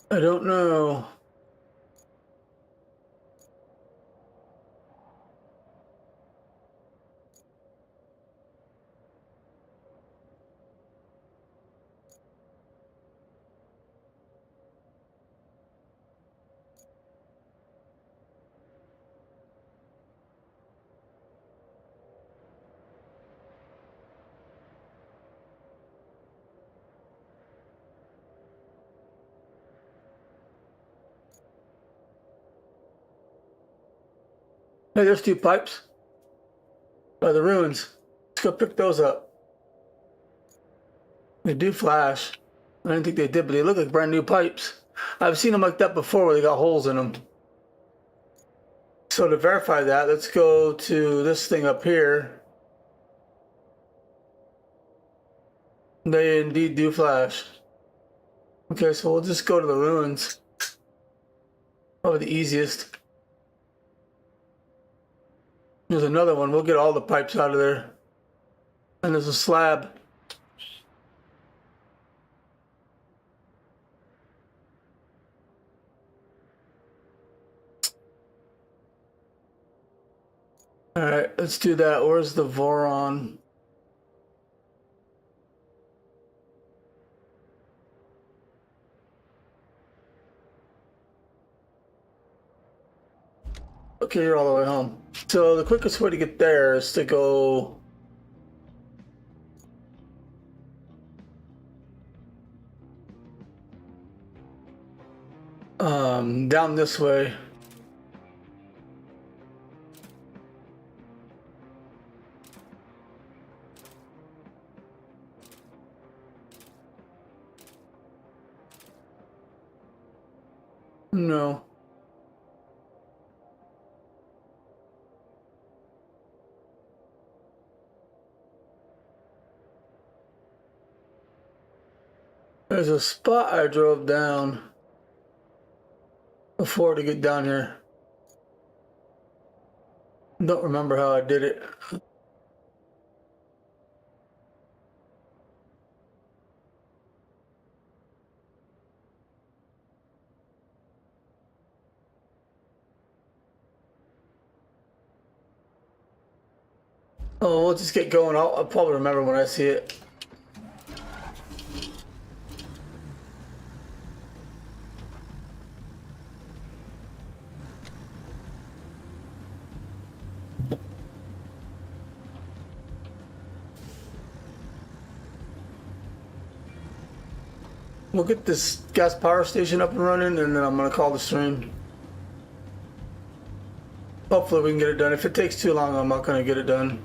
I don't know. Hey, there's 2 pipes by the ruins. Let's go pick those up. They do flash. I didn't think they did, but they look like brand new pipes. I've seen them like that before where they got holes in them. So to verify that, let's go to this thing up here. They indeed do flash. Okay, so we'll just go to the ruins. Probably the easiest. There's another one. We'll get all the pipes out of there. And there's a slab. All right, let's do that. Where's the Voron? Okay, you're all the way home. So the quickest way to get there is to go down this way. No. There's a spot I drove down before to get down here. Don't remember how I did it. Oh, we'll just get going. I'll probably remember when I see it. We'll get this gas power station up and running, and then I'm gonna call the stream. Hopefully we can get it done. If it takes too long, I'm not gonna get it done.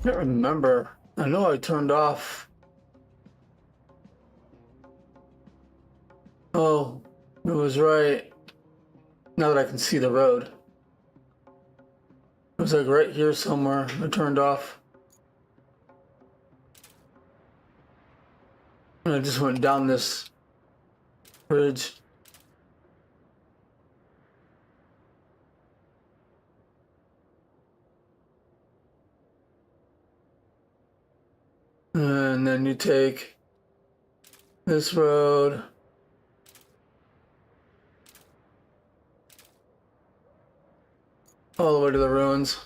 I can't remember. I know I turned off. Oh, it was right. Now that I can see the road. It was like right here somewhere. I turned off. And I just went down this bridge. And then you take this road. All the way to the ruins.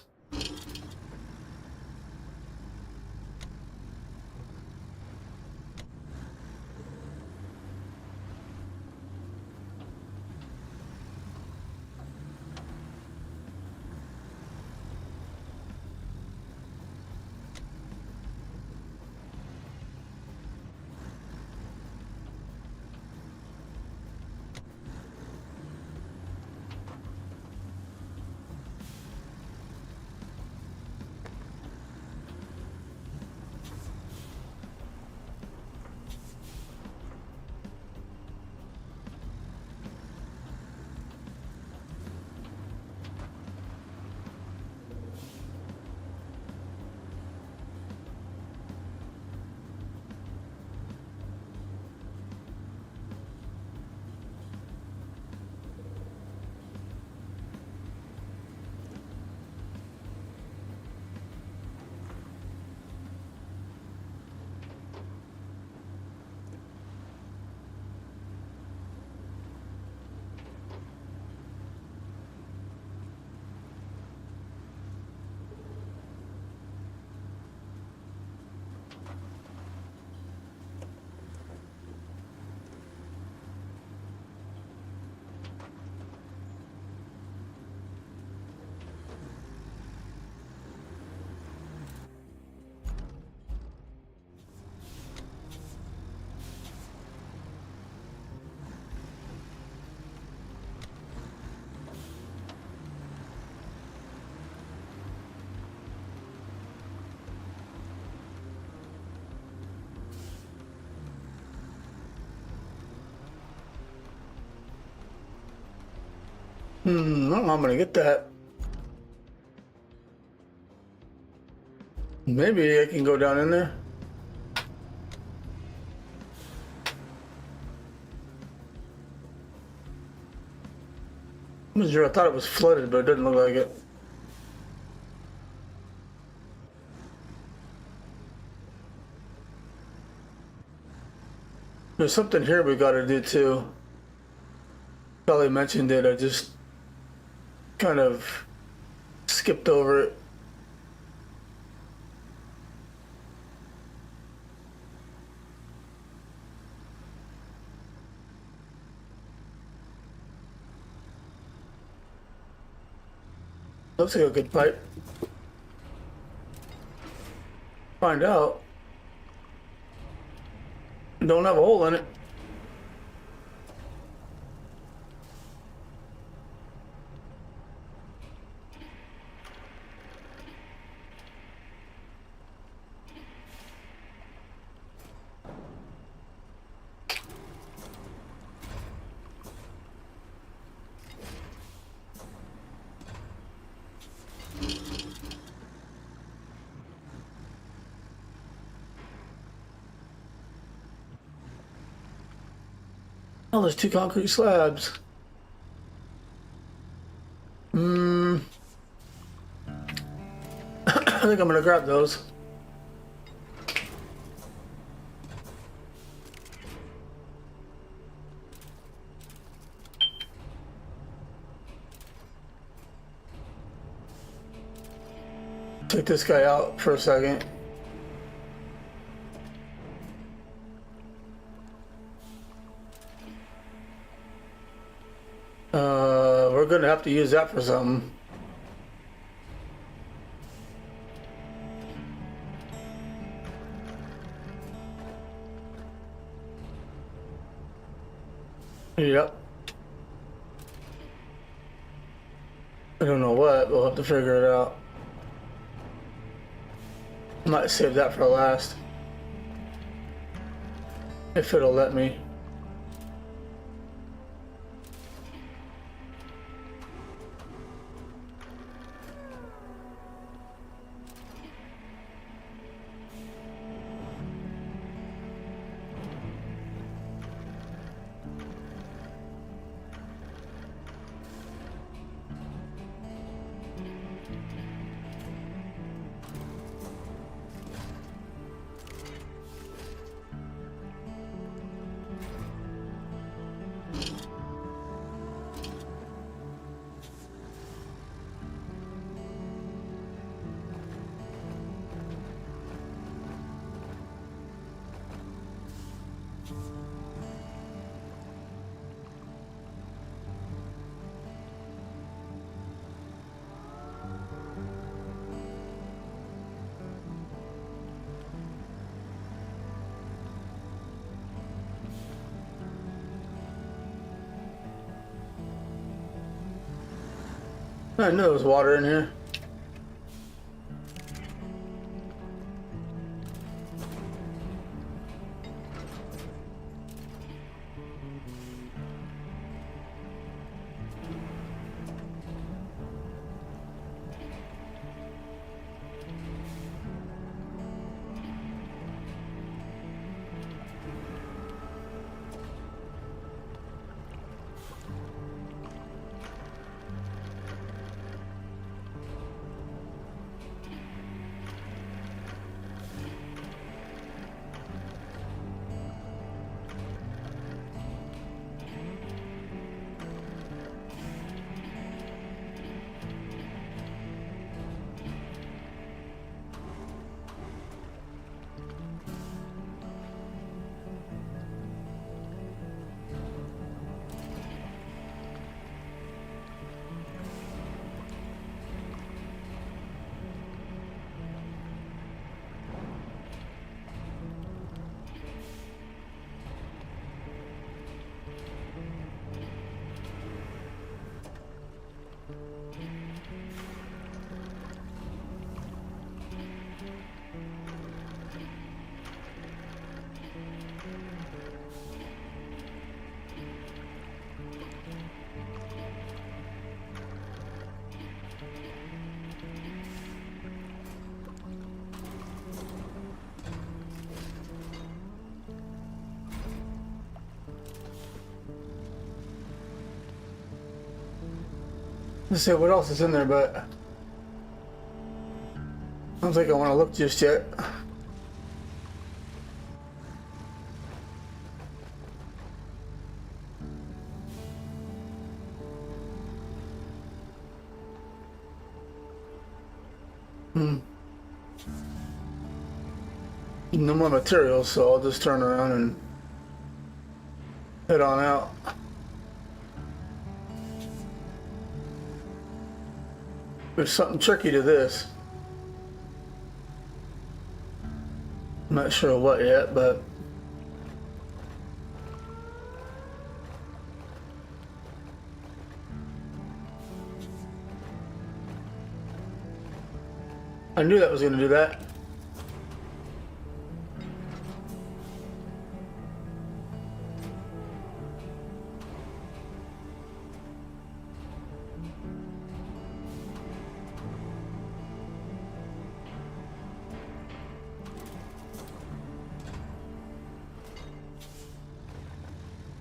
I don't know how I'm gonna get that. Maybe I can go down in there. I'm sure. I thought it was flooded, but it didn't look like it. There's something here we gotta do too. Probably mentioned it, I just kind of skipped over it. Looks like a good pipe. Find out. Don't have a hole in it. Oh, there's 2 concrete slabs. I think I'm gonna grab those. Take this guy out for a second. We're gonna have to use that for something. Yep. I don't know what, we'll have to figure it out. Might save that for last. If it'll let me. I knew there was water in here. Let's see what else is in there, but I don't think I want to look just yet. No more materials, so I'll just turn around and head on out. There's something tricky to this. I'm not sure what yet, but I knew that was going to do that.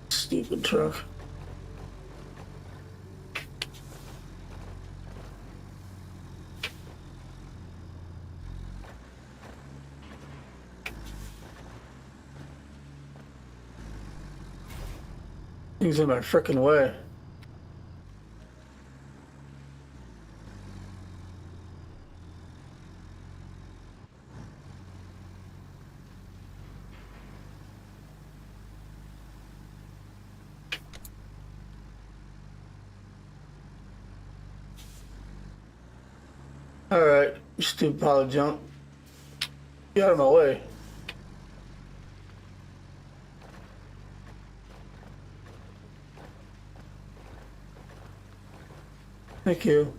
Stupid truck. He's in my frickin' way. Alright, you stupid pile of junk. Get out of my way. Thank you.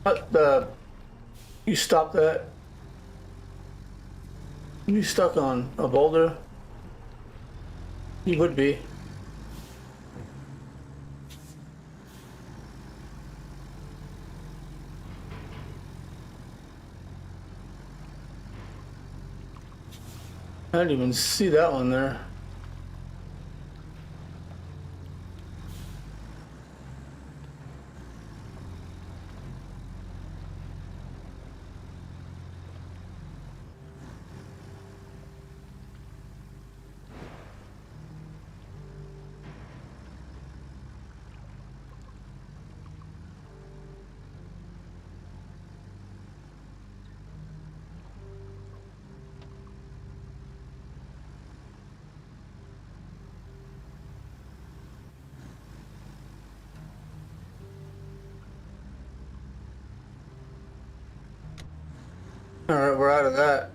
What the? You stop that? You stuck on a boulder? You would be. I didn't even see that one there. Alright, we're out of that.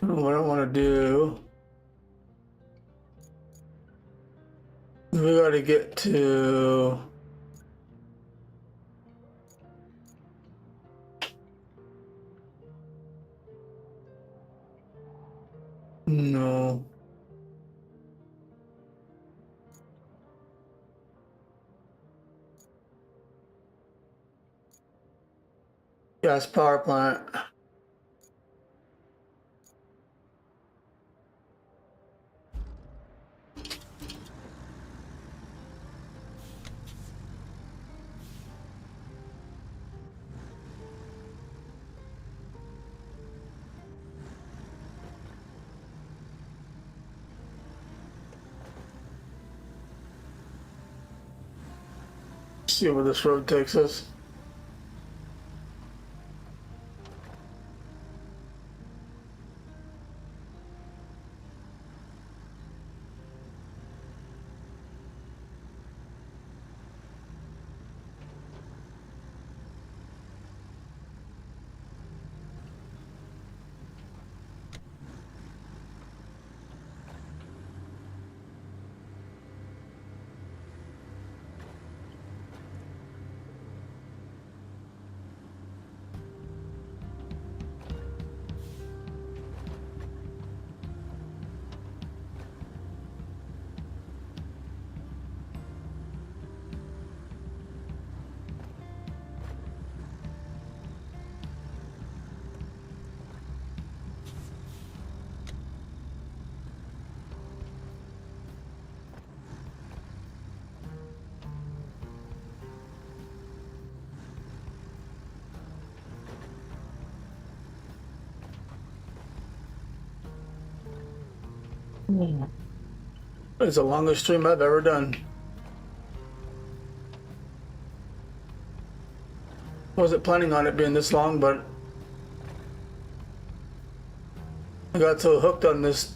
What I want to do, we got to get to no. Gas power plant. See where this road takes us. It's the longest stream I've ever done. Wasn't planning on it being this long, but I got so hooked on this.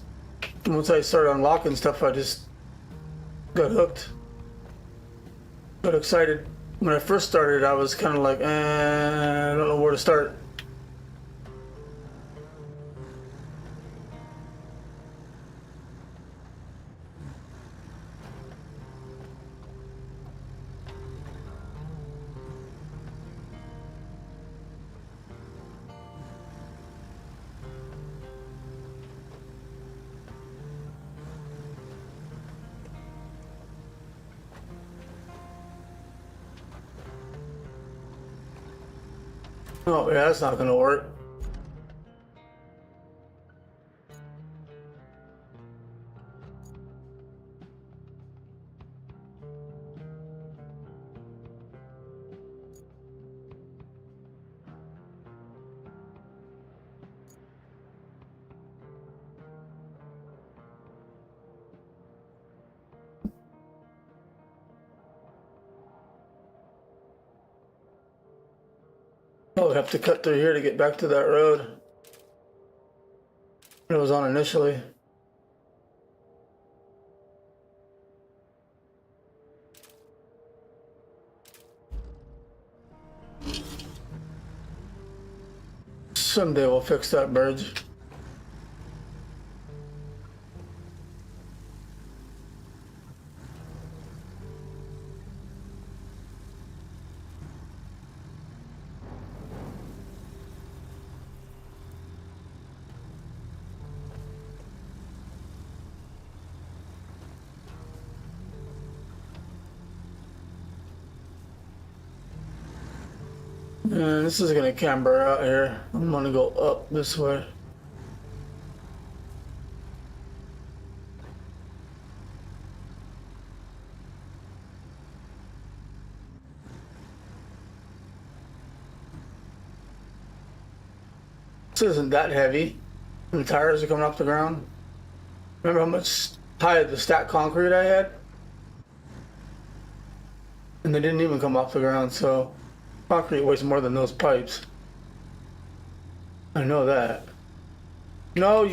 Once I started unlocking stuff, I just got hooked. Got excited. When I first started, I was kind of like, I don't know where to start. Oh, yeah, that's not gonna work. Oh, we have to cut through here to get back to that road it was on initially. Someday we'll fix that bridge. And this is gonna camber out here. I'm gonna go up this way. This isn't that heavy. And the tires are coming off the ground. Remember how much high the stacked concrete I had? And they didn't even come off the ground, so concrete weighs more than those pipes. I know that. No,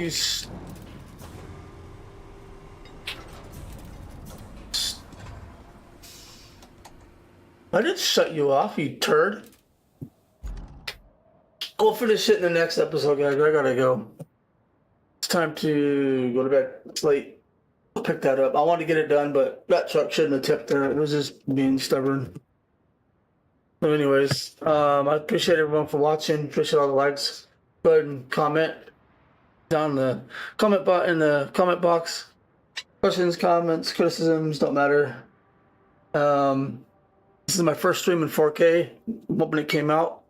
I didn't shut you off, you turd. We'll finish it in the next episode, guys. I gotta go. It's time to go to bed. It's late. I'll pick that up. I wanted to get it done, but that truck shouldn't have tipped there. It was just being stubborn. So anyways, I appreciate everyone for watching. Appreciate all the likes. Go ahead and comment down the comment in the comment box. Questions, comments, criticisms, don't matter. This is my first stream in 4K. I'm hoping it came out.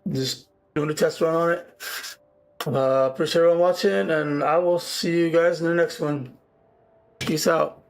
Just doing a test run on it. Appreciate everyone watching, and I will see you guys in the next one. Peace out.